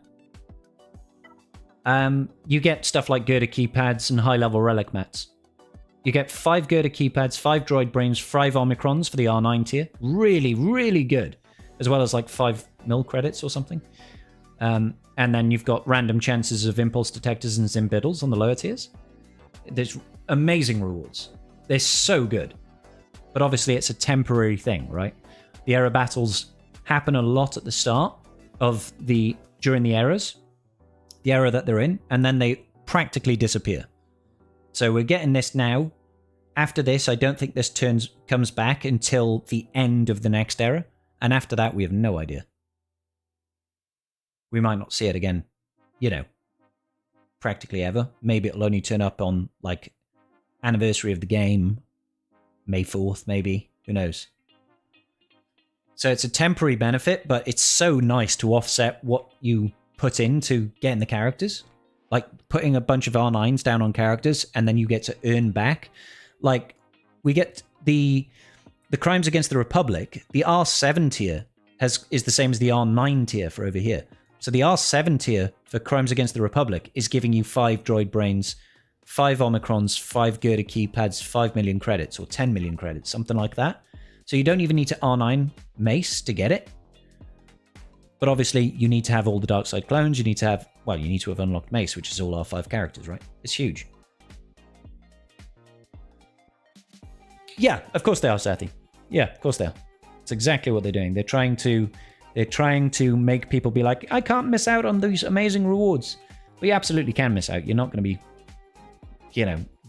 [SPEAKER 1] You get stuff like Girder keypads and high-level relic mats. You get 5 Girder keypads, 5 droid brains, 5 Omicrons for the R9 tier. Really, really good. As well as like 5 mil credits or something. And then you've got random chances of impulse detectors and zimbiddles on the lower tiers. There's amazing rewards. They're so good. But obviously it's a temporary thing, right? The era battles happen a lot at the start of during the eras, the era that they're in, and then they practically disappear. So we're getting this now. After this, I don't think this comes back until the end of the next era. And after that, we have no idea. We might not see it again, practically ever. Maybe it'll only turn up on, like, anniversary of the game, May 4th, maybe. Who knows? So it's a temporary benefit, but it's so nice to offset what you put into getting the characters. Like, putting a bunch of R9s down on characters, and then you get to earn back. Like, we get the Crimes Against the Republic, the R7 tier is the same as the R9 tier for over here. So the R7 tier for Crimes Against the Republic is giving you 5 droid brains, 5 Omicrons, 5 Girder keypads, 5 million credits, or 10 million credits, something like that. So you don't even need to R9 Mace to get it. But obviously, you need to have all the Dark Side clones. You need to have unlocked Mace, which is all our 5 characters, right? It's huge. Yeah, of course they are, Sathi. Yeah, of course they are. It's exactly what they're doing. They're trying to make people be like, I can't miss out on these amazing rewards. Well, you absolutely can miss out. You're not going to be,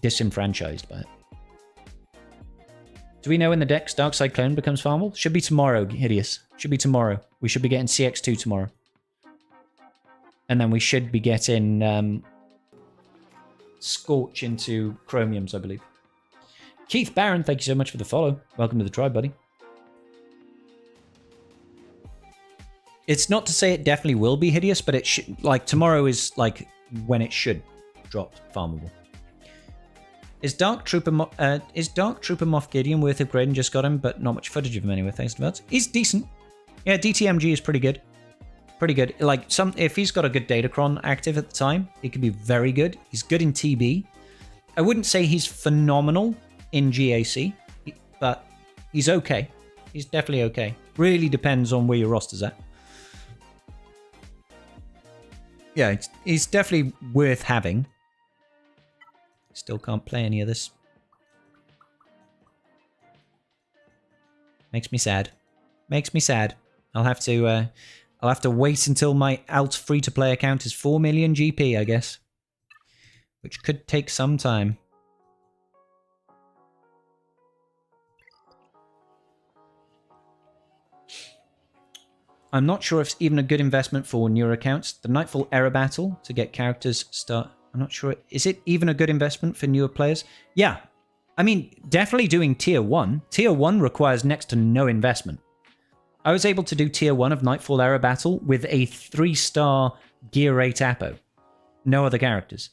[SPEAKER 1] disenfranchised by it. Do we know when the Dex Dark Side clone becomes farmable? Should be tomorrow, Hideous. Should be tomorrow. We should be getting CX2 tomorrow. And then we should be getting Scorch into Chromiums, I believe. Keith Barron, thank you so much for the follow. Welcome to the tribe, buddy. It's not to say it definitely will be Hideous, but it should, like, tomorrow is like when it should drop farmable. Is Dark Trooper Moff Gideon worth upgrading? Just got him, but not much footage of him anyway. Thanks to that. He's decent. Yeah, DTMG is pretty good. Pretty good. Like, if he's got a good Datacron active at the time, he could be very good. He's good in TB. I wouldn't say he's phenomenal in GAC, but he's okay. He's definitely okay. Really depends on where your roster's at. Yeah, he's definitely worth having. Still can't play any of this. Makes me sad. Makes me sad. I'll have to wait until my alt free-to-play account is 4 million GP, I guess. Which could take some time. I'm not sure if it's even a good investment for newer accounts. The Nightfall Era Battle to get characters start. I'm not sure. Is it even a good investment for newer players? Yeah. I mean, definitely doing Tier 1. Tier 1 requires next to no investment. I was able to do Tier 1 of Nightfall Era Battle with a 3-star Gear 8 Apo. No other characters.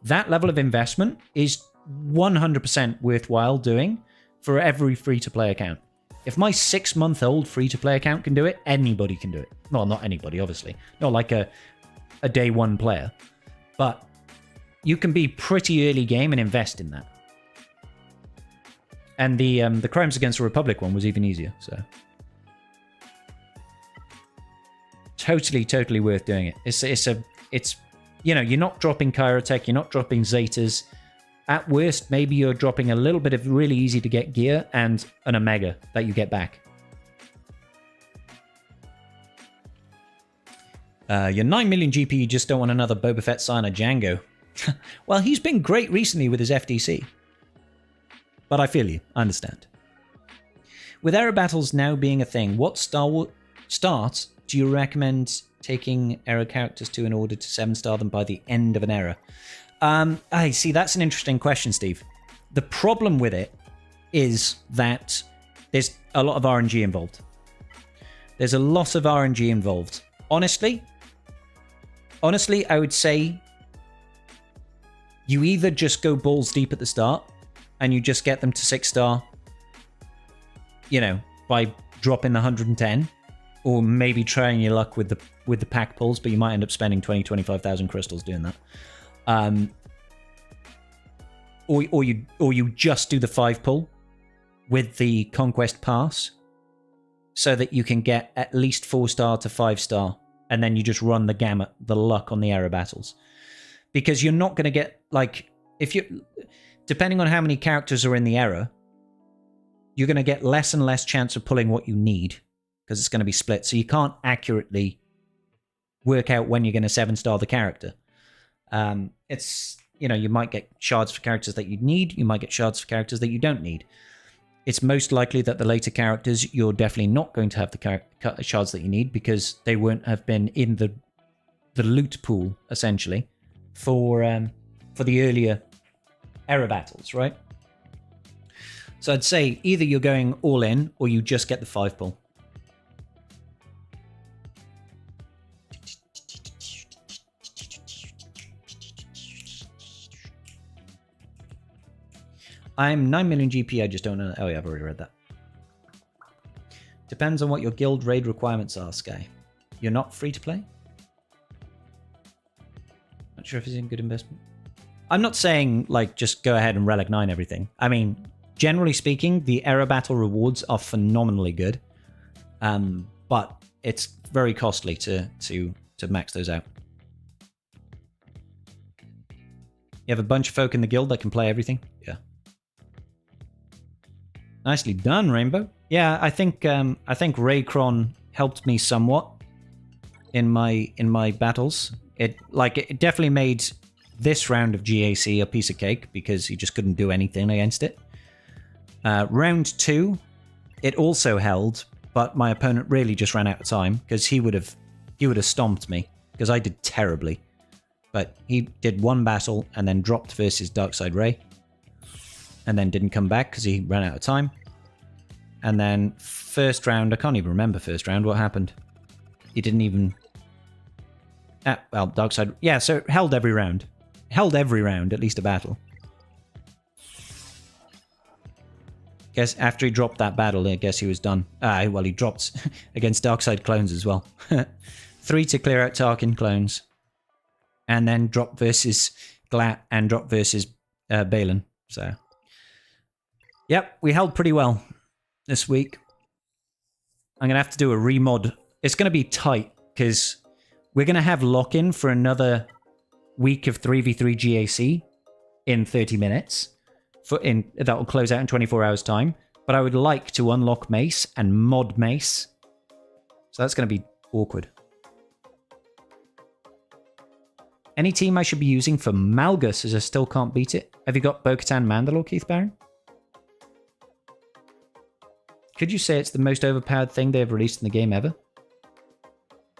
[SPEAKER 1] That level of investment is 100% worthwhile doing for every free-to-play account. If my 6-month-old free-to-play account can do it, anybody can do it. Well, not anybody, obviously. Not like a day one player. But you can be pretty early game and invest in that. And the Crimes Against the Republic one was even easier, so. Totally worth doing it. It's you're not dropping Kyrotech, you're not dropping Zetas. At worst, maybe you're dropping a little bit of really easy to get gear and an Omega that you get back. You're 9 million GP, you just don't want another Boba Fett sign or Django. Well, he's been great recently with his FTC. But I feel you, I understand. With era battles now being a thing, what start do you recommend taking era characters to in order to 7-star them by the end of an era? I see, that's an interesting question, Steve. The problem with it is that there's a lot of RNG involved. There's a lot of RNG involved. Honestly, I would say you either just go balls deep at the start and you just get them to 6-star, by dropping the 110, or maybe trying your luck with the pack pulls, but you might end up spending 25,000 crystals doing that. Or you just do the 5 pull with the Conquest Pass so that you can get at least 4-star to 5-star and then you just run the gamut, the luck on the error battles. Because you're not going to get, like, if you, depending on how many characters are in the error, you're going to get less and less chance of pulling what you need, because it's going to be split. So you can't accurately work out when you're going to 7-star the character. It's, you know, you might get shards for characters that you need, you might get shards for characters that you don't need. It's most likely that the later characters, you're definitely not going to have the shards that you need, because they won't have been in the loot pool, essentially, for the earlier error battles, right? So I'd say either you're going all in, or you just get the 5 pull. I'm 9 million GP, I just don't know. Oh yeah, I've already read that. Depends on what your guild raid requirements are, Sky. You're not free to play? Not sure if it's a good investment. I'm not saying, like, just go ahead and Relic 9 everything. I mean, generally speaking, the error battle rewards are phenomenally good. But it's very costly to max those out. You have a bunch of folk in the guild that can play everything? Yeah. Nicely done, Rainbow. Yeah, I think Raycron helped me somewhat in my battles. It definitely made this round of GAC a piece of cake, because he just couldn't do anything against it. Round 2, it also held, but my opponent really just ran out of time, because he would have stomped me, because I did terribly. But he did one battle and then dropped versus Darkside Rey, and then didn't come back because he ran out of time. And then first round, I can't even remember first round what happened. He didn't even... well, Darkside... Yeah, so it held every round. Held every round, at least a battle. Guess after he dropped that battle, I guess he was done. Well, he dropped against Darkside clones as well. 3 to clear out Tarkin clones. And then drop versus GLAT and drop versus Balen. So, yep, we held pretty well this week. I'm going to have to do a remod. It's going to be tight, because we're going to have lock-in for another week of 3v3 GAC in 30 minutes. That will close out in 24 hours' time. But I would like to unlock Mace and mod Mace. So that's going to be awkward. Any team I should be using for Malgus, as I still can't beat it? Have you got Bo-Katan Mandalore, Keith Barron? Could you say it's the most overpowered thing they have released in the game ever?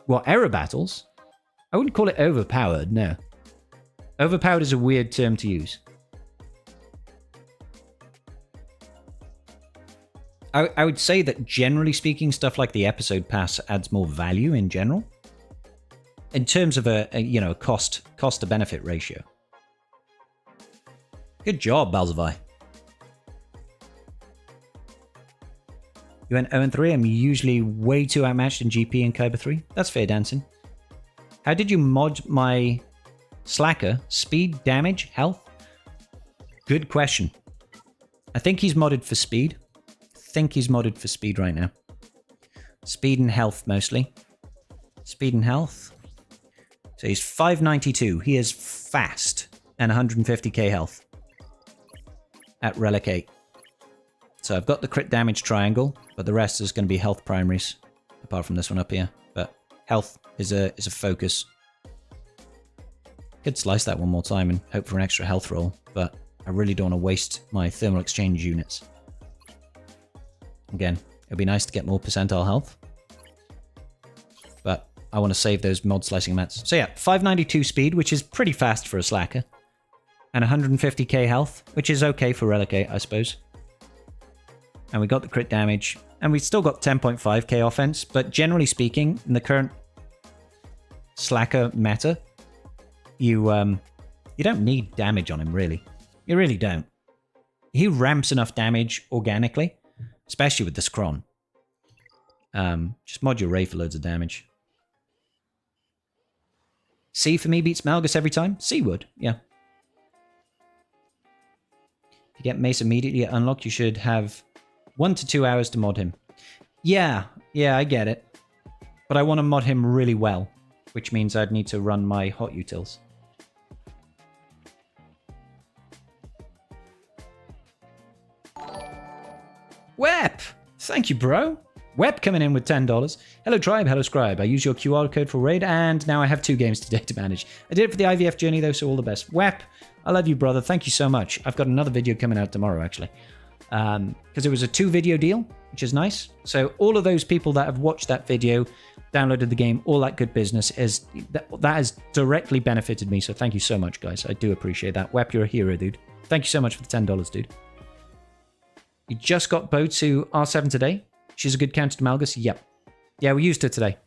[SPEAKER 1] What, error battles? I wouldn't call it overpowered, no. Overpowered is a weird term to use. I would say that generally speaking, stuff like the episode pass adds more value in general. In terms of a cost to benefit ratio. Good job, Balzavai. You went 0-3. I'm usually way too outmatched in GP and Kyber 3. That's fair dancing. How did you mod my Slacker? Speed, damage, health? Good question. I think he's modded for speed. Right now. Speed and health mostly. Speed and health. So he's 592. He is fast and 150k health at Relic 8. So I've got the crit damage triangle, but the rest is going to be health primaries, apart from this one up here. But health is a focus. Could slice that one more time and hope for an extra health roll, but I really don't want to waste my thermal exchange units. Again, it'd be nice to get more percentile health, but I want to save those mod slicing mats. So yeah, 592 speed, which is pretty fast for a slacker, and 150k health, which is okay for Relic 8, I suppose. And we got the crit damage, and we still got 10.5k offense, but generally speaking, in the current slacker meta, you don't need damage on him, really. You really don't. He ramps enough damage organically, especially with the Scron. Just mod your Rey for loads of damage. C for me beats Malgus every time? C would, yeah. If you get Mace immediately unlocked, you should have 1 to 2 hours to mod him. Yeah, I get it. But I want to mod him really well. which means I'd need to run my hot utils. Web! Thank you, bro. Web coming in with $10. Hello, Tribe. Hello, Scribe. I use your QR code for raid, and now I have 2 games today to manage. I did it for the IVF journey, though, so all the best. Web, I love you, brother. Thank you so much. I've got another video coming out tomorrow, actually. Because it was a 2-video deal, which is nice. So all of those people that have watched that video, downloaded the game, all that good business, that has directly benefited me. So thank you so much, guys. I do appreciate that. Web, you're a hero, dude. Thank you so much for the $10, dude. You just got Bo to R7 today. She's a good counter to Malgus. Yep. Yeah, we used her today.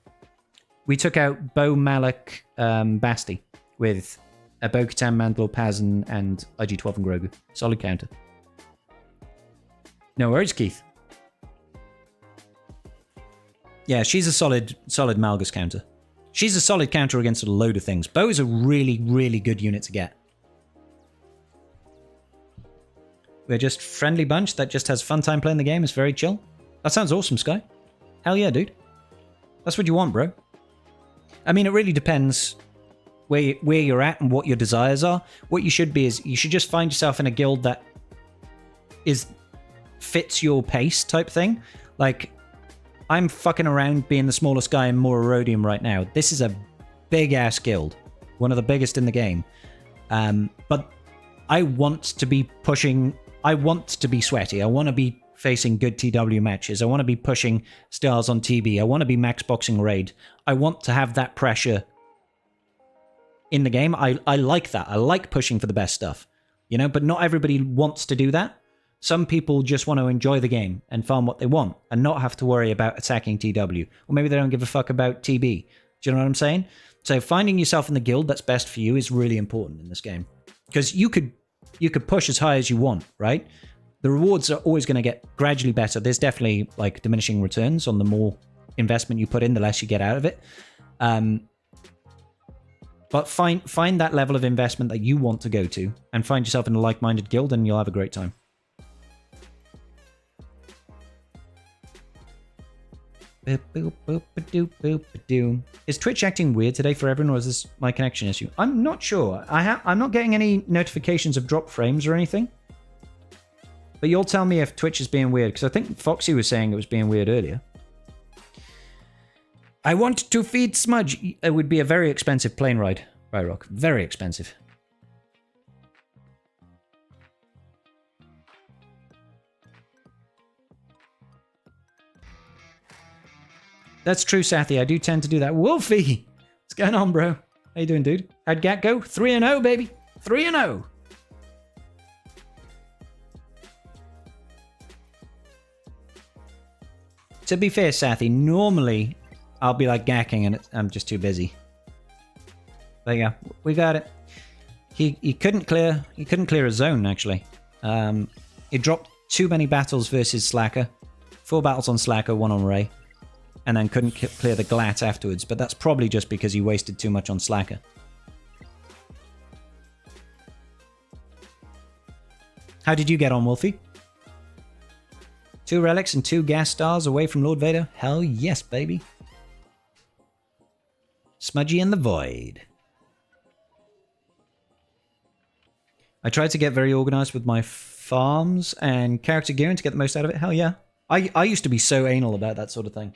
[SPEAKER 1] We took out Bo, Malak, Basti with a Bo-Katan, Mandalore, Pazin, and IG-12 and Grogu. Solid counter. No worries, Keith. Yeah, she's a solid Malgus counter. She's a solid counter against a load of things. Bo is a really, really good unit to get. We're just friendly bunch that just has fun time playing the game. It's very chill. That sounds awesome, Sky. Hell yeah, dude. That's what you want, bro. I mean, it really depends where you're at and what your desires are. What you should be is you should just find yourself in a guild that fits your pace type thing. Like, I'm fucking around being the smallest guy in Mora Rhodium right now. This is a big-ass guild. One of the biggest in the game. But I want to be pushing... I want to be sweaty. I want to be facing good TW matches. I want to be pushing stars on TB. I want to be max boxing raid. I want to have that pressure in the game. I like that. I like pushing for the best stuff. You know, but not everybody wants to do that. Some people just want to enjoy the game and farm what they want and not have to worry about attacking TW. Or maybe they don't give a fuck about TB. Do you know what I'm saying? So finding yourself in the guild that's best for you is really important in this game. Because you could push as high as you want, right? The rewards are always going to get gradually better. There's definitely like diminishing returns on the more investment you put in, the less you get out of it. But find that level of investment that you want to go to and find yourself in a like-minded guild and you'll have a great time. Is Twitch acting weird today for everyone, or is this my connection issue? I'm not sure. I'm not getting any notifications of drop frames or anything. But you'll tell me if Twitch is being weird, because I think Foxy was saying it was being weird earlier. I want to feed Smudge. It would be a very expensive plane ride, Byrock. Very expensive. That's true, Sathi. I do tend to do that. Wolfie! What's going on, bro? How you doing, dude? How'd GAT go? 3-0, baby. 3-0. To be fair, Sathi, normally I'll be like gacking and I'm just too busy. But yeah, we got it. He couldn't clear a zone, actually. He dropped too many battles versus Slacker. 4 battles on Slacker, 1 on Rey. And then couldn't clear the GLAT afterwards, but that's probably just because he wasted too much on Slacker. How did you get on, Wolfie? 2 relics and 2 gas stars away from Lord Vader? Hell yes, baby. Smudgy in the Void. I tried to get very organized with my farms and character gearing to get the most out of it. Hell yeah. I used to be so anal about that sort of thing.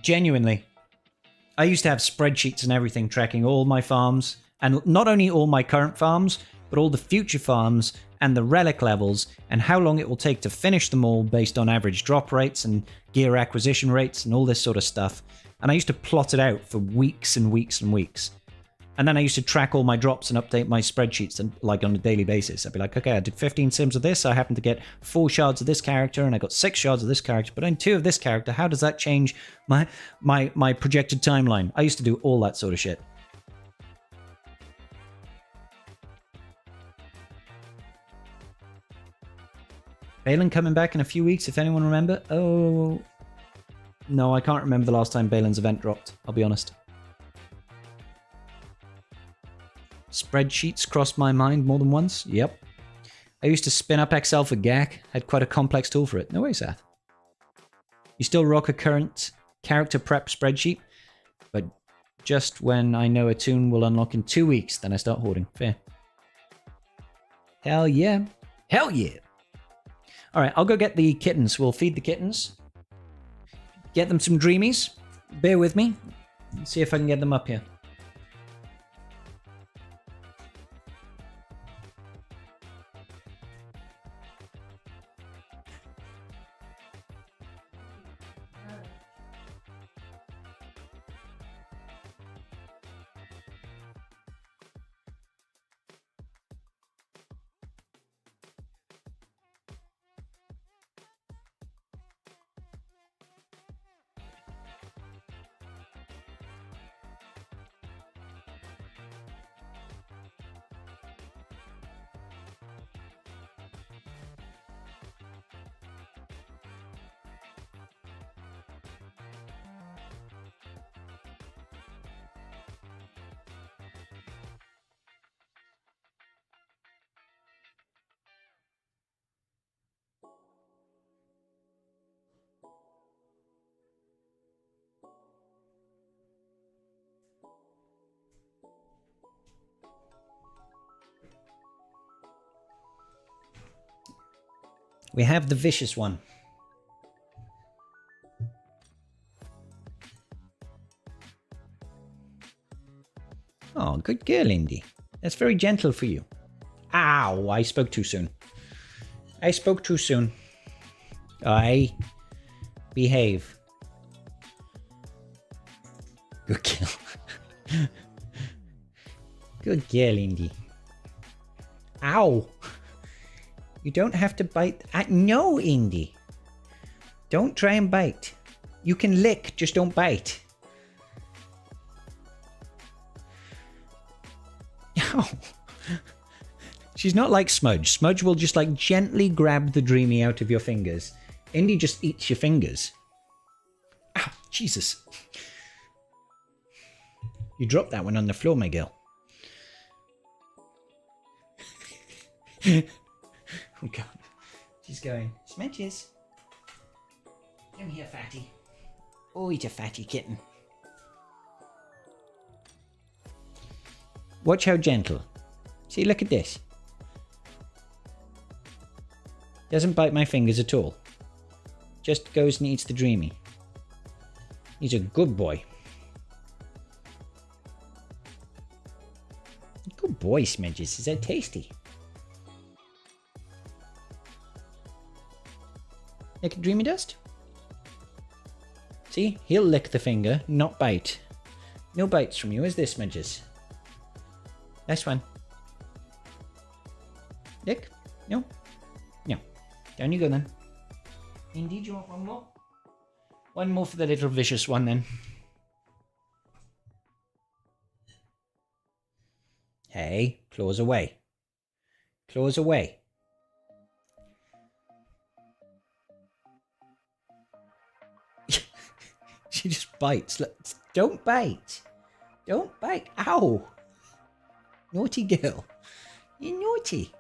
[SPEAKER 1] Genuinely. I used to have spreadsheets and everything tracking all my farms, and not only all my current farms, but all the future farms and the relic levels and how long it will take to finish them all based on average drop rates and gear acquisition rates and all this sort of stuff. And I used to plot it out for weeks and weeks and weeks. And then I used to track all my drops and update my spreadsheets like on a daily basis. I'd be like, okay, I did 15 sims of this. I happened to get 4 shards of this character, and I got 6 shards of this character, but only 2 of this character. How does that change my projected timeline? I used to do all that sort of shit. Balin coming back in a few weeks, if anyone remember. Oh, no, I can't remember the last time Balin's event dropped, I'll be honest. Spreadsheets crossed my mind more than once. Yep. I used to spin up Excel for GAC. Had quite a complex tool for it. No way, Seth. You still rock a current character prep spreadsheet, but Just when I know a toon will unlock in 2 weeks, then I start hoarding. Fair. Hell yeah. Hell yeah. All right, I'll go get the kittens. We'll feed the kittens. Get them some dreamies. Bear with me. See if I can get them up here. We have the vicious one. Oh, good girl, Indy. That's very gentle for you. Ow, I spoke too soon. I spoke too soon. I behave. Good girl. Good girl, Indy. Ow. You don't have to bite. No, Indy. Don't try and bite. You can lick, just don't bite. Ow. She's not like Smudge. Smudge will just like gently grab the dreamy out of your fingers. Indy just eats your fingers. Ow, Jesus. You dropped that one on the floor, my girl. Oh God, she's going, Smedges. Come here, fatty. Oh, eat a fatty kitten. Watch how gentle. See, look at this. Doesn't bite my fingers at all. Just goes and eats the dreamy. He's a good boy. Good boy, Smedges. Is that tasty? Lick a dreamy dust? See, he'll lick the finger, not bite. No bites from you, is there, Smedges? Nice one. Lick? No? No. Down you go then. Indeed, you want one more? One more for the little vicious one then. Hey, claws away. Claws away. She just bites. Don't bite. Don't bite. Ow. Naughty girl. You're naughty.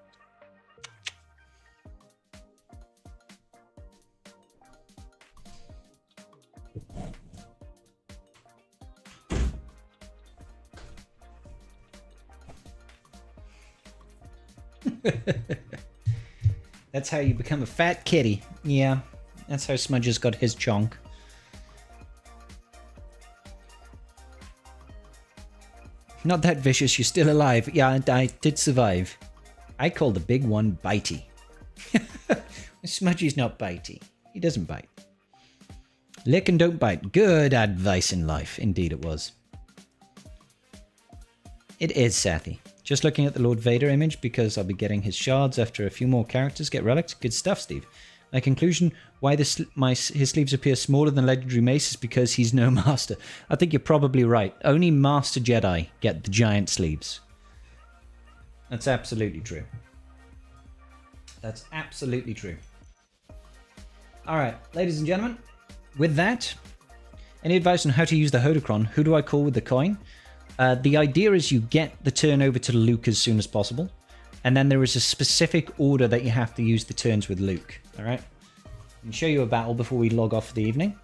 [SPEAKER 1] That's how you become a fat kitty. Yeah, that's how Smudges got his chonk. Not that vicious, you're still alive. Yeah, I did survive. I call the big one bitey. Smudgy's not bitey. He doesn't bite. Lick and don't bite. Good advice in life. Indeed it was. It is Sathy. Just looking at the Lord Vader image because I'll be getting his shards after a few more characters get relics. Good stuff, Steve. My conclusion, why his sleeves appear smaller than Legendary Mace is because he's no master. I think you're probably right. Only Master Jedi get the giant sleeves. That's absolutely true. That's absolutely true. Alright, ladies and gentlemen, with that, any advice on how to use the Hodocron? Who do I call with the coin? The idea is you get the turn over to Luke as soon as possible. And then there is a specific order that you have to use the turns with Luke. Alright? I'll show you a battle before we log off for the evening.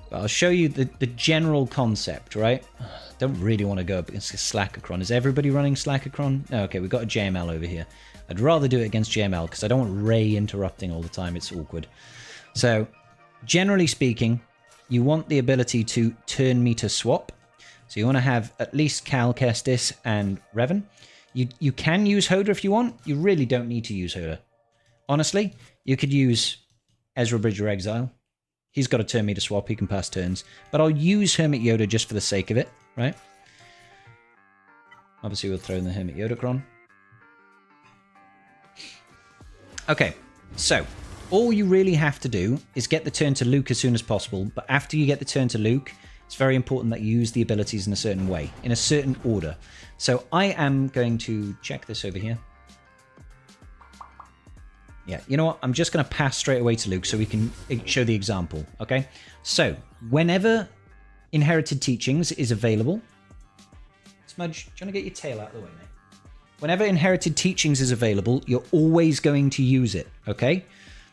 [SPEAKER 1] But I'll show you the general concept, right? Don't really want to go up against Slackacron. Is everybody running Slackacron? Oh, okay, we've got a JML over here. I'd rather do it against JML because I don't want Rey interrupting all the time. It's awkward. So, generally speaking, you want the ability to turn meter swap. So you want to have at least Cal, Kestis, and Revan. You can use Hoda if you want. You really don't need to use Hoda. Honestly, you could use Ezra Bridger Exile. He's got a turn meter swap. He can pass turns. But I'll use Hermit Yoda just for the sake of it, right? Obviously, we'll throw in the Hermit Yoda-cron. Okay, so all you really have to do is get the turn to Luke as soon as possible. But after you get the turn to Luke, it's very important that you use the abilities in a certain way, in a certain order. So I am going to check this over here. Yeah, you know what? I'm just going to pass straight away to Luke so we can show the example, okay? So, whenever Inherited Teachings is available... Smudge, do you want to get your tail out of the way, mate? Whenever Inherited Teachings is available, you're always going to use it, okay?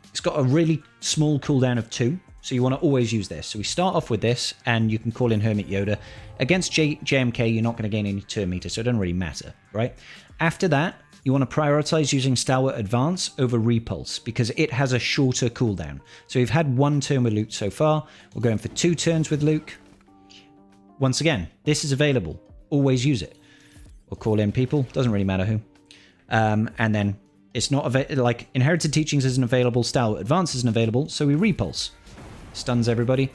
[SPEAKER 1] It's got a really small cooldown of 2, so you want to always use this. So we start off with this, and you can call in Hermit Yoda. Against JMK, you're not going to gain any turn meter, so it doesn't really matter, right? After that, you want to prioritize using Stalwart Advance over Repulse, because it has a shorter cooldown. So we've had 1 turn with Luke so far. We're going for 2 turns with Luke. Once again, this is available. Always use it. Or call in people. Doesn't really matter who. And then it's not like Inherited Teachings isn't available. Stalwart Advance isn't available. So we Repulse. Stuns everybody.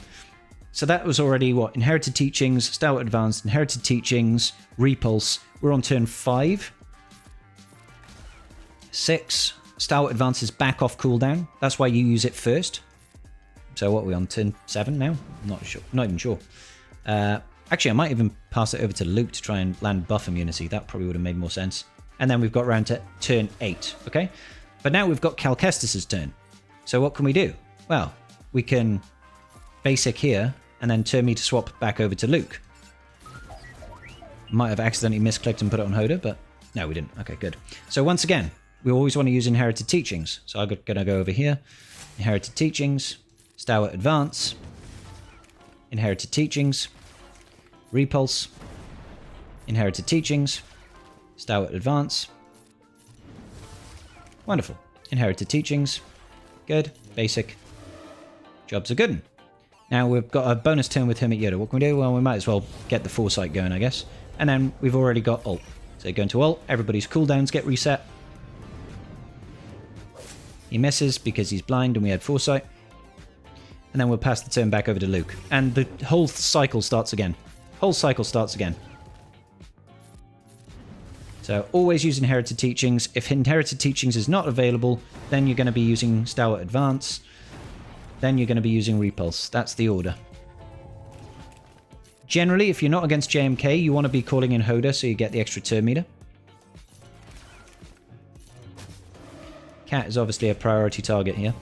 [SPEAKER 1] So that was already what? Inherited Teachings, Stalwart Advance, Inherited Teachings, Repulse. We're on turn 5. 6. Stalwart Advance is back off cooldown. That's why you use it first. So what are we on? Turn 7 now? I'm not sure. Not even sure. Actually, I might even pass it over to Luke to try and land buff immunity. That probably would have made more sense. And then we've got round to turn 8. Okay? But now we've got Cal Kestis' turn. So what can we do? Well, we can basic here and then turn meter swap back over to Luke. Might have accidentally misclicked and put it on Hoda, but no, we didn't. Okay, good. So once again, we always want to use Inherited Teachings. So I'm going to go over here. Inherited Teachings. Stalwart Advance. Inherited Teachings. Repulse. Inherited Teachings. Stalwart Advance. Wonderful. Inherited Teachings. Good. Basic. Jobs are good. Now we've got a bonus turn with Hermit Yoda. What can we do? Well, we might as well get the Foresight going, I guess. And then we've already got ult. So go into ult. Everybody's cooldowns get reset. He misses because he's blind and we had Foresight. And then we'll pass the turn back over to Luke. And the whole cycle starts again. Whole cycle starts again. So always use Inherited Teachings. If Inherited Teachings is not available, then you're going to be using Stalwart Advance. Then you're going to be using Repulse. That's the order. Generally, if you're not against JMK, you want to be calling in Hoda so you get the extra turn meter. Cat is obviously a priority target here.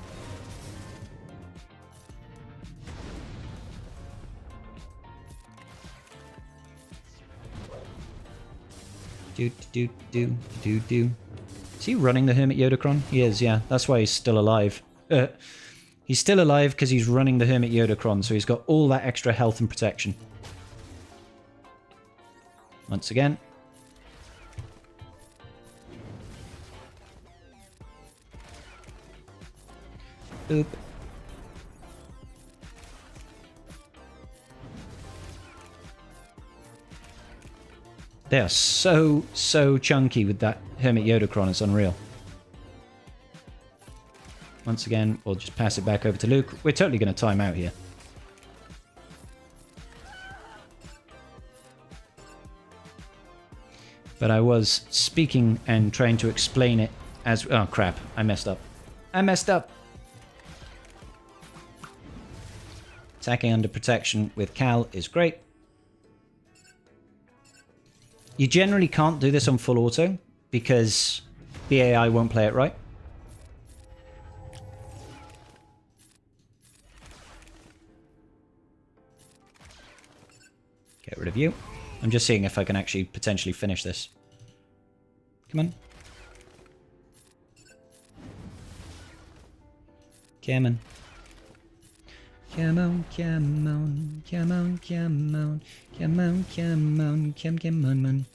[SPEAKER 1] Do. Is he running the Hermit Yoda-cron? He is, yeah. That's why he's still alive. He's still alive because he's running the Hermit Yoda-cron, so he's got all that extra health and protection. Once again. Boop. They are so chunky with that Hermit Yoda-cron, it's unreal. Once again, we'll just pass it back over to Luke. We're totally going to time out here. But I was speaking and trying to explain it as... Oh, crap. I messed up. Attacking under protection with Cal is great. You generally can't do this on full auto because the AI won't play it right. Get rid of you. I'm just seeing if I can actually potentially finish this. Come on. Come on. Come on, come on, come on, come on, come on, come on, come on.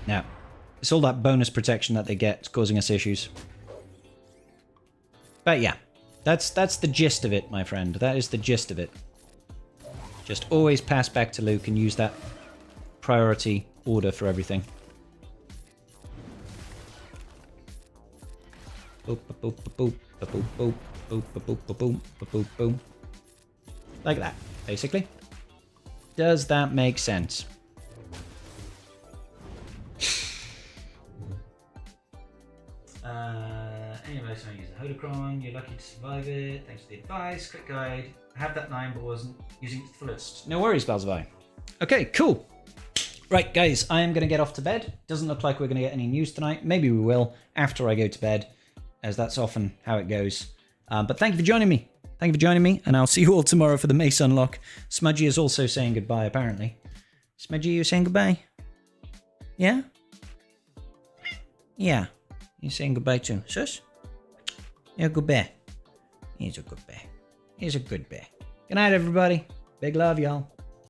[SPEAKER 1] Now, it's all that bonus protection that they get causing us issues. But yeah, that's the gist of it, my friend. That is the gist of it. Just always pass back to Luke and use that priority order for everything. Like that, basically. Does that make sense? Anyway, so I use the Hodocron. You're lucky to survive it. Thanks for the advice. Quick guide. I have that 9 but wasn't using it to the fullest. No worries, Balzavai. Okay, cool. Right, guys, I am going to get off to bed. Doesn't look like we're going to get any news tonight. Maybe we will after I go to bed, as that's often how it goes. But thank you for joining me. Thank you for joining me, and I'll see you all tomorrow for the Mace Unlock. Smudgy is also saying goodbye, apparently. Smudgy, you're saying goodbye? Yeah? Yeah. You're saying goodbye too. Sus? You're a good bear. He's a good bear. He's a good bear. Good night, everybody. Big love, y'all.